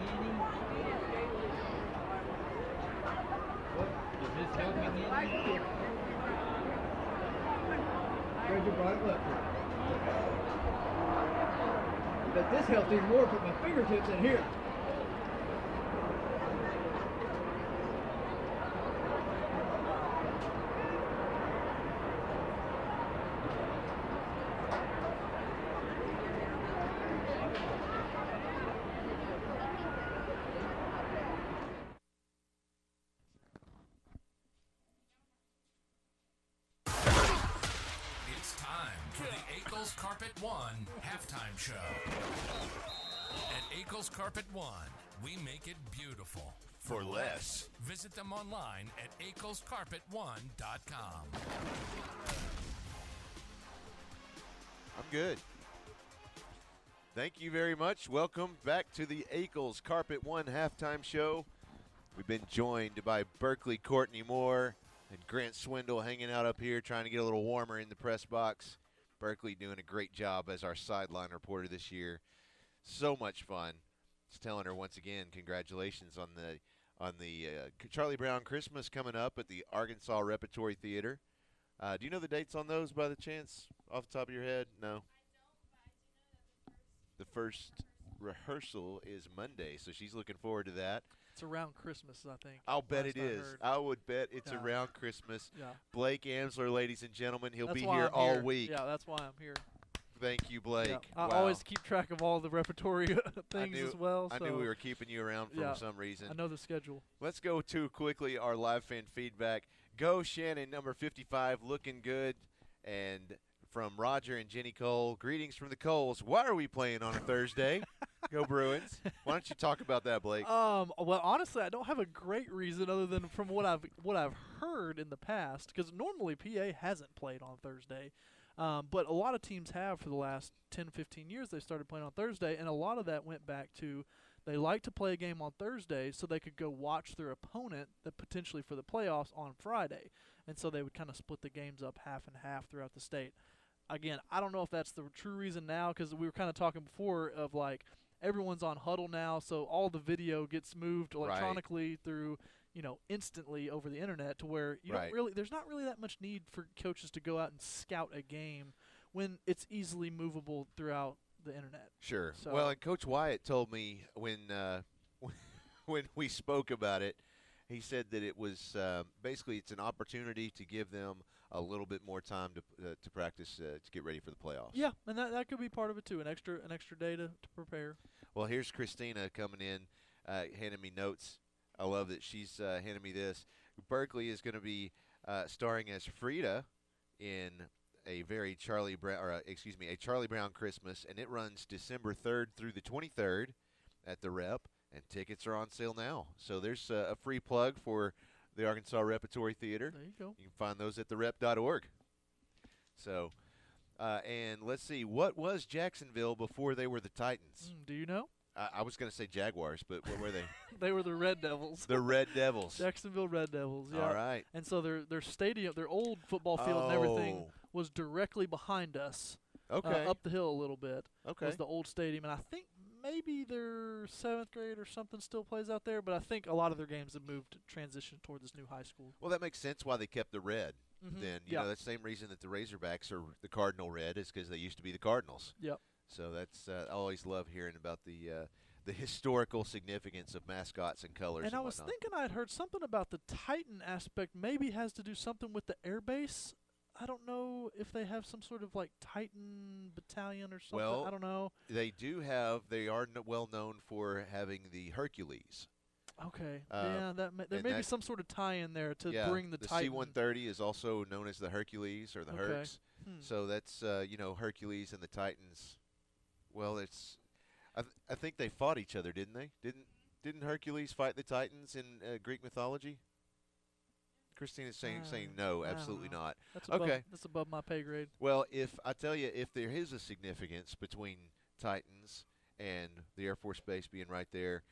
any? What? Is this helping any? Where'd you brought him up here? But this helps even more. Put my fingertips in here. It's time for the Ackles Carpet One halftime show. At Ackles Carpet One, we make it beautiful. For less. Visit them online at aclescarpet1.com. I'm good. Thank you very much. Welcome back to the Ackles Carpet One halftime show. We've been joined by Berkeley Courtney Moore and Grant Swindle hanging out up here trying to get a little warmer in the press box. Berkeley doing a great job as our sideline reporter this year. So much fun. Just telling her once again, congratulations on the Charlie Brown Christmas coming up at the Arkansas Repertory Theater. Do you know the dates on those by the chance, off the top of your head? No. The first rehearsal is Monday, so she's looking forward to that. It's around Christmas, I think. I'll bet last it I is. heard. I would bet it's Yeah. around Christmas. Yeah. Blake Amsler, ladies and gentlemen, he'll That's be why here I'm all week. Yeah, that's why I'm here. Thank you, Blake. Yeah. I Wow. always keep track of all the repertory things as well. I so knew we were keeping you around for yeah, some reason. I know the schedule. Let's go to quickly our live fan feedback. Go Shannon, number 55, looking good. And from Roger and Jenny Cole, greetings from the Coles. Why are we playing on a Thursday? Go Bruins. Why don't you talk about that, Blake? Well, honestly, I don't have a great reason other than from what I've heard in the past, because normally PA hasn't played on Thursday. But a lot of teams have for the last 10, 15 years. They started playing on Thursday, and a lot of that went back to they like to play a game on Thursday so they could go watch their opponent that potentially for the playoffs on Friday. And so they would kind of split the games up half and half throughout the state. Again, I don't know if that's the true reason now, because we were kind of talking before of like everyone's on huddle now, so all the video gets moved electronically through, instantly over the internet to where there's not really that much need for coaches to go out and scout a game when it's easily movable throughout the internet. Sure. So, Well, and Coach Wyatt told me when when we spoke about it, he said that it was basically it's an opportunity to give them a little bit more time to practice to get ready for the playoffs. Yeah, and that could be part of it too, an extra day to prepare. Well, here's Christina coming in, handing me notes. I love that she's handing me this. Berkeley is going to be starring as Frida in a Charlie Brown Christmas, and it runs December 3rd through the 23rd at the Rep, and tickets are on sale now. So there's a free plug for the Arkansas Repertory Theater. There you go. You can find those at therep.org. So, and let's see, what was Jacksonville before they were the Titans? Do you know? I was going to say Jaguars, but what were they? They were the Red Devils. The Red Devils. Jacksonville Red Devils, yeah. All right. And so their stadium, their old football field and everything was directly behind us. Okay. Up the hill a little bit. Okay. Was the old stadium. And I think maybe their 7th grade or something still plays out there, but I think a lot of their games have moved, transitioned toward this new high school. Well, that makes sense why they kept the red. Mm-hmm. Then, you know, that's the same reason that the Razorbacks are the Cardinal red is because they used to be the Cardinals. Yep. So that's I always love hearing about the historical significance of mascots and colors. And I was thinking I had heard something about the Titan aspect maybe has to do something with the air base. I don't know if they have some sort of like Titan battalion or something. Well, I don't know. They do have. They are well known for having the Hercules. Okay. Yeah, there may be some sort of tie-in there to bring the Titan. The C-130 is also known as the Hercules or the Hercs. So that's Hercules and the Titans. Well, it's. I think they fought each other, didn't they? Didn't Hercules fight the Titans in Greek mythology? Christina's saying no, absolutely not. That's that's above my pay grade. Well, if there is a significance between Titans and the Air Force Base being right there,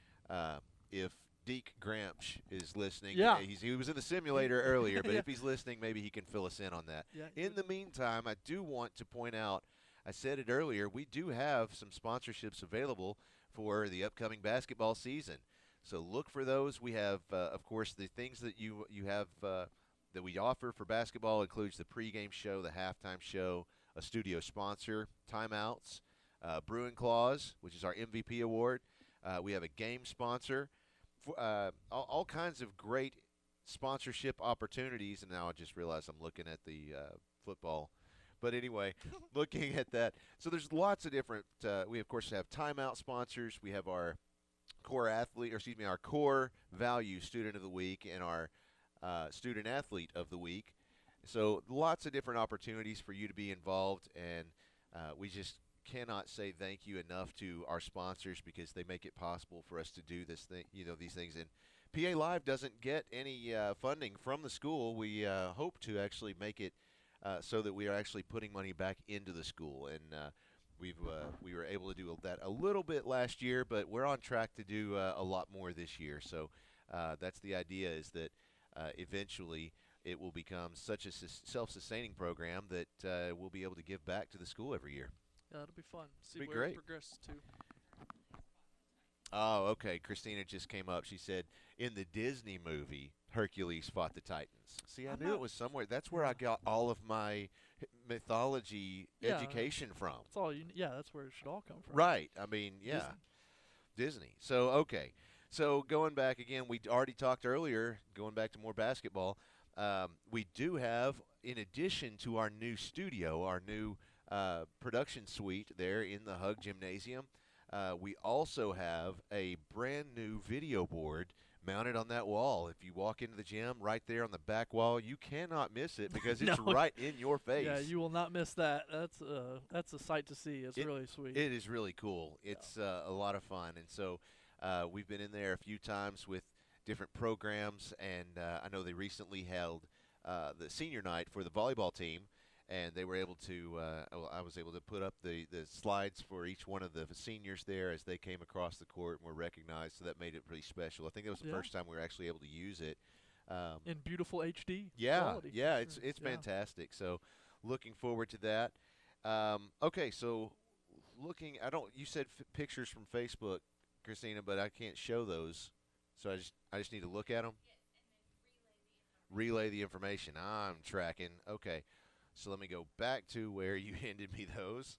if Deke Gramsch is listening, he was in the simulator earlier, but if he's listening, maybe he can fill us in on that. Yeah, in the meantime, I do want to point out, I said it earlier, we do have some sponsorships available for the upcoming basketball season. So look for those. We have, of course, the things that you have that we offer for basketball includes the pregame show, the halftime show, a studio sponsor, timeouts, Bruin Clause, which is our MVP award. We have a game sponsor, all kinds of great sponsorship opportunities. And now I just realized I'm looking at the football. But anyway, looking at that. So there's lots of different we, of course, have timeout sponsors. We have our our core value student of the week and our student athlete of the week. So lots of different opportunities for you to be involved, and we just cannot say thank you enough to our sponsors because they make it possible for us to do this thing, these things. And PA Live doesn't get any funding from the school. We hope to actually make it so that we are actually putting money back into the school, and we were able to do that a little bit last year, but we're on track to do a lot more this year. So that's the idea, is that eventually it will become such a self-sustaining program that we'll be able to give back to the school every year. Yeah, it'll be fun. See Be where great. it progresses to. Oh, okay. Christina just came up. She said, in the Disney movie, Hercules fought the Titans. See, I knew it was somewhere. That's where I got all of my mythology education from. That's all that's where it should all come from. Right. I mean, yeah. Disney. So, okay. So, going back again, we already talked earlier, going back to more basketball, we do have, in addition to our new studio, our new production suite there in the Hug Gymnasium, we also have a brand new video board mounted on that wall. If you walk into the gym, right there on the back wall, you cannot miss it because it's right in your face. Yeah, you will not miss that. That's a sight to see. It's really sweet. It is really cool. It's a lot of fun. And so we've been in there a few times with different programs, and I know they recently held the senior night for the volleyball team, and they were able to I was able to put up the slides for each one of the seniors there as they came across the court and were recognized, so that made it pretty special. I think it was the first time we were actually able to use it. In beautiful HD quality. Yeah, sure. it's fantastic. So looking forward to that. Okay, so you said pictures from Facebook, Christina, but I can't show those, so I just need to look at them? Relay the information. I'm tracking. Okay. So let me go back to where you handed me those,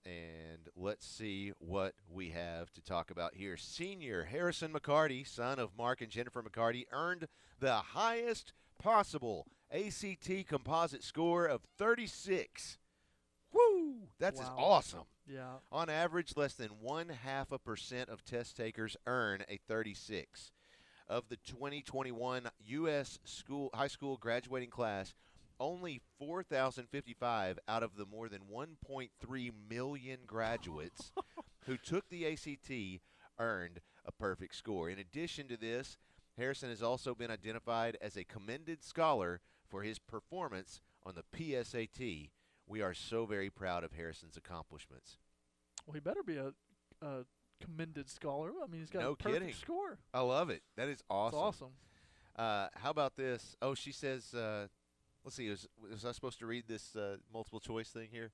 and let's see what we have to talk about here. Senior Harrison McCarty, son of Mark and Jennifer McCarty, earned the highest possible ACT composite score of 36. Woo! That's awesome. Yeah. On average, less than 0.5% of test takers earn a 36. Of the 2021 U.S. high school graduating class, only 4,055 out of the more than 1.3 million graduates who took the ACT earned a perfect score. In addition to this, Harrison has also been identified as a commended scholar for his performance on the PSAT. We are so very proud of Harrison's accomplishments. Well, he better be a commended scholar. I mean, he's got No a perfect kidding. score. I love it. That is awesome. It's awesome. How about this? Oh, she says, let's see, was I supposed to read this multiple choice thing here?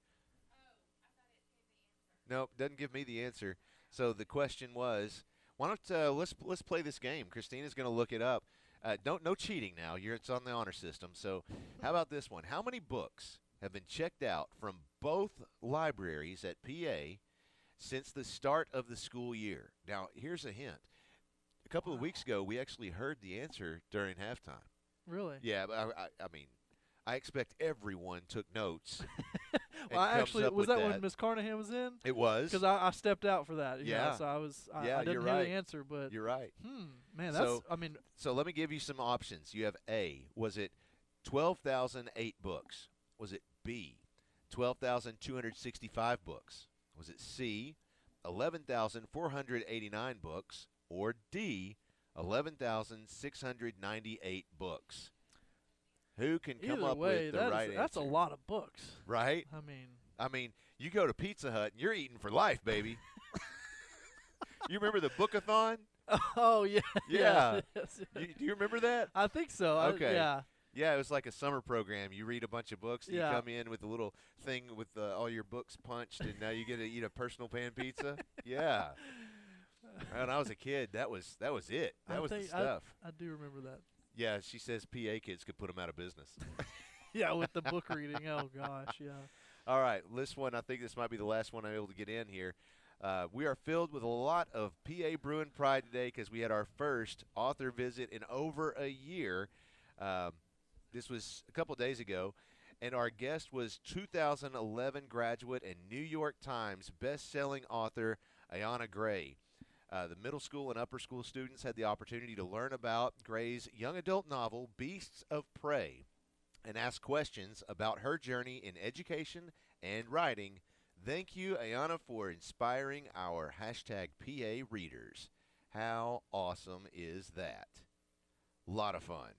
Nope, doesn't give me the answer. So the question was, why don't let's play this game. Christina's going to look it up. No cheating now. It's on the honor system. So how about this one? How many books have been checked out from both libraries at PA since the start of the school year? Now, here's a hint. A couple of weeks ago, we actually heard the answer during halftime. Really? Yeah, but I mean, I expect everyone took notes. Well, was that when Miss Carnahan was in? It was. Because I stepped out for that. Yeah. So I didn't hear the answer, but you're right. Man, that's So let me give you some options. You have A. Was it 12,008 books? Was it B. 12,265 books? Was it C. 11,489 books? Or D. 11,698 books? Who can come up with the right answer? That's a lot of books. Right? I mean, you go to Pizza Hut and you're eating for life, baby. You remember the Bookathon? Oh, yeah. Yeah. Yes. Do you remember that? I think so. Okay. Yeah. Yeah, it was like a summer program. You read a bunch of books, and Yeah. you come in with a little thing with all your books punched, and now you get to eat a personal pan pizza. Yeah. When I was a kid, that was it. That was the stuff. I do remember that. Yeah, she says PA kids could put them out of business. Yeah, with the book reading. Oh, gosh, yeah. All right, this one, I think this might be the last one I'm able to get in here. We are filled with a lot of PA Bruin pride today because we had our first author visit in over a year. This was a couple days ago, and our guest was 2011 graduate and New York Times best-selling author Ayanna Gray. The middle school and upper school students had the opportunity to learn about Gray's young adult novel, Beasts of Prey, and ask questions about her journey in education and writing. Thank you, Ayanna, for inspiring our #PA readers. How awesome is that? Lot of fun.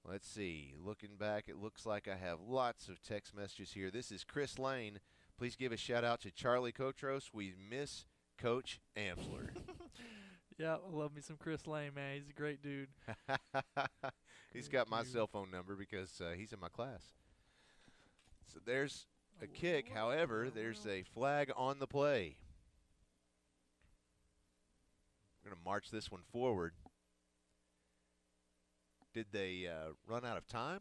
Let's see. Looking back, it looks like I have lots of text messages here. This is Chris Lane. Please give a shout-out to Charlie Kotros. We miss Coach Amsler. Yeah, I love me some Chris Lane, man. He's a great dude. He's got my cell phone number because he's in my class. So there's a kick. However, there's a flag on the play. We're going to march this one forward. Did they run out of time?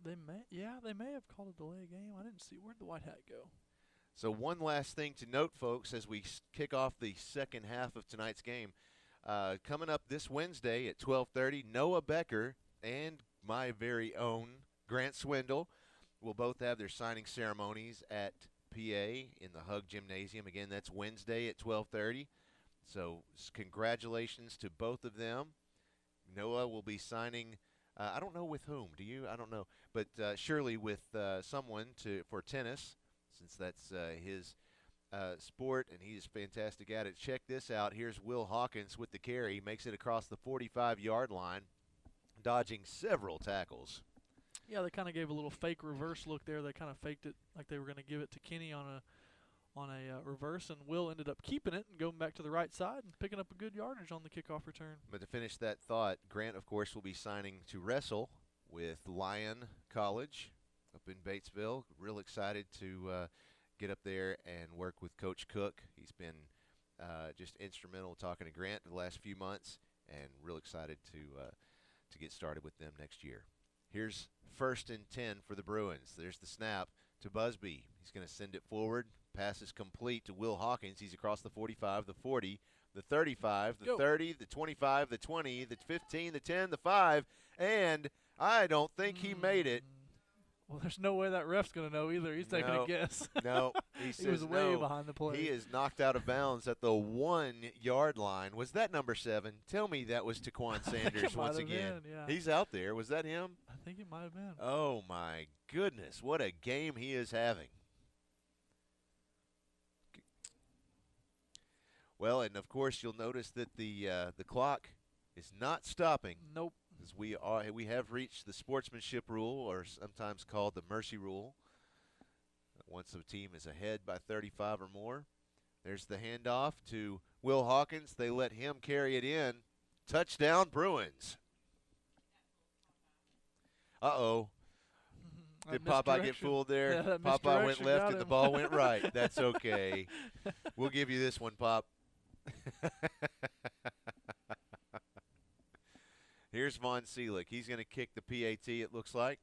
They may have called a delay game. I didn't see. Where'd the white hat go? So one last thing to note, folks, as we kick off the second half of tonight's game. Coming up this Wednesday at 12:30, Noah Becker and my very own Grant Swindle will both have their signing ceremonies at PA in the Hug Gymnasium. Again, that's Wednesday at 12:30. So congratulations to both of them. Noah will be signing, I don't know with whom. Do you? I don't know. But surely with someone for tennis, since that's his sport, and he's fantastic at it. Check this out. Here's Will Hawkins with the carry. Makes it across the 45-yard line, dodging several tackles. Yeah, they kind of gave a little fake reverse look there. They kind of faked it like they were going to give it to Kenny on a reverse, and Will ended up keeping it and going back to the right side and picking up a good yardage on the kickoff return. But to finish that thought, Grant, of course, will be signing to wrestle with Lyon College up in Batesville. Real excited to get up there and work with Coach Cook. He's been just instrumental talking to Grant the last few months, and real excited to get started with them next year. Here's 1st and 10 for the Bruins. There's the snap to Busby. He's going to send it forward. Pass is complete to Will Hawkins. He's across the 45, the 40, the 35, the 30, the 25, the 20, the 15, the 10, the 5, and I don't think he made it. Well, there's no way that ref's going to know either. He's taking a guess. No, he says was way behind the play. He is knocked out of bounds at the 1-yard line. Was that number 7? Tell me that was Taquan Sanders once again. Yeah. He's out there. Was that him? I think it might have been. Oh, my goodness. What a game he is having. Well, and of course you'll notice that the clock is not stopping. Nope. As we have reached the sportsmanship rule, or sometimes called the mercy rule. Once a team is ahead by 35 or more, there's the handoff to Will Hawkins. They let him carry it in. Touchdown, Bruins. Uh-oh. Did Popeye get fooled there? Yeah, Popeye went left and the ball went right. That's okay. We'll give you this one, Pop. Here's Von Seelig. He's going to kick the PAT, it looks like.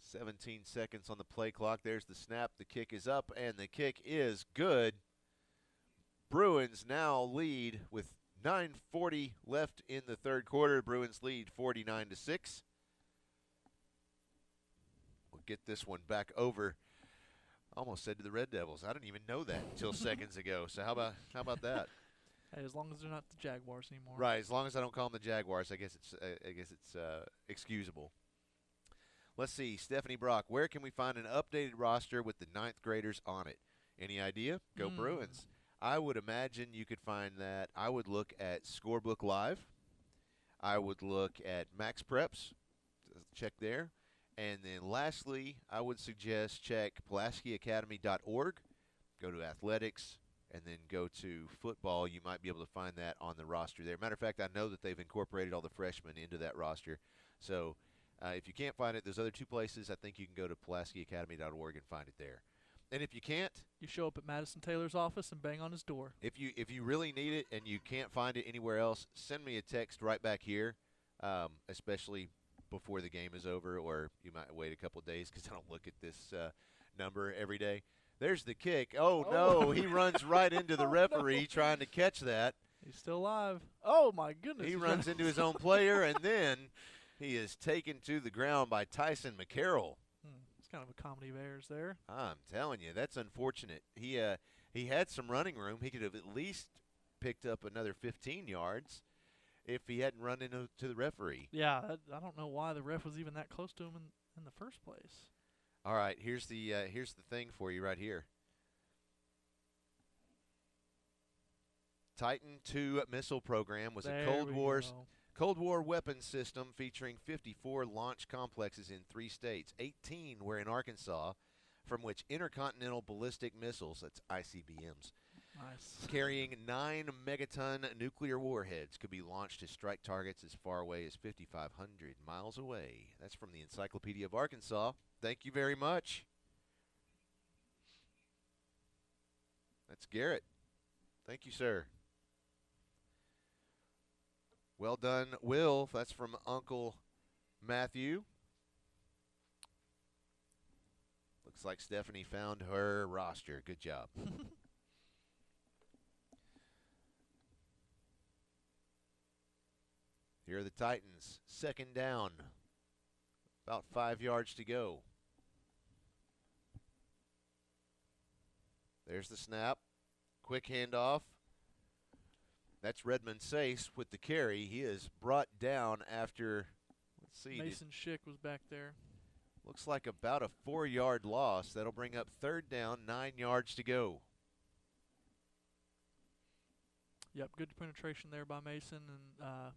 "17 seconds on the play clock. There's the snap. The kick is up, and the kick is good. Bruins now lead with 9:40 left in the third quarter. Bruins lead 49-6. We'll get this one back over. Almost said to the Red Devils. I didn't even know that until seconds ago. So how about that? Hey, as long as they're not the Jaguars anymore. Right. As long as I don't call them the Jaguars, I guess it's excusable. Let's see, Stephanie Brock. Where can we find an updated roster with the 9th graders on it? Any idea? Go Bruins. I would imagine you could find that. I would look at Scorebook Live. I would look at Max Preps. Check there. And then lastly, I would suggest check PulaskiAcademy.org go to athletics, and then go to football, you might be able to find that on the roster there. Matter of fact, I know that they've incorporated all the freshmen into that roster. So if you can't find it, those other two places, I think you can go to PulaskiAcademy.org and find it there. And if you can't, you show up at Madison Taylor's office and bang on his door. If you really need it and you can't find it anywhere else, send me a text right back here, especially before the game is over, or you might wait a couple of days because I don't look at this number every day. There's the kick. Oh, no, he runs right into the referee trying to catch that. He's still alive. Oh, my goodness. He runs into his own player, and then he is taken to the ground by Tyson McCarroll. It's kind of a comedy of errors there. I'm telling you, that's unfortunate. He had some running room. He could have at least picked up another 15 yards if he hadn't run into the referee. Yeah, I don't know why the ref was even that close to him in the first place. All right, here's the thing for you right here. Titan II missile program was a Cold War weapons system featuring 54 launch complexes in 3 states. 18 were in Arkansas, from which intercontinental ballistic missiles, that's ICBMs, nice, carrying 9 megaton nuclear warheads could be launched to strike targets as far away as 5,500 miles away. That's from the Encyclopedia of Arkansas. Thank you very much. That's Garrett. Thank you, sir. Well done, Will. That's from Uncle Matthew. Looks like Stephanie found her roster. Good job. Here are the Titans. 2nd down. About 5 yards to go. There's the snap. Quick handoff. That's Redmond Sace with the carry. He is brought down after, let's see. Mason Schick was back there. Looks like about a 4-yard loss. That'll bring up 3rd down, 9 yards to go. Yep, good penetration there by Mason, and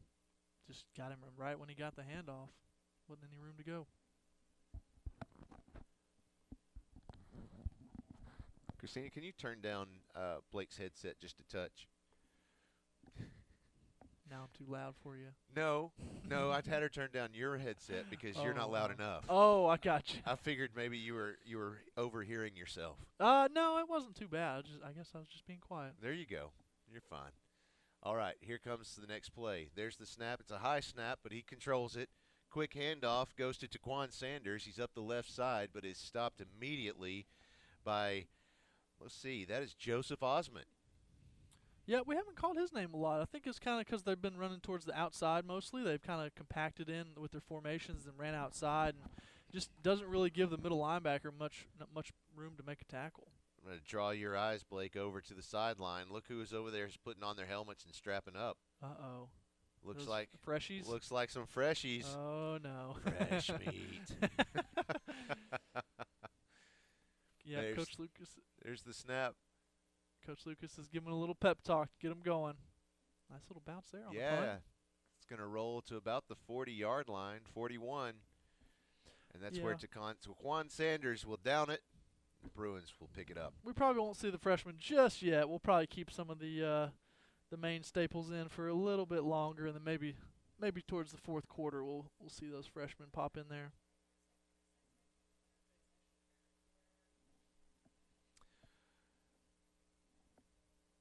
just got him right when he got the handoff. Wasn't any room to go. Christina, can you turn down Blake's headset just a touch? Now I'm too loud for you. No, I'd had her turn down your headset because you're not loud enough. Oh, I got you. I figured maybe you were overhearing yourself. No, it wasn't too bad. I guess I was just being quiet. There you go. You're fine. All right, here comes the next play. There's the snap. It's a high snap, but he controls it. Quick handoff goes to Taquan Sanders. He's up the left side, but is stopped immediately by, let's see, that is Joseph Osmond. Yeah, we haven't called his name a lot. I think it's kind of because they've been running towards the outside mostly. They've kind of compacted in with their formations and ran outside, and just doesn't really give the middle linebacker not much room to make a tackle. I'm going to draw your eyes, Blake, over to the sideline. Look who is over there putting on their helmets and strapping up. Uh-oh. Looks Those like freshies. Looks like some freshies. Oh no. Fresh meat. Yeah, Coach Lucas. There's the snap. Coach Lucas is giving a little pep talk to get him going. Nice little bounce there on the punt. Yeah. It's going to roll to about the 40-yard line, 41. And that's where Taquan Sanders will down it. The Bruins will pick it up. We probably won't see the freshman just yet. We'll probably keep some of the main staples in for a little bit longer, and then maybe towards the 4th quarter we'll see those freshmen pop in there.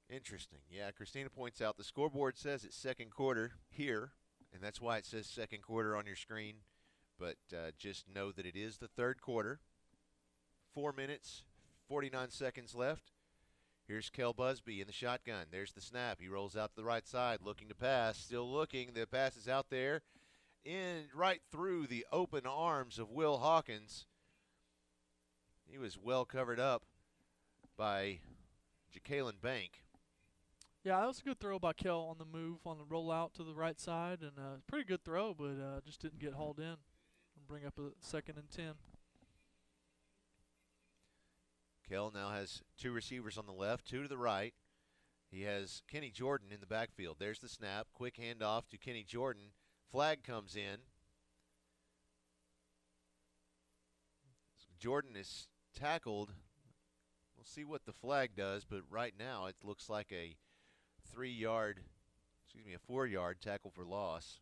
Interesting. Yeah, Christina points out the scoreboard says it's 2nd quarter here, and that's why it says 2nd quarter on your screen. But just know that it is the 3rd quarter. 4 minutes, 49 seconds left. Here's Kel Busby in the shotgun. There's the snap. He rolls out to the right side, looking to pass. Still looking. The pass is out there, right through the open arms of Will Hawkins. He was well covered up by Jacalen Bank. Yeah, that was a good throw by Kel on the move, on the rollout to the right side, and pretty good throw, but just didn't get hauled in and bring up a 2nd and 10. Kel now has 2 receivers on the left, 2 to the right. He has Kenny Jordan in the backfield. There's the snap. Quick handoff to Kenny Jordan. Flag comes in. Jordan is tackled. We'll We'll see what the flag does, but right now it looks like a 4-yard tackle for loss.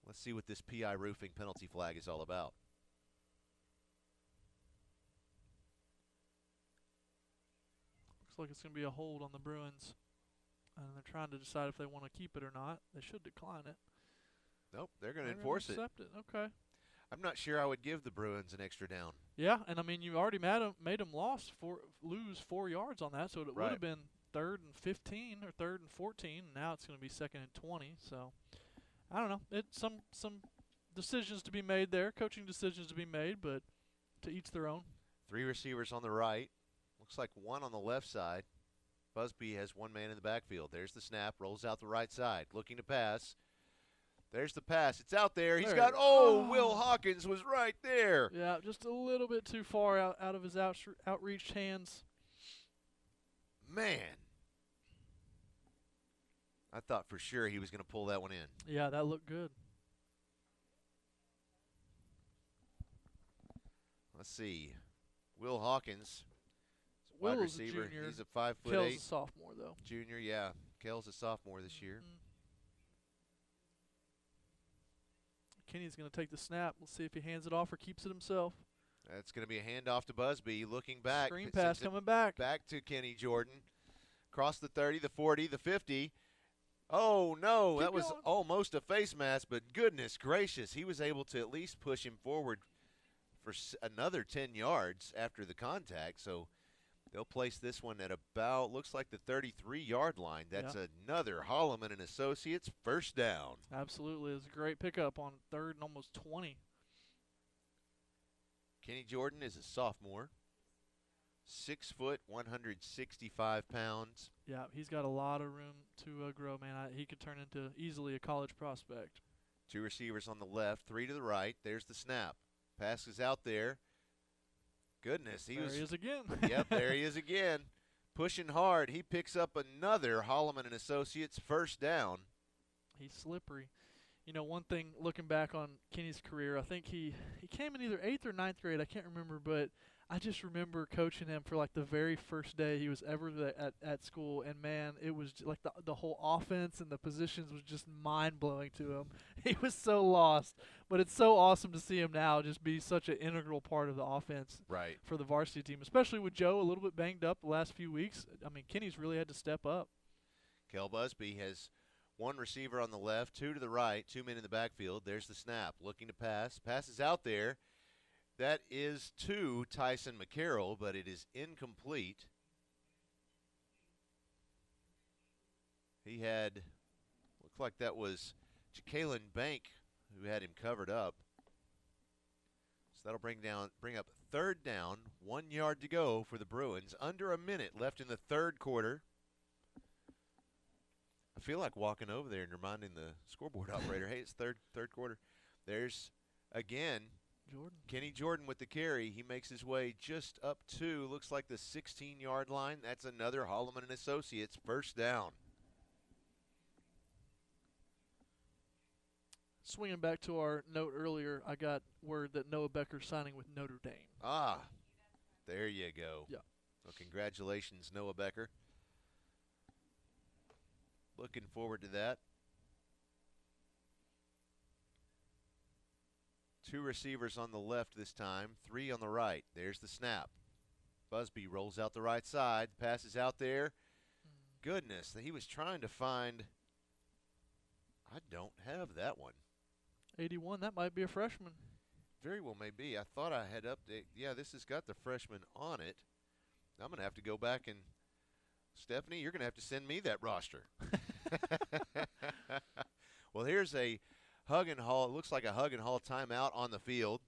Let's see what this PI roofing penalty flag is all about. Looks like it's going to be a hold on the Bruins. And they're trying to decide if they want to keep it or not. They should decline it. Nope, they're going to enforce it. Accept it. Okay. I'm not sure I would give the Bruins an extra down. Yeah, and I mean, you already made them lose 4 yards on that, so it would have been 3rd and 15 or 3rd and 14. And now it's going to be 2nd and 20. So I don't know. It's some decisions to be made there, coaching decisions to be made, but to each their own. 3 receivers on the right. Looks like 1 on the left side. Busby has 1 man in the backfield. There's the snap, rolls out the right side, looking to pass. There's the pass. It's out there. He's got, Will Hawkins was right there. Yeah, just a little bit too far out of his outreached hands. Man. I thought for sure he was going to pull that one in. Yeah, that looked good. Let's see. Will Hawkins, Will wide is a receiver. junior. He's a 5'8". Kell's a sophomore, though. Junior, yeah. Kell's a sophomore this year. Kenny's going to take the snap. We'll see if he hands it off or keeps it himself. That's going to be a handoff to Busby. Looking back. Screen pass coming back. Back to Kenny Jordan. Across the 30, the 40, the 50. Oh, no. That was almost a face mask, but goodness gracious. He was able to at least push him forward for another 10 yards after the contact. So they'll place this one at about, looks like the 33-yard line. That's another Holloman and Associates first down. Absolutely. It was a great pickup on 3rd and almost 20. Kenny Jordan is a sophomore. 6 foot, 165 pounds. Yeah, he's got a lot of room to grow, man. He could turn into easily a college prospect. 2 receivers on the left, 3 to the right. There's the snap. Pass is out there. Goodness, There he is again. Yep, there he is again. Pushing hard. He picks up another Holloman and Associates first down. He's slippery. You know, one thing looking back on Kenny's career, I think he came in either 8th or 9th grade. I can't remember, but I just remember coaching him for like the very first day he was ever at school, and man, it was like the whole offense and the positions was just mind-blowing to him. He was so lost, but it's so awesome to see him now just be such an integral part of the offense for the varsity team, especially with Joe a little bit banged up the last few weeks. I mean, Kenny's really had to step up. Kel Busby has 1 receiver on the left, 2 to the right, 2 men in the backfield. There's the snap, looking to pass. Pass is out there. That is to Tyson McCarroll, but it is incomplete. He had, looked like that was Jacalen Bank who had him covered up. So that'll bring up 3rd down, 1 yard to go for the Bruins. Under a minute left in the 3rd quarter. I feel like walking over there and reminding the scoreboard operator, hey, it's third quarter. There's, again, Kenny Jordan with the carry. He makes his way just up to, looks like the 16-yard line. That's another Holloman and Associates first down. Swinging back to our note earlier, I got word that Noah Becker's signing with Notre Dame. Ah, there you go. Yeah. Well, congratulations, Noah Becker. Looking forward to that. 2 receivers on the left this time, 3 on the right. There's the snap. Busby rolls out the right side. Pass is out there. Goodness, he was trying to find. I don't have that one. 81, that might be a freshman. Very well may be. I thought I had updated. Yeah, this has got the freshman on it. I'm going to have to go back and, Stephanie, you're going to have to send me that roster. Well, here's a hug and haul. It looks like a hug and haul timeout on the field.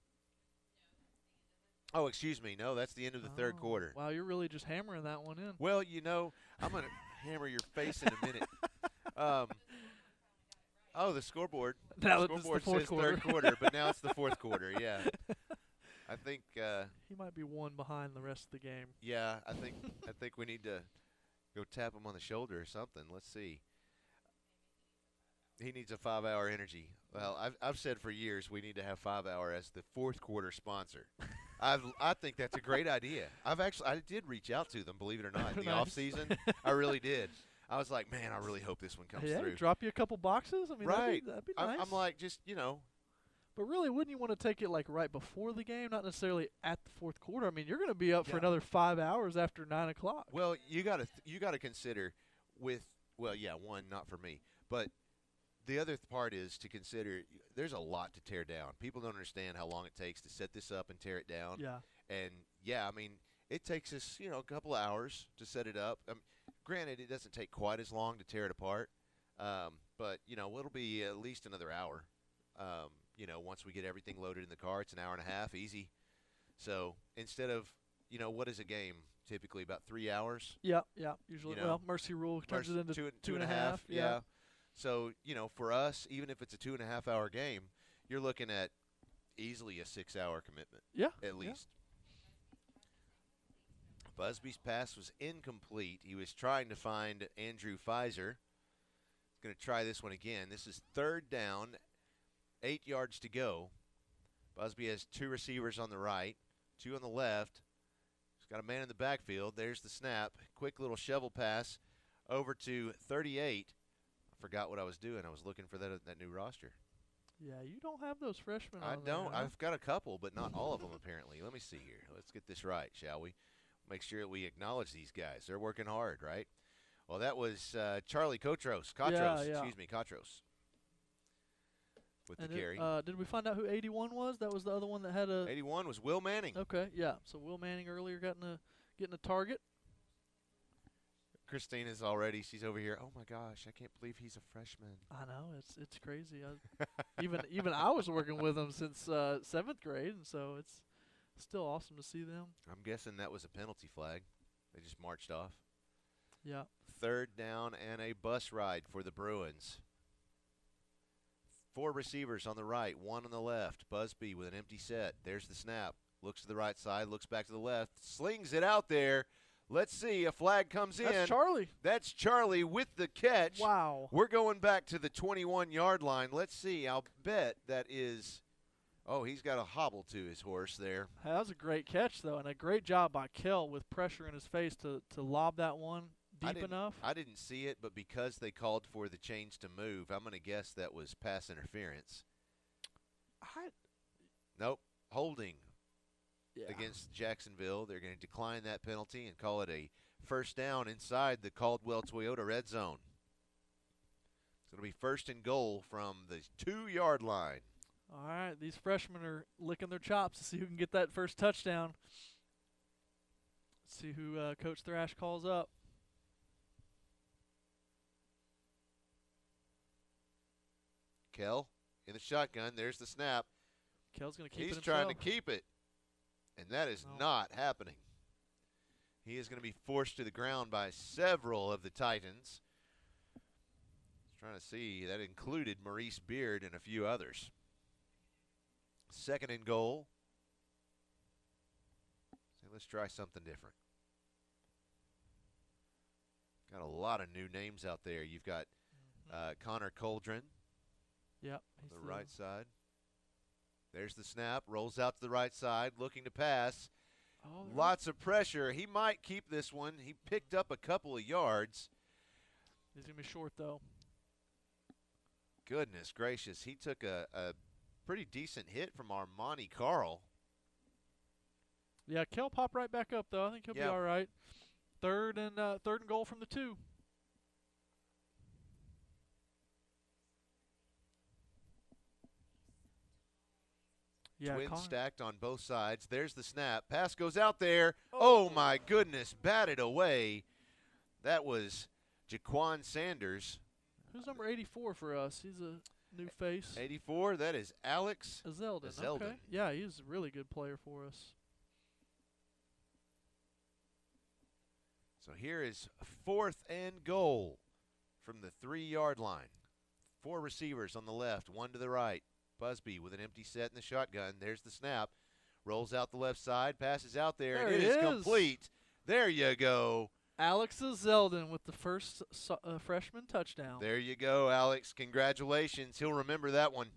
Oh, excuse me. No, that's the end of the 3rd quarter. Wow, you're really just hammering that one in. Well, you know, I'm going to hammer your face in a minute. The scoreboard. Now the it's the scoreboard fourth says quarter. 3rd quarter, but now it's the 4th quarter, yeah. I think he might be 1 behind the rest of the game. Yeah, I think we need to go tap him on the shoulder or something. Let's see. He needs a 5-hour energy. Well, I've said for years we need to have 5 Hour as the 4th quarter sponsor. I think that's a great idea. I did reach out to them, believe it or not, in the Nice. off season. I really did. I was like, man, I really hope this one comes Yeah, through. drop you a couple boxes. I mean, Right. that'd be nice. I'm like, just but really, wouldn't you want to take it like right before the game, not necessarily at the fourth quarter? I mean, you're going to be up for Yeah. another 5 hours after 9 o'clock. Well, you got to consider one, not for me, but the other part is to consider there's a lot to tear down. People don't understand how long it takes to set this up and tear it down. Yeah. And I mean, it takes us, a couple of hours to set it up. Granted, it doesn't take quite as long to tear it apart, but it'll be at least another hour. Once we get everything loaded in the car, it's an hour and a half, easy. So instead of, what is a game? Typically about 3 hours. Yeah. Usually, mercy rule turns it into two and a half. Yeah. So for us, even if it's a 2.5 hour game, you're looking at easily a 6 hour commitment. Yeah. At least. Busby's pass was incomplete. He was trying to find Andrew Pfizer. He's going to try this one again. This is 3rd down, 8 yards to go. Busby has 2 receivers on the right, 2 on the left. He's got a man in the backfield. There's the snap. Quick little shovel pass over to 38. I forgot what I was doing. I was looking for that new roster. Yeah, you don't have those freshmen I on there, don't. huh? I've got a couple, but not all of them apparently. Let me see here. Let's get this right, shall we? Make sure that we acknowledge these guys. They're working hard, right? Well, that was Charlie Kotros. Yeah. Excuse me, Kotros. With the carry. Did we find out who 81 was? That was the other one that had a. 81 was Will Manning. Okay, yeah. So Will Manning earlier getting a target. Christina's she's over here. Oh my gosh, I can't believe he's a freshman. I know, it's crazy. Even I was working with him since 7th grade, and so it's still awesome to see them. I'm guessing that was a penalty flag. They just marched off. Yeah. 3rd down and a bus ride for the Bruins. 4 receivers on the right, 1 on the left. Busby with an empty set. There's the snap. Looks to the right side, looks back to the left, slings it out there. Let's see. A flag comes in. That's Charlie. That's Charlie with the catch. Wow. We're going back to the 21-yard line. Let's see. I'll bet that is – he's got a hobble to his horse there. That was a great catch, though, and a great job by Kell with pressure in his face to lob that one deep enough. I didn't see it, but because they called for the chains to move, I'm going to guess that was pass interference. Nope. Holding. Yeah. Against Jacksonville. They're going to decline that penalty and call it a first down inside the Caldwell Toyota red zone. It's going to be 1st and goal from the 2-yard line. All right, these freshmen are licking their chops to see who can get that first touchdown. See who Coach Thrash calls up. Kell in the shotgun. There's the snap. Kell's going to keep it He's trying to himself. keep it. And that is not happening. He is going to be forced to the ground by several of the Titans. Trying to see. That included Maurice Beard and a few others. 2nd and goal. So let's try something different. Got a lot of new names out there. You've got Connor Coldren. Yep. On the right side. There's the snap. Rolls out to the right side, looking to pass. Lots of pressure. He might keep this one. He picked up a couple of yards. He's going to be short, though. Goodness gracious. He took a pretty decent hit from Armani Carroll. Yeah, Kell popped right back up, though. I think he'll be all right. 3rd and goal from the 2. Yeah, Twins stacked on both sides. There's the snap. Pass goes out there. Oh, my goodness. Batted away. That was Jaquan Sanders. Who's number 84 for us? He's a new face. 84, that is Alex Zeldin. Okay. Yeah, he's a really good player for us. So here is 4th and goal from the 3-yard line. 4 receivers on the left, 1 to the right. Busby with an empty set in the shotgun. There's the snap. Rolls out the left side. Passes out there. There and it is complete. There you go. Alex Zeldin with the first freshman touchdown. There you go, Alex. Congratulations. He'll remember that one.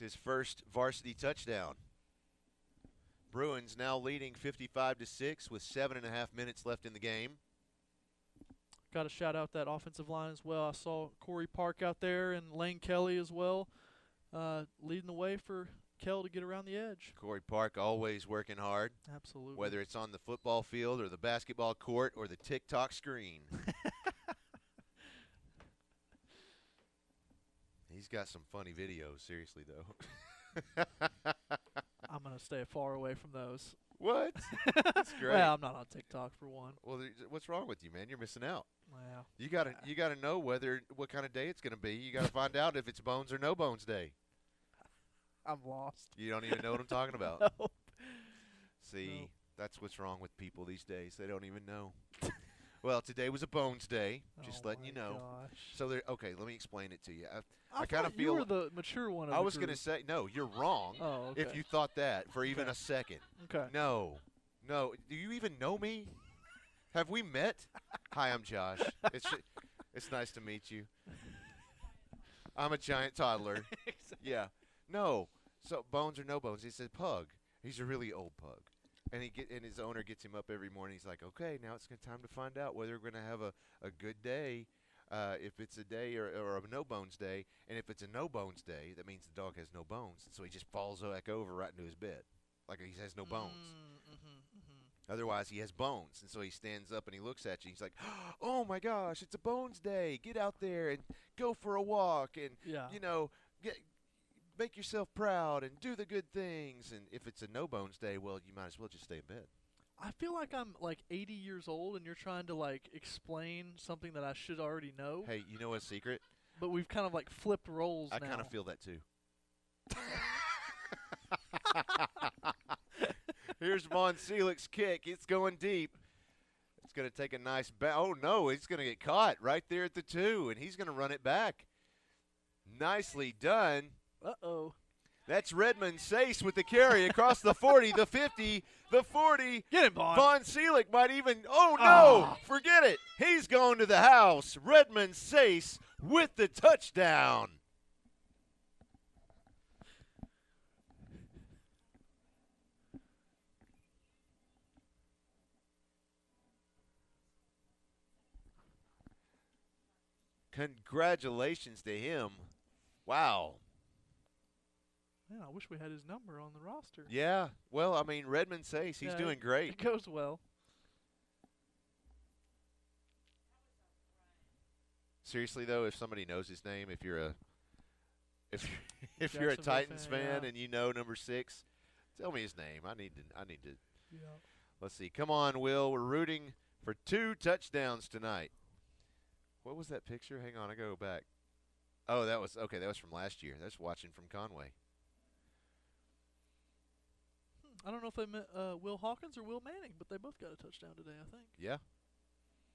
his first varsity touchdown. Bruins now leading 55-6 with 7.5 minutes left in the game. Got to shout out that offensive line as well. I saw Corey Park out there and Lane Kelly as well, leading the way for Kell to get around the edge. Corey Park always working hard. Absolutely. Whether it's on the football field or the basketball court or the TikTok screen. He's got some funny videos, seriously, though. I'm going to stay far away from those. What? That's great. Well, I'm not on TikTok for one. Well, what's wrong with you, man? You're missing out. Well, you gotta know what kind of day it's gonna be. You gotta find out if it's Bones or No Bones Day. I'm lost. You don't even know what I'm talking about. No. See, that's what's wrong with people these days. They don't even know. Well, today was a Bones Day. Just letting you know. Gosh. So okay, let me explain it to you. I kind of feel you were the mature one. Of I the was group. gonna say no. You're wrong. Oh, okay. If you thought that for even a second. Okay. No. Do you even know me? Have we met? Hi, I'm Josh. It's nice to meet you. I'm a giant toddler. Yeah. No. So Bones or No Bones? He said Pug. He's a really old pug, and his owner gets him up every morning. He's like, okay, now it's time to find out whether we're gonna have a good day, if it's a day or a No Bones day, and if it's a No Bones day, that means the dog has no bones. So he just falls back over right into his bed, like he has no bones. Otherwise, he has bones, and so he stands up and he looks at you. He's like, "Oh my gosh, it's a Bones Day! Get out there and go for a walk, and make yourself proud and do the good things." And if it's a No Bones Day, well, you might as well just stay in bed. I feel like I'm like 80 years old, and you're trying to like explain something that I should already know. Hey, you know a secret? But we've kind of like flipped roles now. I kind of feel that too. Here's Von Selig's kick. It's going deep. It's going to take a nice oh, no, it's going to get caught right there at the 2, and he's going to run it back. Nicely done. Uh-oh. That's Redmond Sace with the carry across the 40, the 50, the 40. Get him, Vaughn. Von Selig might even – oh, no, forget it. He's going to the house. Redmond Sace with the touchdown. Congratulations to him. Wow. Man, I wish we had his number on the roster. Yeah. Well, I mean, Redmond Sace, he's doing great. It goes well. Seriously, though, if somebody knows his name, if you're a Jacksonville Titans fan yeah. and you know number 6, tell me his name. I need to. Yeah. Let's see. Come on, Will. We're rooting for 2 touchdowns tonight. What was that picture? Hang on, I go back. Oh, that was from last year. That's watching from Conway. I don't know if they meant Will Hawkins or Will Manning, but they both got a touchdown today, I think. Yeah.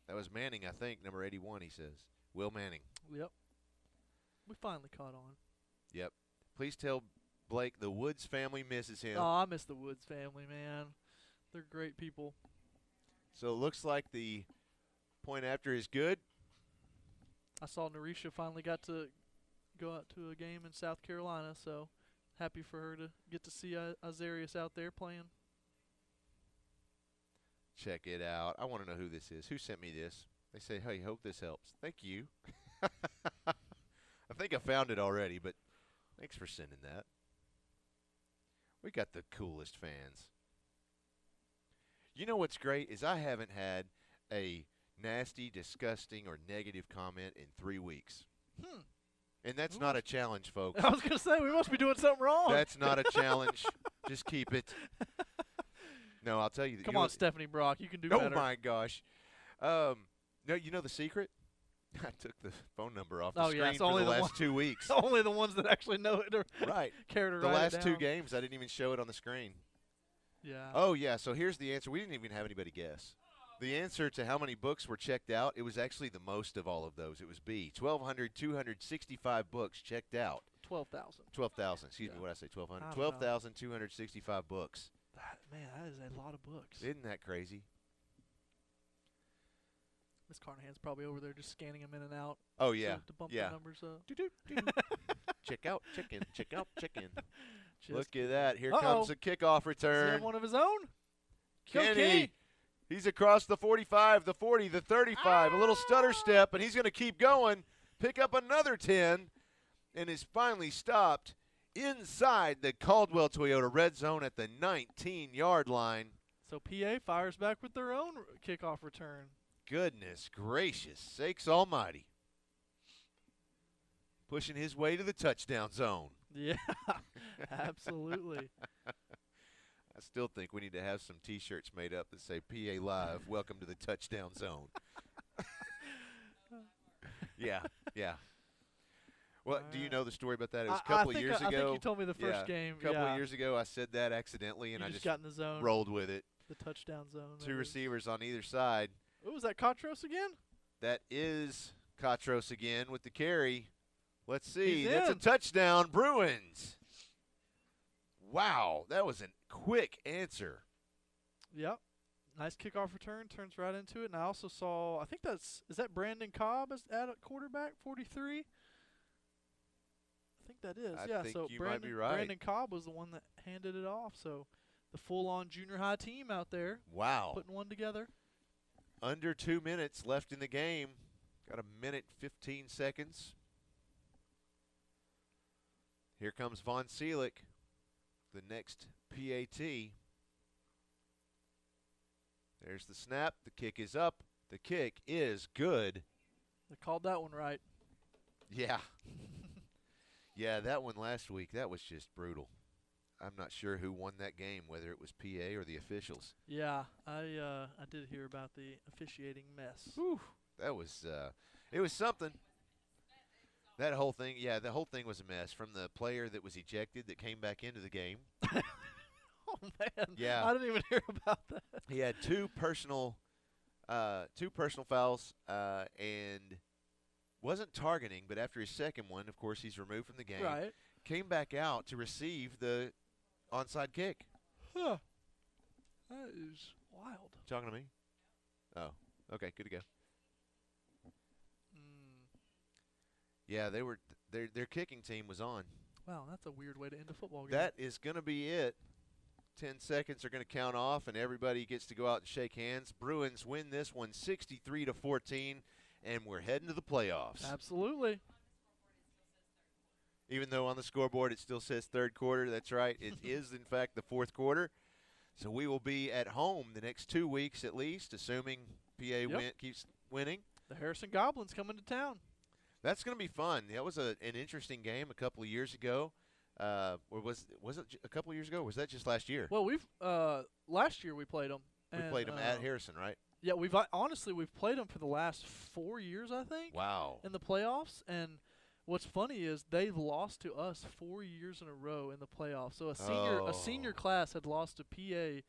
That was Manning, I think, number 81, he says. Will Manning. Yep. We finally caught on. Yep. Please tell Blake the Woods family misses him. Oh, I miss the Woods family, man. They're great people. So it looks like the point after is good. I saw Narisha finally got to go out to a game in South Carolina, so happy for her to get to see Azarius out there playing. Check it out. I want to know who this is. Who sent me this? They say, hey, hope this helps. Thank you. I think I found it already, but thanks for sending that. We got the coolest fans. You know what's great is I haven't had a nasty, disgusting, or negative comment in 3 weeks. And that's not a challenge, folks. I was going to say, we must be doing something wrong. That's not a challenge. Just keep it. No, I'll tell you. Come on, Stephanie Brock. You can do better. Oh, my gosh. No, you know the secret? I took the phone number off the screen for the last 2 weeks. Only the ones that actually know it or right. care to the write last it 2 down. games, I didn't even show it on the screen. Yeah. Oh, yeah. So here's the answer. We didn't even have anybody guess. The answer to how many books were checked out, it was actually the most of all of those. It was B. 1,265 books checked out. 12,000. 12,000. Excuse me, what did I say? 1,200? 12,265 books. Man, that is a lot of books. Isn't that crazy? Miss Carnahan's probably over there just scanning them in and out. Oh, yeah. To bump yeah. the numbers up. check out chicken, check out chicken. Just Look at that. Here Uh-oh. comes a kickoff Does he return. have one of his own? Go Kenny. Kenny. He's across the 45, the 40, the 35. A little stutter step, and he's going to keep going. Pick up another 10, and is finally stopped inside the Caldwell Toyota red zone at the 19-yard line. So PA fires back with their own kickoff return. Goodness gracious sakes almighty. Pushing his way to the touchdown zone. Yeah, absolutely. I still think we need to have some T-shirts made up that say PA Live, welcome to the touchdown zone. Yeah. Well, do you know the story about that? It was a couple of years ago. I think you told me the first game. A couple of years ago, I said that accidentally, and You I just just got in the zone. rolled with it. The touchdown zone. Two receivers on either side. Oh, was that Katros again? That is Katros again with the carry. Let's see. He's That's a in. touchdown, Bruins. Wow, that was a quick answer. Yep. Nice kickoff return. Turns right into it. And I also saw, is that Brandon Cobb at a quarterback, 43? I think that is. I yeah, think so you Brandon, might be right. Brandon Cobb was the one that handed it off. So the full-on junior high team out there. Wow. Putting one together. Under 2 minutes left in the game. Got a minute, 15 seconds. Here comes Von Seelig, the next PAT. There's the snap. The kick is up. The kick is good. They called that one right. Yeah. Yeah, that one last week, that was just brutal. I'm not sure who won that game, whether it was PA or the officials. Yeah, I did hear about the officiating mess. Whew. That was it was something. That whole thing, yeah, the whole thing was a mess. From the player that was ejected that came back into the game. Oh man, Yeah. I didn't even hear about that. He had two personal fouls and wasn't targeting, but after his second one, of course, he's removed from the game. Right. Came back out to receive the onside kick. Huh. That is wild. Talking to me? Oh, okay, good to go. Yeah, their kicking team was on. Wow, that's a weird way to end a football game. That is going to be it. 10 seconds are going to count off, and everybody gets to go out and shake hands. Bruins win this one 63-14, and we're heading to the playoffs. Absolutely. Even though on the scoreboard it still says third quarter, that's right. It is, in fact, the fourth quarter. So we will be at home the next 2 weeks at least, assuming PA keeps winning. The Harrison Goblins coming to town. That's going to be fun. That was an interesting game a couple of years ago. Or was it a couple of years ago? Or was that just last year? Well, last year we played them. We played them at Harrison, right? Yeah, we've played them for the last 4 years, I think. Wow. In the playoffs, and what's funny is they've lost to us 4 years in a row in the playoffs. So a senior class had lost to PA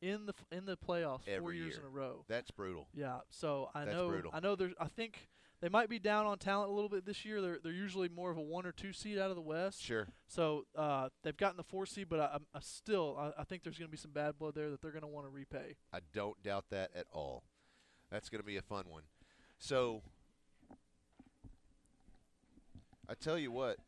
in the playoffs Every 4 years year. in a row. That's brutal. Yeah, so That's brutal. I know I think they might be down on talent a little bit this year. They're usually more of a 1 or 2 seed out of the West. Sure. So they've gotten the 4 seed, but I think there's going to be some bad blood there that they're going to want to repay. I don't doubt that at all. That's going to be a fun one. So I tell you what.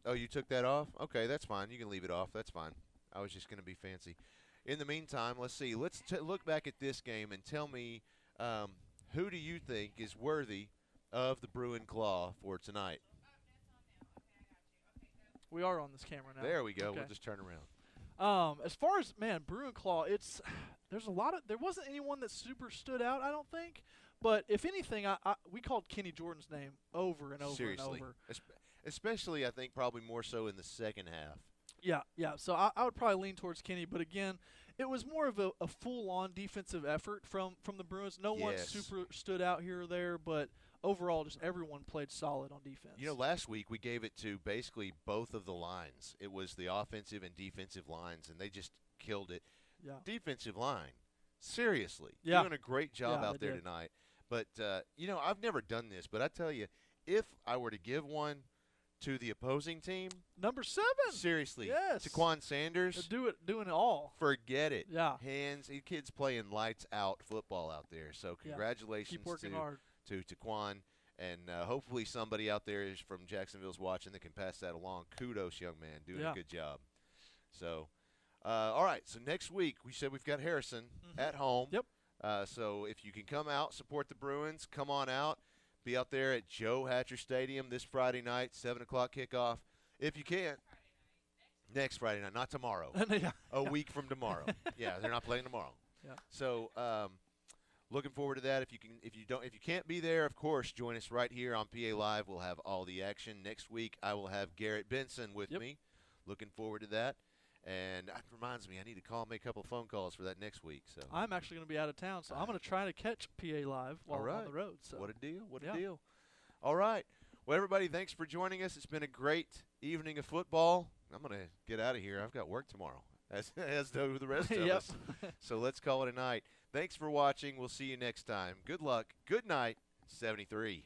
Oh, you took that off? Okay, that's fine. You can leave it off. That's fine. I was just going to be fancy. In the meantime, let's see. Let's look back at this game and tell me who do you think is worthy of the Bruin Claw for tonight? We are on this camera now. There we go. Okay. We'll just turn around. As far as Bruin Claw, there wasn't anyone that super stood out, I don't think. But if anything, we called Kenny Jordan's name over and over Seriously. and over. Especially, I think, probably more so in the second half. Yeah. So I would probably lean towards Kenny, but again, it was more of a full-on defensive effort from the Bruins. No one super stood out here or there, but overall, just everyone played solid on defense. You know, last week we gave it to basically both of the lines. It was the offensive and defensive lines, and they just killed it. Yeah. Defensive line, seriously, Yeah. doing a great job out there tonight. But, I've never done this, but I tell you, if I were to give one to the opposing team. Number 7. Seriously. Yes. Taquan Sanders. Doing it all. Forget it. Yeah. These kids playing lights out football out there. So congratulations Keep working hard. to Taquan And hopefully somebody out there is from Jacksonville's watching that can pass that along. Kudos, young man, doing a good job. So, all right. So next week we said we've got Harrison at home. Yep. So if you can come out, support the Bruins, come on out. Be out there at Joe Hatcher Stadium this Friday night, 7 o'clock kickoff. If you can't, next Friday night, not tomorrow. A week from tomorrow. Yeah, they're not playing tomorrow. Yeah. So looking forward to that. If you can't be there, of course, join us right here on PA Live. We'll have all the action. Next week I will have Garrett Benson with me. Looking forward to that. And that reminds me, I need to make a couple of phone calls for that next week. So I'm actually going to be out of town, so I'm going to try to catch PA Live while I'm on the road. So. What a deal. What a deal. All right. Well, everybody, thanks for joining us. It's been a great evening of football. I'm going to get out of here. I've got work tomorrow, as do the rest of us. So let's call it a night. Thanks for watching. We'll see you next time. Good luck. Good night. 73.